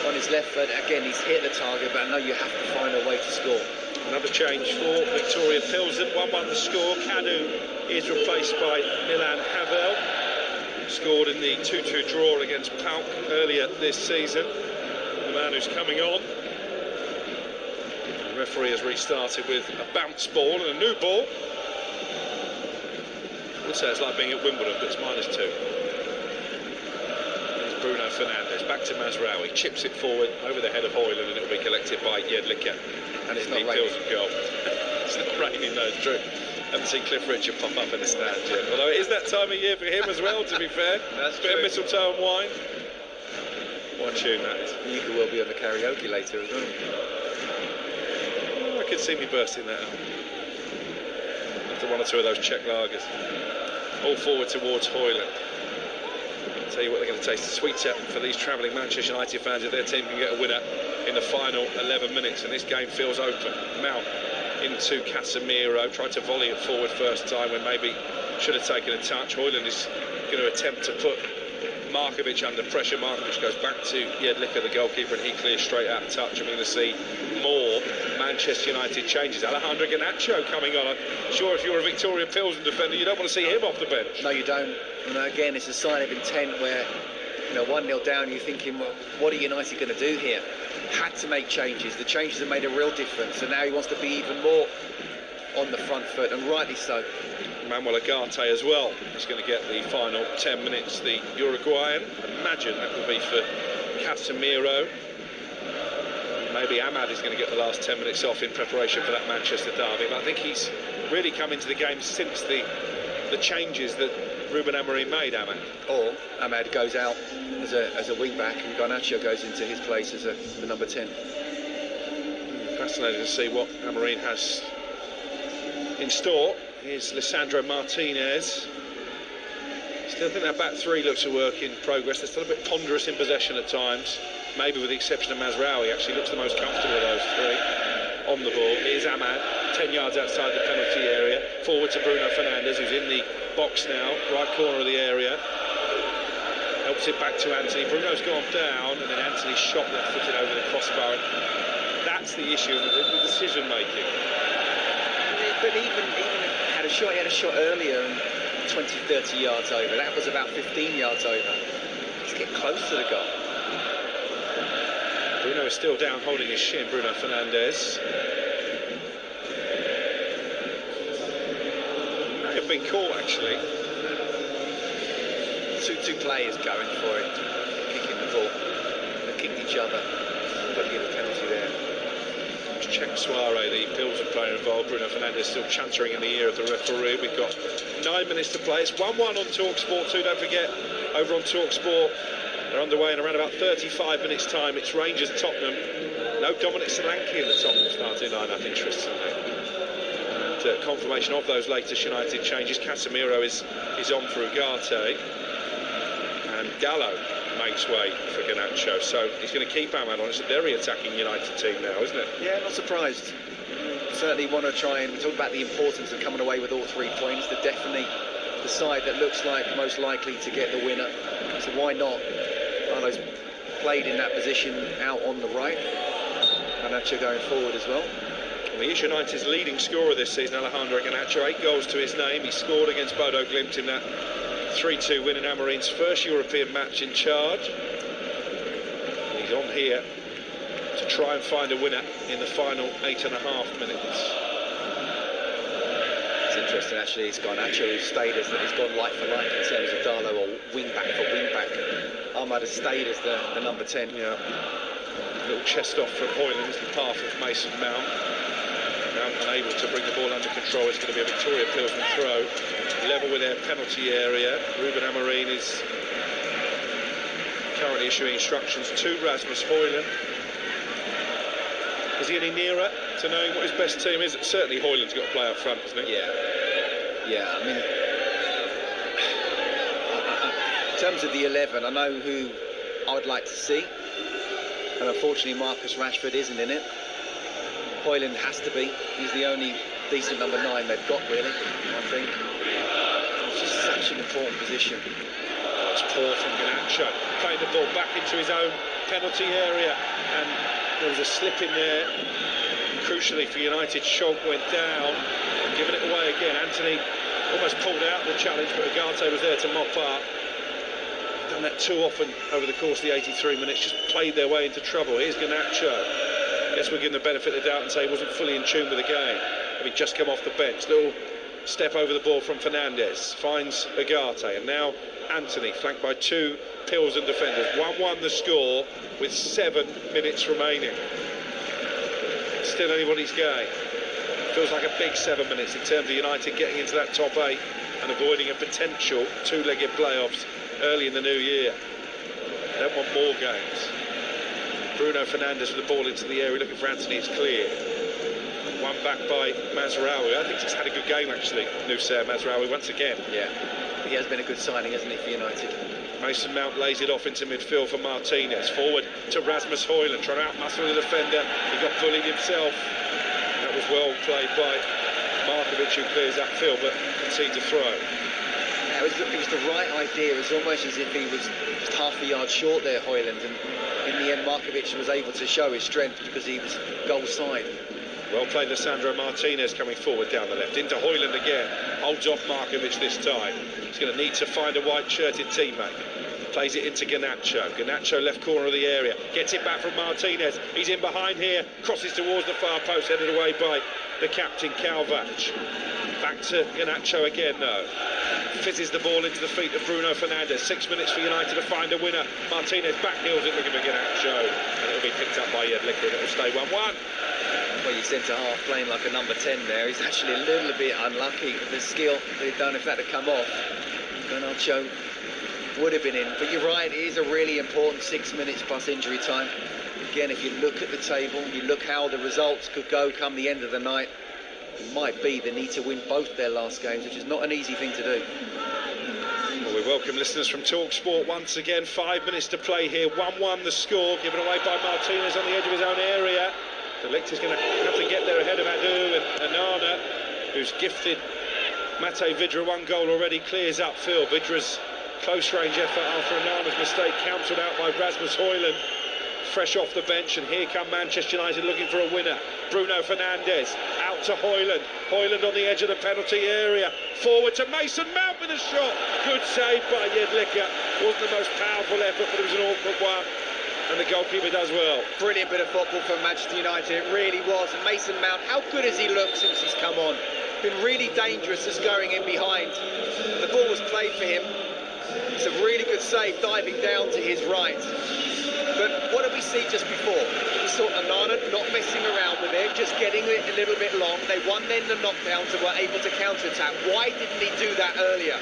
on his left foot, again, he's hit the target, but I know you have to find a way to score. Another change for Viktoria Plzen, 1-1 the score. Kanu is replaced by Milan Havel. Scored in the 2-2 draw against PAOK earlier this season. The man who's coming on. The referee has restarted with a bounce ball and a new ball. I would say it's like being at Wimbledon, but it's -2. Bruno Fernandes, back to Mazraoui, chips it forward over the head of Højlund, and it'll be collected by Jedlicka. And it's not raining. Goal. It's not raining, no, it's true. Haven't seen Cliff Richard pop up in the stand yet. Although it is that time of year for him as well, to be fair. That's bit true. of mistletoe and wine. What tune that is. You could well be on the karaoke later as well. Oh, I could see me bursting that out. After 1 or 2 of those Czech lagers. All forward towards Højlund. Tell you what they're going to taste the sweets out for these travelling Manchester United fans if their team can get a winner in the final 11 minutes. And this game feels open. Mount into Casemiro, tried to volley it forward first time when maybe should have taken a touch. Højlund is going to attempt to put Markovic under pressure. Markovic goes back to Jedlicka, the goalkeeper, and he clears straight out of touch. And we're going to see more Manchester United changes. Alejandro Garnacho coming on. I'm sure if you're a Viktoria Plzen defender, you don't want to see him off the bench. No, you don't. And again, it's a sign of intent where, 1-0 down, you're thinking, well, what are United going to do here? Had to make changes. The changes have made a real difference. And now he wants to be even more on the front foot, and rightly so. Manuel Ugarte as well. He's going to get the final 10 minutes, the Uruguayan. Imagine that will be for Casemiro. Maybe Ahmad is going to get the last 10 minutes off in preparation for that Manchester derby. But I think he's really come into the game since the changes that Ruben Amorim made, Ahmad. Or Ahmad goes out as a wing-back and Garnacho goes into his place as the number 10. Fascinating to see what Amorim has in store. Here's Lisandro Martinez. Still think that back three looks a work in progress. They're still a bit ponderous in possession at times. Maybe with the exception of Mazraoui, actually looks the most comfortable of those three on the ball. Here's Ahmad, 10 yards outside the penalty area. Forward to Bruno Fernandes, who's in the box now, right corner of the area. Helps it back to Anthony. Bruno's gone down, and then Anthony's shot left-footed over the crossbar. That's the issue, the decision-making. But even he had a shot earlier and 20-30 yards over. That was about 15 yards over. He's getting close to the goal. Bruno is still down holding his shin, Bruno Fernandes. May have been caught actually. Two players going for it, kicking the ball. They kicked each other. Got to give a penalty there. Check Suarez, the Pilsen player involved. Bruno Fernandes still chuntering in the ear of the referee. We've got 9 minutes to play. It's 1-1 on TalkSport 2. Don't forget, over on TalkSport, they're underway in around about 35 minutes' time. It's Rangers Tottenham. No Dominic Solanke in the Tottenham starting lineup, interestingly. And confirmation of those latest United changes. Casemiro is on for Ugarte. And Gallo makes way for Garnacho, so he's going to keep Ahmad on. It's a very attacking United team now, isn't it? Yeah, not surprised. Certainly want to try and talk about the importance of coming away with all 3 points. They're definitely the side that looks like most likely to get the winner. So why not? Arno's played in that position out on the right. Garnacho going forward as well. Well, he is United's leading scorer this season, Alejandro Garnacho. 8 goals to his name. He scored against Bodo Glimt in that 3-2 win in Amorim's first European match in charge. He's on here to try and find a winner in the final 8.5 minutes. It's interesting actually, it's Garnacho who's stayed as he's gone like for like in terms of Darlow, or wing back for wing back. Ahmad has stayed as the number 10. Yeah. Little chest off from Højlund is the path of Mason Mount. Mount unable to bring the ball under control. It's going to be a Viktoria Plzen throw. Level with their penalty area. Ruben Amorim is currently issuing instructions to Rasmus Højlund. Is he any nearer to knowing what his best team is? Certainly Højlund's got to play up front, isn't he? Yeah, I mean, in terms of the 11, I know who I would like to see, and unfortunately Marcus Rashford isn't in it. Højlund has to be. He's the only decent number 9 they've got, really, I think. It's just such an important position. Oh, it's poor from Garnacho, playing the ball back into his own penalty area, and there was a slip in there. Crucially for United, Schalke went down, giving it away again. Anthony almost pulled out the challenge, but Ugarte was there to mop up. Done that too often over the course of the 83 minutes, just played their way into trouble. Here's Garnacho. Guess we'll give him the benefit of the doubt and say he wasn't fully in tune with the game. Having just come off the bench. Little step over the ball from Fernandes. Finds Ugarte. And now Anthony, flanked by 2 Pilsen defenders. 1-1 the score with 7 minutes remaining. Still anybody's game. Feels like a big 7 minutes in terms of United getting into that top 8 and avoiding a potential 2-legged playoffs early in the new year. They don't want more games. Bruno Fernandes with the ball into the area, looking for Anthony. It's clear. One back by Mazraoui. I think he's had a good game actually, Noussair Mazraoui once again. Yeah, he has been a good signing, hasn't he, for United? Mason Mount lays it off into midfield for Martinez. Forward to Rasmus Højlund, trying to outmuscle the defender. He got bullied himself. That was well played by Markovic, who clears that field, but concedes a throw. Yeah, it was the right idea. It was almost as if he was just half a yard short there, Højlund, and in the end Markovic was able to show his strength because he was goal side. Well played, Lisandro Martinez coming forward down the left. Into Højlund again. Holds off Markovic this time. He's going to need to find a white-shirted teammate. Plays it into Garnacho. Garnacho left corner of the area. Gets it back from Martinez. He's in behind here. Crosses towards the far post, headed away by the captain, Kalvac. Back to Garnacho again, though. Fizzes the ball into the feet of Bruno Fernandes. 6 minutes for United to find a winner. Martinez backheels it, looking for Garnacho. And it'll be picked up by Jedlicka, and it'll stay 1-1. Well, you centre-half playing like a number 10 there. He's actually a little bit unlucky with the skill that he'd done if that had come off. Garnacho would have been in. But you're right, it is a really important 6 minutes plus injury time. Again, if you look at the table, you look how the results could go come the end of the night, it might be they need to win both their last games, which is not an easy thing to do. Well, we welcome listeners from TalkSport once again. 5 minutes to play here. 1-1 the score, given away by Martinez on the edge of his own area. De Ligt is going to have to get there ahead of Adu, and Anana, who's gifted Mate Vidra one goal already, clears upfield. Vidra's close range effort after Anana's mistake cancelled out by Rasmus Højlund. Fresh off the bench, and here come Manchester United looking for a winner. Bruno Fernandes out to Højlund. Højlund on the edge of the penalty area. Forward to Mason Mount with a shot. Good save by Jedlicka. Wasn't the most powerful effort, but it was an awkward one. And the goalkeeper does well. Brilliant bit of football from Manchester United, it really was. And Mason Mount, how good has he looked since he's come on? Been really dangerous just going in behind. The ball was played for him. It's a really good save, diving down to his right. But what did we see just before? We saw Anana not messing around with it, just getting it a little bit long. They won then the knockdowns and were able to counter-attack. Why didn't he do that earlier?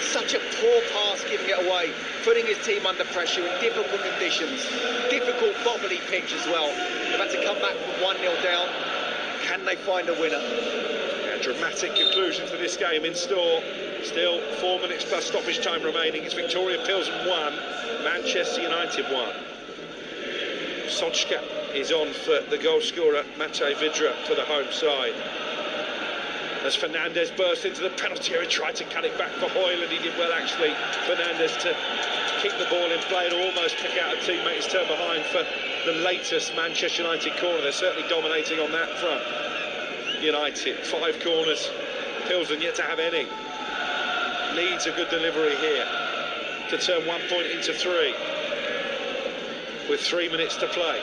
Such a poor pass, giving it away, putting his team under pressure in difficult conditions. Difficult, bobbly pitch as well. They've had to come back from 1-0 down. Can they find a winner? A dramatic conclusion to this game in store. Still 4 minutes plus stoppage time remaining. It's Viktoria Plzen 1, Manchester United 1. Sochka is on for the goal scorer, Mate Vidra, for the home side. As Fernandes burst into the penalty area, tried to cut it back for Højlund. He did well, actually, Fernandes, to kick the ball in play and almost pick out a teammate. He's turned behind for the latest Manchester United corner. They're certainly dominating on that front. United, 5 corners. Plzen yet to have any. Needs a good delivery here to turn 1 point into 3. With 3 minutes to play.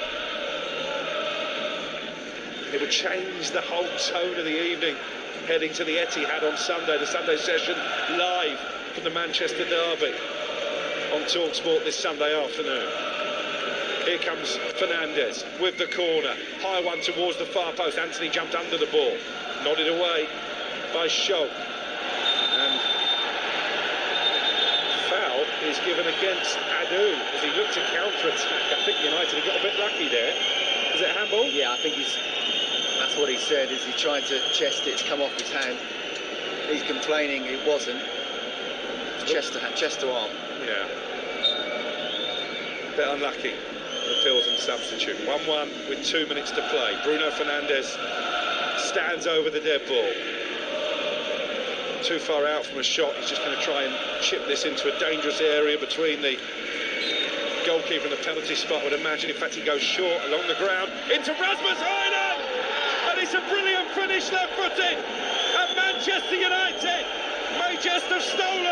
It would change the whole tone of the evening, heading to the Etihad on Sunday, the Sunday session live from the Manchester derby on TalkSport this Sunday afternoon. Here comes Fernandes with the corner, high one towards the far post. Anthony jumped under the ball, nodded away by Schulk, and foul is given against Adu as he looked to counter-attack. I think United have got a bit lucky there. Is it handball? Yeah, I think that's what he said, is he tried to chest it, it's come off his hand. He's complaining it wasn't. Chest to arm. Yeah. Bit unlucky, the Plzen substitute. 1-1 with 2 minutes to play. Bruno Fernandes stands over the dead ball. Too far out from a shot. He's just going to try and chip this into a dangerous area between the goalkeeper and the penalty spot, I would imagine. In fact, he goes short along the ground into Rasmus Højlund, and it's a brilliant finish, left-footed, and Manchester United may just have stolen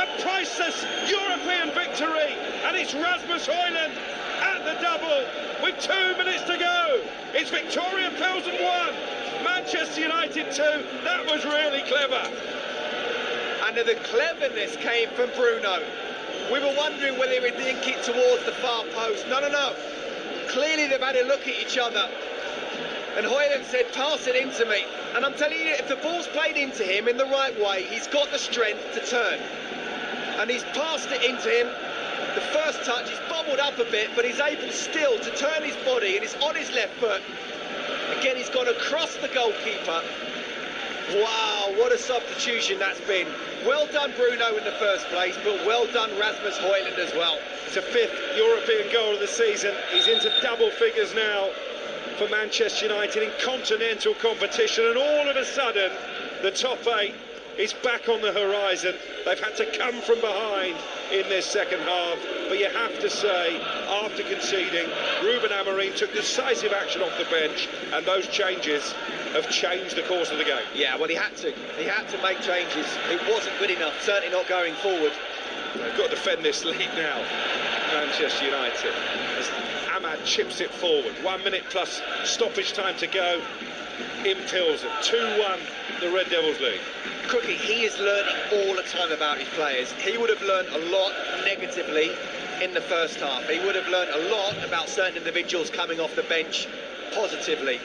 a priceless European victory, and it's Rasmus Højlund at the double with 2 minutes to go. It's Viktoria Plzen 1, Manchester United 2. That was really clever. And the cleverness came from Bruno. We were wondering whether he would dink it towards the far post. No. Clearly they've had a look at each other. And Højlund said, pass it into me. And I'm telling you, if the ball's played into him in the right way, he's got the strength to turn. And he's passed it into him. The first touch, he's bobbled up a bit, but he's able still to turn his body, and it's on his left foot. Again, he's gone across the goalkeeper. Wow, what a substitution that's been. Well done, Bruno, in the first place, but well done, Rasmus Højlund as well. It's a 5th European goal of the season. He's into double figures now for Manchester United in continental competition, and all of a sudden the top 8 is back on the horizon. They've had to come from behind in this second half, but you have to say, after conceding, Ruben Amorim took decisive action off the bench, and those changes have changed the course of the game. Yeah, well, he had to make changes. It wasn't good enough, certainly not going forward. They've got to defend this lead now, Manchester United, as Ahmad chips it forward. 1 minute plus stoppage time to go in Plzen. 2-1, the Red Devils lead. Crookie, he is learning all the time about his players. He would have learned a lot negatively in the first half. He would have learned a lot about certain individuals coming off the bench positively.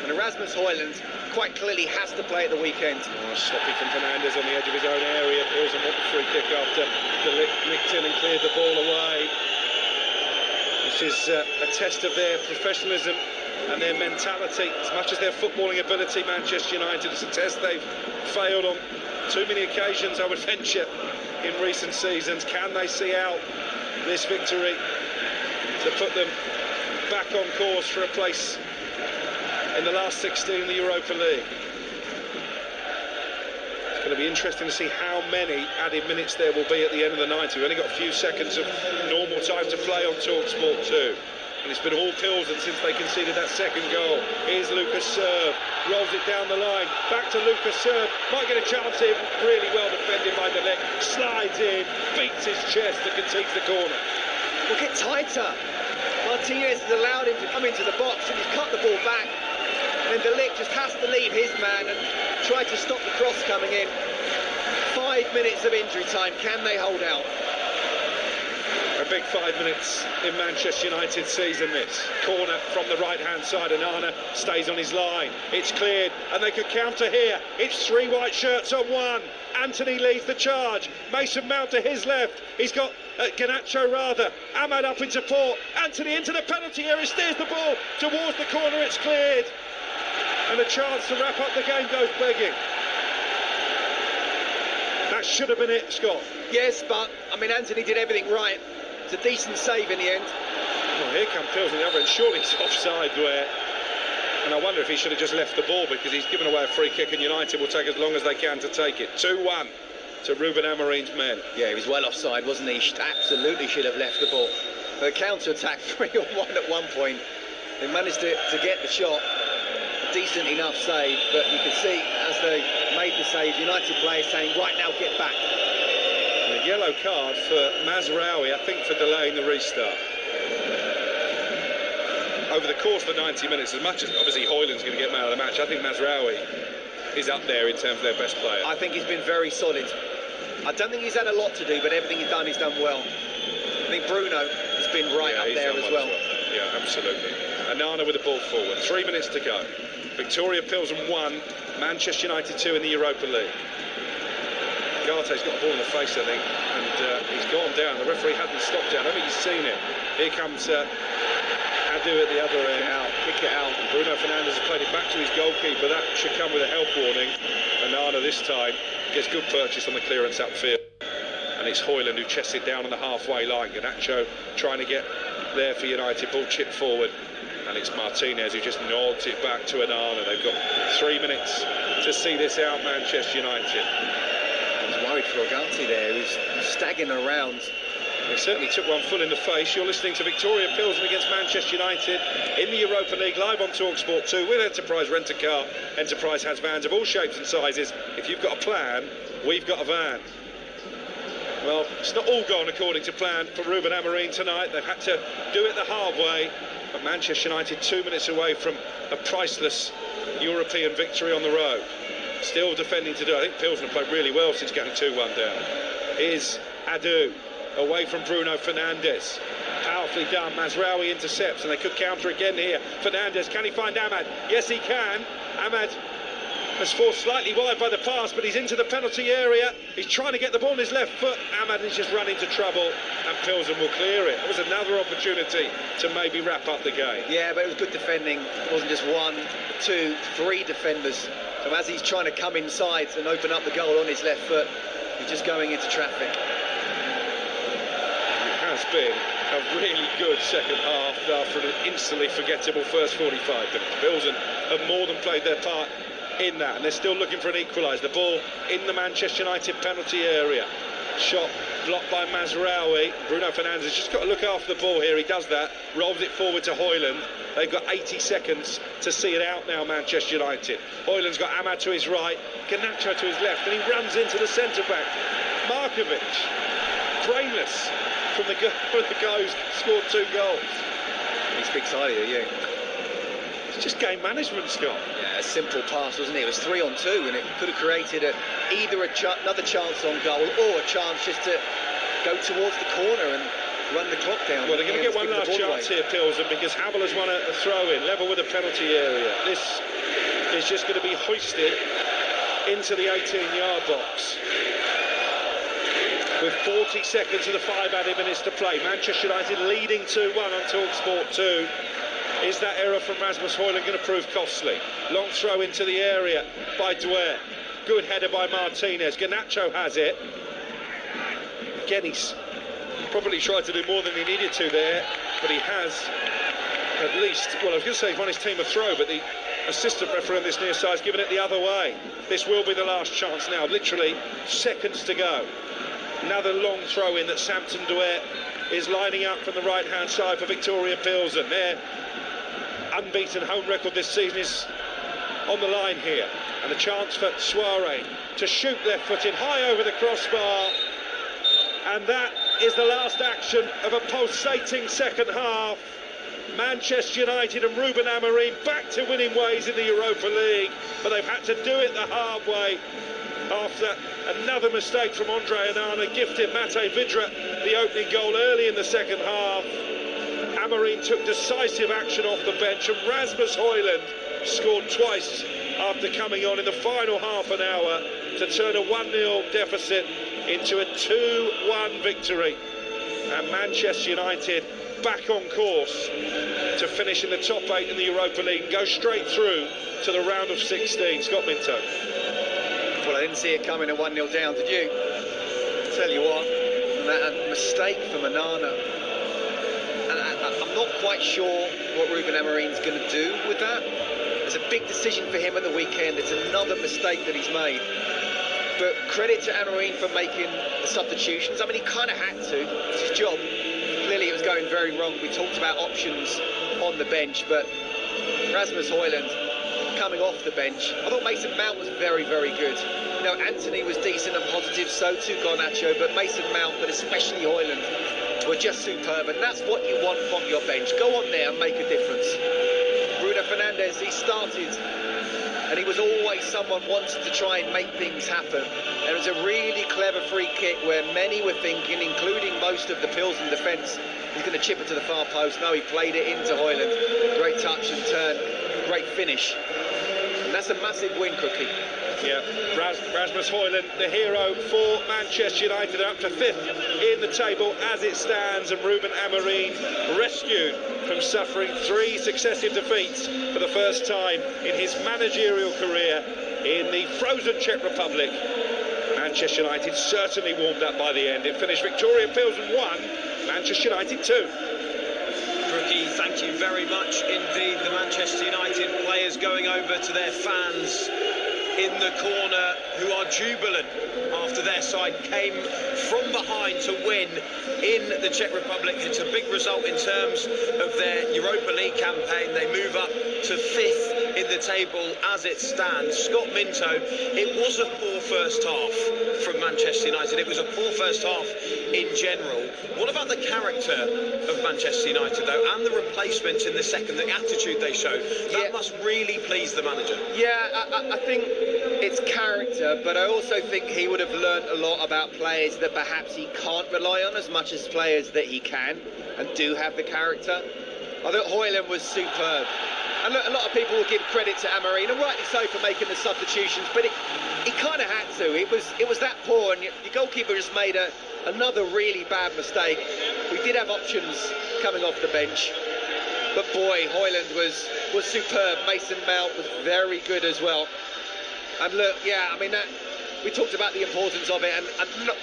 And Rasmus Højlund quite clearly has to play at the weekend. Oh, sloppy from Fernandes on the edge of his own area. Plzen want the free kick after the nicked in and cleared the ball away. This is a test of their professionalism and their mentality, as much as their footballing ability. Manchester United, it's a test they've failed on too many occasions, I would venture, in recent seasons. Can they see out this victory to put them back on course for a place in the last 16 in the Europa League? It's going to be interesting to see how many added minutes there will be at the end of the 90. We've only got a few seconds of normal time to play on TalkSport 2. And it's been all Plzen since they conceded that second goal. Here's Lucas Serve, rolls it down the line, back to Lucas Serve, might get a chance here, really well defended by Delic, slides in, beats his chest and concedes the corner. We'll get tighter. Martinez has allowed him to come into the box and he's cut the ball back. And then Delic just has to leave his man and try to stop the cross coming in. 5 minutes of injury time, can they hold out? A big 5 minutes in Manchester United's season, this. Corner from the right-hand side, and Onana stays on his line. It's cleared, and they could counter here. It's 3 white shirts on 1. Anthony leads the charge. Mason Mount to his left. He's got Garnacho rather. Ahmad up into port. Anthony into the penalty area, steers the ball towards the corner. It's cleared. And a chance to wrap up the game goes begging. That should have been it, Scott. Yes, but, I mean, Anthony did everything right. It's a decent save in the end. Well, here comes Plzen the other end. Surely it's offside there. And I wonder if he should have just left the ball, because he's given away a free kick and United will take as long as they can to take it. 2-1 to Ruben Amorim's men. Yeah, he was well offside, wasn't he? Absolutely should have left the ball. The counter-attack 3-on-1 at one point. They managed to get the shot. A decent enough save, but you can see as they made the save, United players saying, right now, get back. A yellow card for Mazraoui, I think, for delaying the restart. Over the course of the 90 minutes, as much as obviously Højlund's going to get man of the match, I think Mazraoui is up there in terms of their best player. I think he's been very solid. I don't think he's had a lot to do, but everything he's done well. I think Bruno has been right up there as well. Yeah, absolutely. Onana with the ball forward. 3 minutes to go. Viktoria Plzen 1, Manchester United 2 in the Europa League. Garte's got a ball in the face, I think, and he's gone down. The referee hadn't stopped it. I don't think he's seen it. Here comes Adu at the other end. Kick it out. And Bruno Fernandes has played it back to his goalkeeper. That should come with a health warning. Onana this time gets good purchase on the clearance upfield. And it's Højlund who chests it down on the halfway line. Garnacho trying to get there for United. Ball chipped forward. And it's Martinez who just nods it back to Onana. They've got 3 minutes to see this out, Manchester United. Worried for Ugarte there, who's staggering around. He certainly took one full in the face. You're listening to Viktoria Plzen against Manchester United in the Europa League, live on TalkSport 2 with Enterprise Rent-A-Car. Enterprise has vans of all shapes and sizes. If you've got a plan, we've got a van. Well, it's not all gone according to plan for Ruben Amorim tonight. They've had to do it the hard way. But Manchester United 2 minutes away from a priceless European victory on the road. Still defending to do. I think Plzen have played really well since going 2-1 down. Here's Adu away from Bruno Fernandes. Powerfully done. Mazraoui intercepts, and they could counter again here. Fernandes, can he find Ahmad? Yes, he can. Ahmad has forced slightly wide by the pass, but he's into the penalty area. He's trying to get the ball on his left foot. Ahmad has just run into trouble, and Plzen will clear it. It was another opportunity to maybe wrap up the game. Yeah, but it was good defending. It wasn't just 1, 2, 3 defenders So as he's trying to come inside and open up the goal on his left foot, he's just going into traffic. It has been a really good second half after an instantly forgettable first 45 minutes. Pilsen have more than played their part in that, and they're still looking for an equaliser. The ball in the Manchester United penalty area. Shot blocked by Mazraoui. Bruno Fernandes has just got to look after the ball here. He does that, rolls it forward to Højlund. They've got 80 seconds to see it out now, Manchester United. Højlund's got Ahmad to his right, Garnacho to his left, and he runs into the centre-back. Markovic, brainless, from the guy who's scored 2 goals. He speaks highly of you. It's just game management, Scott. Yeah, a simple pass, wasn't it? It was 3 on 2, and it could have created either another chance on goal or a chance just to go towards the corner and run the clock down. Well, they're going to get one last chance here, Pilsen, because Havel has won a throw-in, level with the penalty area. This is just going to be hoisted into the 18-yard box. With 40 seconds of the 5 added minutes to play, Manchester United leading 2-1 on TalkSport 2. Is that error from Rasmus Højlund going to prove costly? Long throw into the area by Dwyer. Good header by Martinez. Garnacho has it. Again, he's probably tried to do more than he needed to there, but he has at least, well, I was going to say he's won his team a throw, but the assistant referee on this near side has given it the other way. This will be the last chance now, literally seconds to go. Another long throw in that Samson Dwyer is lining up from the right-hand side for Viktoria Plzen. Their unbeaten home record this season is on the line here, and a chance for Suarez to shoot left-footed high over the crossbar, and that is the last action of a pulsating second half. Manchester United and Ruben Amorim back to winning ways in the Europa League, but they've had to do it the hard way after another mistake from Andre Onana gifted Mate Vidra the opening goal early in the second half. Amorim took decisive action off the bench, and Rasmus Højlund scored twice after coming on in the final half an hour to turn a 1-0 deficit into a 2-1 victory. And Manchester United back on course to finish in the top 8 in the Europa League and go straight through to the round of 16. Scott Minto. Well, I didn't see it coming at 1-0 down, did you? Tell you what, that mistake from Onana. And I'm not quite sure what Ruben Amorim's going to do with that. It's a big decision for him at the weekend. It's another mistake that he's made. But credit to Amorim for making the substitutions. I mean, he kind of had to. It's his job. Clearly, it was going very wrong. We talked about options on the bench, but Rasmus Højlund coming off the bench. I thought Mason Mount was very, very good. You know, Anthony was decent and positive, so too Garnacho, but Mason Mount, but especially Højlund, were just superb, and that's what you want from your bench. Go on there and make a difference. Bruno Fernandes, he started, and he was always someone wanting to try and make things happen. There was a really clever free kick where many were thinking, including most of the Pilsen defence, he's going to chip it to the far post. No, he played it into Højlund. Great touch and turn, great finish. And that's a massive win, Cookie. Yeah, Rasmus Højlund, the hero for Manchester United, up to 5th in the table as it stands, and Ruben Amorim rescued from suffering 3 successive defeats for the first time in his managerial career in the frozen Czech Republic. Manchester United certainly warmed up by the end. It finished Viktoria Plzen 1, Manchester United 2. Rookie, thank you very much indeed. The Manchester United players going over to their fans in the corner, who are jubilant after their side came from behind to win in the Czech Republic. It's a big result in terms of their Europa League campaign. They move up to 5th in the table as it stands. Scott Minto, it was a poor first half from Manchester United. It was a poor first half in general. What about the character of Manchester United, though, and the replacements in the second, the attitude they showed? That must really please the manager. Yeah, I think it's character, but I also think he would have learned a lot about players that perhaps he can't rely on as much as players that he can and do have the character. I thought Højlund was superb. And look, a lot of people will give credit to Amorim, and rightly so, for making the substitutions, but he kind of had to. It was that poor, and your goalkeeper just made another really bad mistake. We did have options coming off the bench, but boy, Højlund was superb. Mason Mount was very good as well. And look, yeah, I mean, we talked about the importance of it, and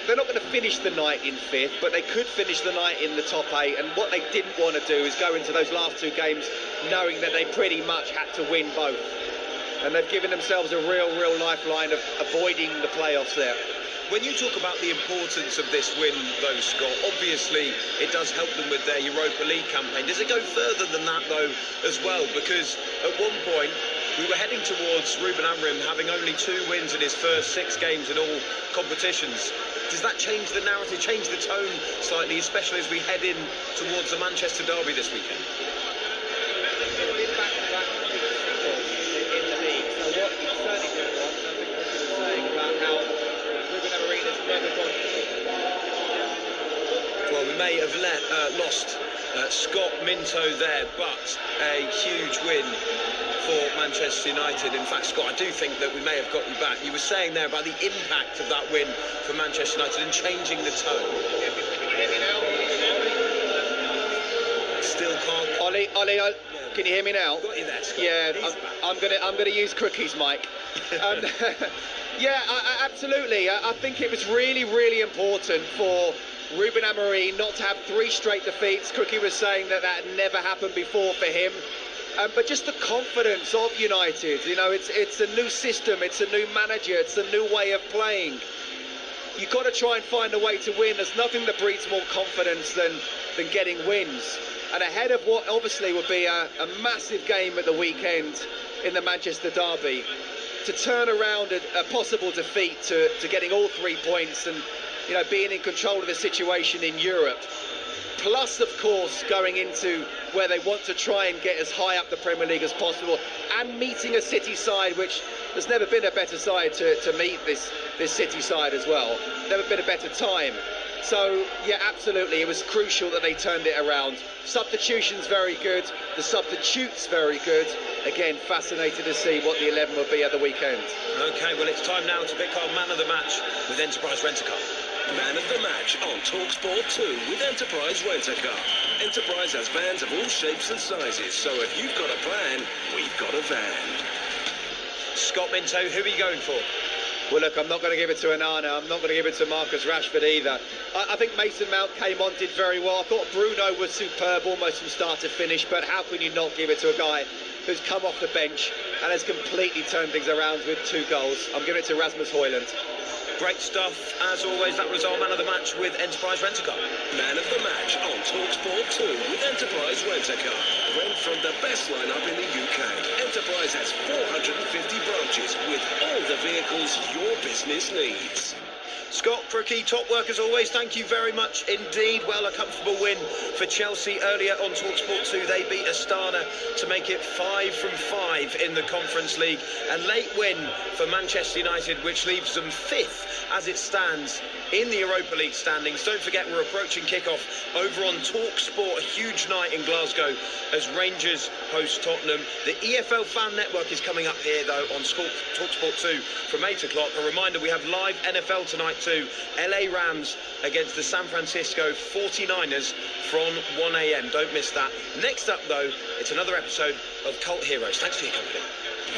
they're not going to finish the night in 5th, but they could finish the night in the top 8. And what they didn't want to do is go into those last 2 games knowing that they pretty much had to win both. And they've given themselves a real lifeline of avoiding the playoffs there. When you talk about the importance of this win, though, Scott, obviously it does help them with their Europa League campaign. Does it go further than that, though, as well? Because at one point, we were heading towards Ruben Amorim having only 2 wins in his first 6 games in all competitions. Does that change the narrative, change the tone slightly, especially as we head in towards the Manchester derby this weekend? Well, we may have lost Scott Minto there, but a huge win for Manchester United. In fact, Scott, I do think that we may have got you back. You were saying there about the impact of that win for Manchester United and changing the tone. Still can't. Ollie, can you hear me now? Got you there, Scott. Yeah, I'm gonna use Crookie's mic. Yeah, absolutely. I think it was really important for Ruben Amorim not to have 3 straight defeats. Crookie was saying that had never happened before for him. But just the confidence of United, you know, it's a new system, it's a new manager, it's a new way of playing. You've got to try and find a way to win. There's nothing that breeds more confidence than getting wins. And ahead of what obviously would be a massive game at the weekend in the Manchester derby, to turn around a possible defeat to getting all 3 points and, you know, being in control of the situation in Europe. Plus, of course, going into where they want to try and get as high up the Premier League as possible, and meeting a City side which there's never been a better side to meet this City side as well. Never been a better time. So, yeah, absolutely, it was crucial that they turned it around. Substitution's very good, the substitute's very good. Again, fascinated to see what the 11 will be at the weekend. OK, well, it's time now to pick our man of the match with Enterprise Rent-A-Car. Man of the match on TalkSport 2 with Enterprise Rent-A-Car. Enterprise has vans of all shapes and sizes, so if you've got a plan, we've got a van. Scott Minto, who are you going for? Well, look, I'm not going to give it to Onana. I'm not going to give it to Marcus Rashford either. I think Mason Mount came on, did very well. I thought Bruno was superb almost from start to finish, but how can you not give it to a guy who's come off the bench and has completely turned things around with 2 goals? I'm giving it to Rasmus Højlund. Great stuff, as always. That was our man of the match with Enterprise Rent-A-Car. Man of the match on TalkSport 2 with Enterprise Rent-A-Car. Rent from the best lineup in the UK. Enterprise has 450 branches with all the vehicles your business needs. Scott, Crookie, top work as always. Thank you very much indeed. Well, a comfortable win for Chelsea earlier on TalkSport 2. They beat Astana to make it 5 from 5 in the Conference League. A late win for Manchester United, which leaves them 5th as it stands in the Europa League standings. Don't forget, we're approaching kickoff over on TalkSport. A huge night in Glasgow as Rangers host Tottenham. The EFL Fan Network is coming up here, though, on TalkSport 2 from 8 o'clock. A reminder, we have live NFL tonight too. LA Rams against the San Francisco 49ers from 1 a.m. Don't miss that. Next up, though, it's another episode of Cult Heroes. Thanks for your company.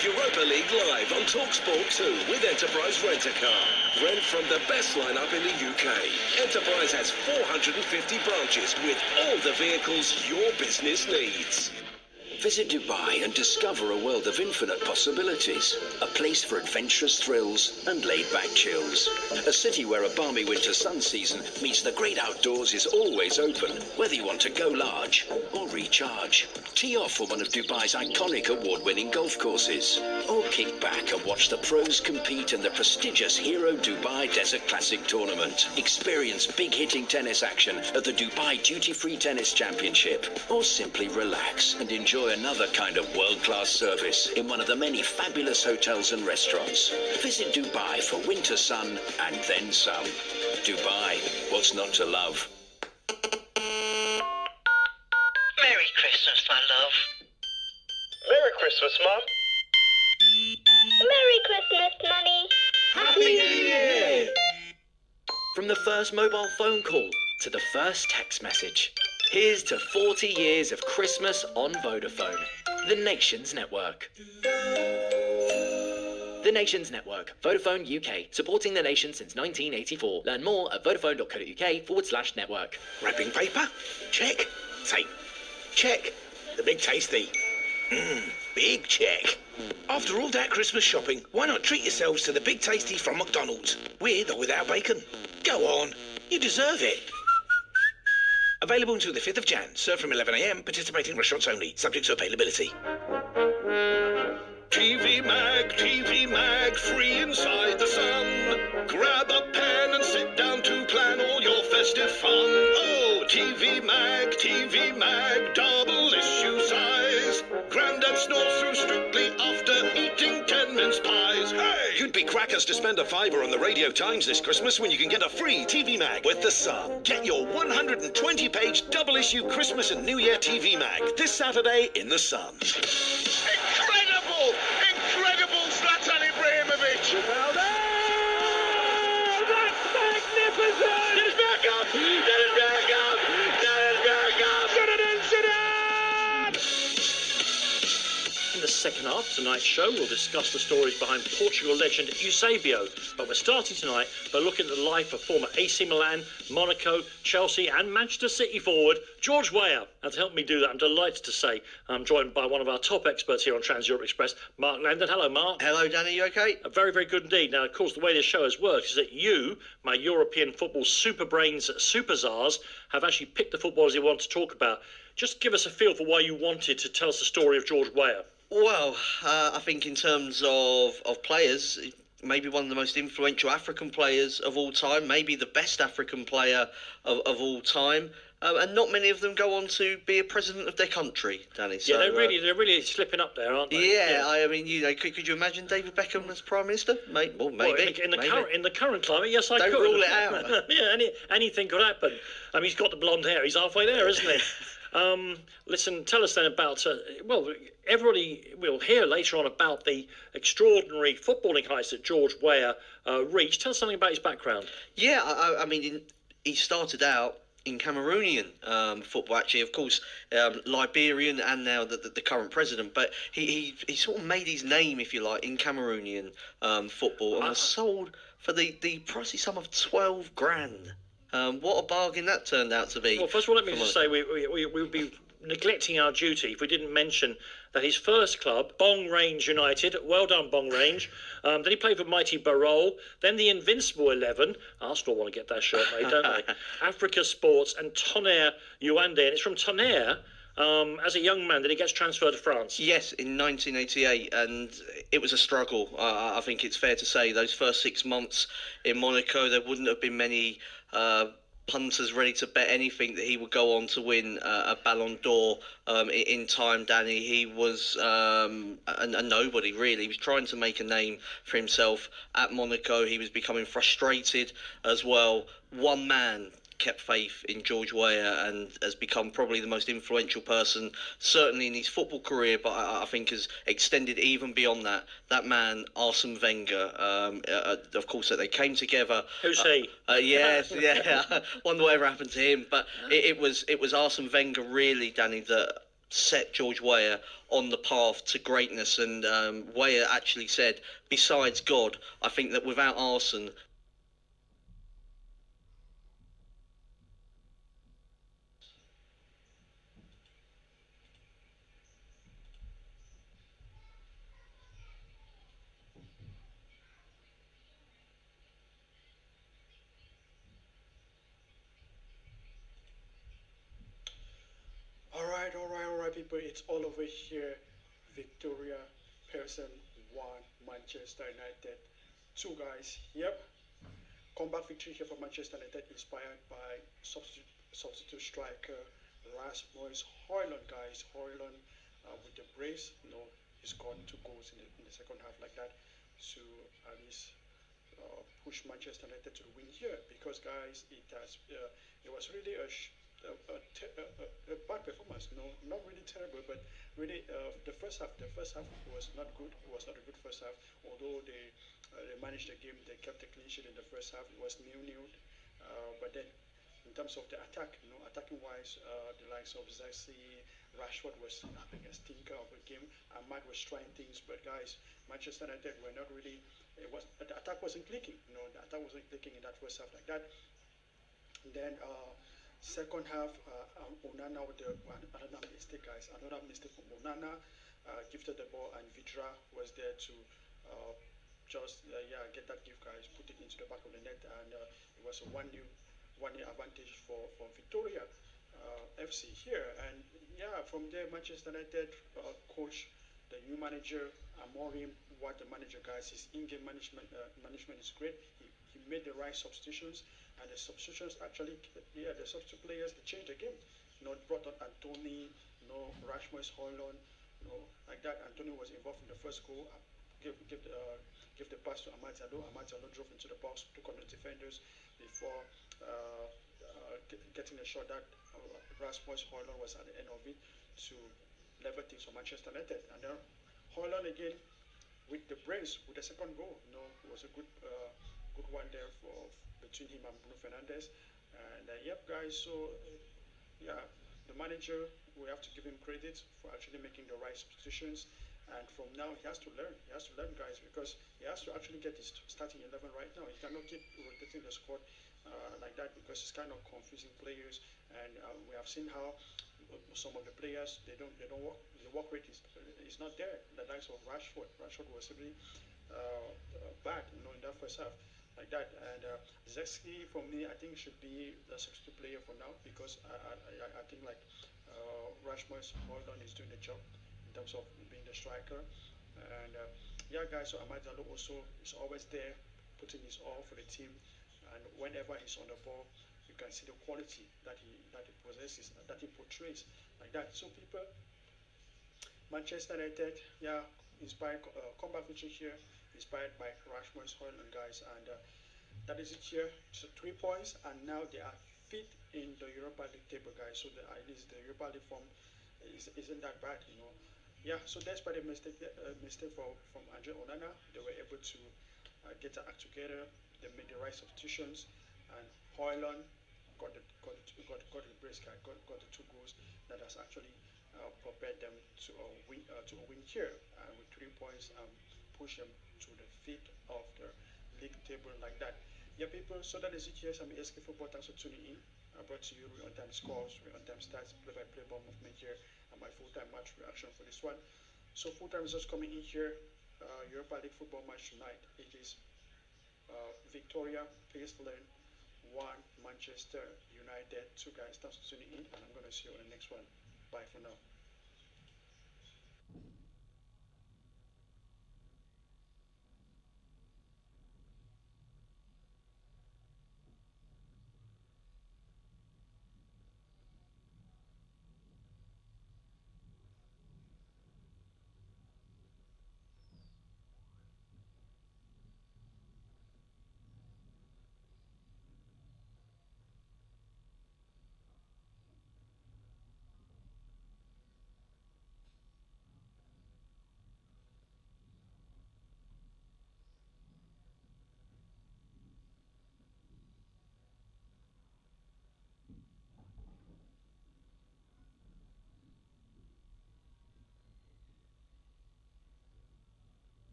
Europa League live on TalkSport 2 with Enterprise Rent-A-Car. Rent from the best lineup in the UK. Enterprise has 450 branches with all the vehicles your business needs. Visit Dubai and discover a world of infinite possibilities. A place for adventurous thrills and laid-back chills. A city where a balmy winter sun season meets the great outdoors is always open, whether you want to go large or recharge. Tee off for one of Dubai's iconic award-winning golf courses. Or kick back and watch the pros compete in the prestigious Hero Dubai Desert Classic Tournament. Experience big-hitting tennis action at the Dubai Duty-Free Tennis Championship. Or simply relax and enjoy another kind of world-class service in one of the many fabulous hotels and restaurants. Visit Dubai for winter sun and then some. Dubai, what's not to love? Merry Christmas, my love. Merry Christmas, Mum. Merry Christmas, Mummy. Happy New Year! From the first mobile phone call to the first text message, here's to 40 years of Christmas on Vodafone, the nation's network. The Nations Network. Vodafone UK. Supporting the nation since 1984. Learn more at vodafone.co.uk/network. Wrapping paper? Check. Tape? Check. The big tasty? Big check. After all that Christmas shopping, why not treat yourselves to the big tasty from McDonald's? With or without bacon? Go on. You deserve it. Available until the 5th of Jan. Served from 11 a.m. Participating restaurants only. Subject to availability. TV Mag, free inside the sun. Grab a pen and sit down to plan all your festive fun. Oh, TV Mag, double issue size. Grandad snores through Strictly after eating 10 mince pies. Hey! You'd be crackers to spend a £5 on the Radio Times this Christmas when you can get a free TV Mag with The Sun. Get your 120-page double-issue Christmas and New Year TV Mag this Saturday in The Sun. Incredible Zlatan Ibrahimovic! Well, that's magnificent! Get it back up! Get it back up! Get it back up! Zinedine Zidane! In the second half of tonight's show, we'll discuss the stories behind Portugal legend Eusebio. But we're starting tonight by looking at the life of former AC Milan, Monaco, Chelsea and Manchester City forward George Weah. And to help me do that, I'm delighted to say I'm joined by one of our top experts here on Trans Europe Express, Mark Landon. Hello, Mark. Hello, Danny. You okay? Very, very good indeed. Now, of course, the way this show has worked is that you, my European football super brains, super czars, have actually picked the footballers you want to talk about. Just give us a feel for why you wanted to tell us the story of George Weah. Well, I think in terms of players, maybe one of the most influential African players of all time, maybe the best African player of all time. And not many of them go on to be a president of their country, Danny. So, yeah, they're really slipping up there, aren't they? Yeah, I mean, you know, could you imagine David Beckham as Prime Minister? Maybe. Well, in the current climate, yes, I Don't could. rule it out. Yeah, anything could happen. I mean, he's got the blonde hair. He's halfway there, isn't he? Listen, tell us then about, everybody will hear later on about the extraordinary footballing heights that George Weah reached. Tell us something about his background. Yeah, I mean, he started out in Cameroonian football, actually, of course, Liberian and now the current president. But he sort of made his name, if you like, in Cameroonian football and was sold for the pricey sum of 12 grand. What a bargain that turned out to be. Well, first of all, let me just say we would be neglecting our duty if we didn't mention that his first club, Bong Range United, well done Bong Range, then he played for mighty Barole, then the Invincible 11, Arsenal want to get that shirt made, don't they? Africa Sports and Tonnerre Yaoundé, and it's from Tonnerre, as a young man that he gets transferred to France. Yes, in 1988, and it was a struggle. I think it's fair to say those first 6 months in Monaco, there wouldn't have been many punters ready to bet anything that he would go on to win a Ballon d'Or in time, Danny. He was a nobody, really. He was trying to make a name for himself at Monaco. He was becoming frustrated as well. One man kept faith in George Weah and has become probably the most influential person, certainly in his football career, but I think has extended even beyond that. That man, Arsene Wenger, of course, that they came together. Who's he? Yes, yeah. Wonder whatever happened to him. But it was Arsene Wenger, really, Danny, that set George Weah on the path to greatness. And Weah actually said, besides God, I think that without Arsene, All right, people, it's all over here. Viktoria Plzen 1, Manchester United 2, guys. Yep. Comeback victory here for Manchester United, inspired by substitute striker Rasmus Højlund, guys. Højlund with the brace, he's got 2 goals in the second half like that. So at least push Manchester United to the win here, because, guys, it was really a bad performance. No, not really terrible, but really the first half was not good. It was not a good first half. Although they managed the game, they kept the clean sheet in the first half. It was 0-0. But then in terms of the attack, attacking wise, the likes of Zexi, Rashford was having a stinker of a game. And was trying things, but guys, Manchester United were not really. The attack wasn't clicking. You know, the attack wasn't clicking in that first half like that. And then second half, Onana with another mistake, guys. Another mistake from Onana. Gifted the ball, and Vidra was there to just get that gift, guys. Put it into the back of the net, and it was a 1-0 advantage for Victoria FC here. And yeah, from there, Manchester United coach, the new manager Amorim, what the manager, guys, his in-game management is great. He made the right substitutions, and the substitutions actually, the substitute players, they changed the game. You know, brought on Anthony, you know, Rashmore Hoyland, you know, like that. Anthony was involved in the first goal. Give the pass to Amatialo. Amatialo drove into the box, took on the defenders before getting a shot that Rasmus Hoyland was at the end of it to level things for Manchester United. And then Hoyland again with the brace, with the second goal. You know, it was a good one there between him and Bruno Fernandes. And yep, guys. So yeah, the manager, we have to give him credit for actually making the right substitutions. And from now, he has to learn. He has to learn, guys, because he has to actually get his starting 11 right now. He cannot keep rotating the squad like that, because it's kind of confusing players. And we have seen how some of the players they don't work. The work rate is not there. The likes of Rashford was really bad, you know, in that first half, like that. And Zexki, for me, I think should be the substitute player for now, because I think like Rashmore Hoyland is doing the job in terms of being the striker. And yeah, guys, so Amadialo also is always there, putting his all for the team. And whenever he's on the ball, you can see the quality that he possesses, that he portrays, like that. So people, Manchester United, yeah, inspired comeback victory here, inspired by Rashmore Hoyland, guys, and that is it here. So 3 points, and now they are fifth in the Europa League table, guys. So at least the Europa League form isn't that bad, you know. Yeah, so despite the mistake from Andre Onana, they were able to get their act together. They made the right substitutions, and Hoyland got the brace, got the 2 goals that has actually prepared them to a win here, and with 3 points, push them to the 5th of the league table, like that. Yeah, people. So that is it here. Some SK Football. Thanks for tuning in. I brought to you on-time scores, on-time stats, play-by-play ball movement here, and my full-time match reaction for this one. So full-time is just coming in here. Europa League football match tonight. It is Viktoria Plzen 1, Manchester United 2, guys. Thanks for tuning in, and I'm going to see you on the next one. Bye for now.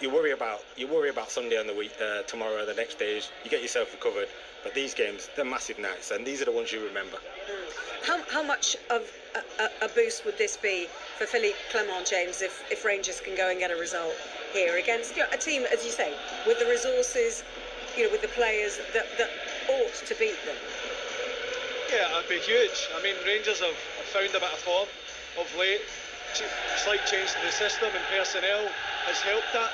You worry about Sunday on the week, tomorrow, the next days. You get yourself recovered, but these games, they're massive nights, and these are the ones you remember. How much of a boost would this be for Philippe Clement, James, if Rangers can go and get a result here against a team, as you say, with the resources, with the players that ought to beat them? Yeah, it'd be huge. I mean, Rangers have found a bit of form of late. Slight change to the system and personnel has helped that,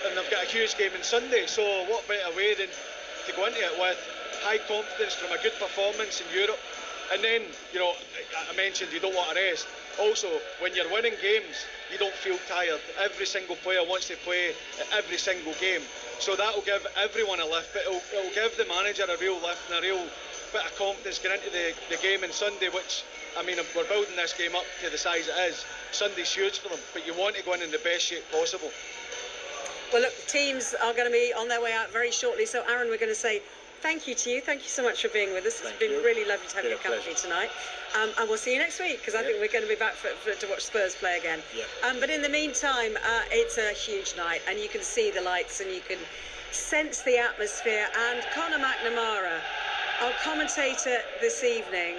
and they've got a huge game on Sunday, so what better way than to go into it with high confidence from a good performance in Europe And then, you know, I mentioned you don't want to rest. Also, when you're winning games, you don't feel tired. Every single player wants to play every single game. So that'll give everyone a lift, but it'll give the manager a real lift and a real bit of confidence going into the game on Sunday, which, I mean, we're building this game up to the size it is. Sunday's huge for them, but you want to go in the best shape possible. Well, look, teams are going to be on their way out very shortly. So, Aaron, we're going to say thank you to you. Thank you so much for being with us. It's been really lovely to have your company tonight. And we'll see you next week, because I think we're going to be back to watch Spurs play again. But in the meantime, it's a huge night, and you can see the lights and you can sense the atmosphere. And Conor McNamara, our commentator this evening,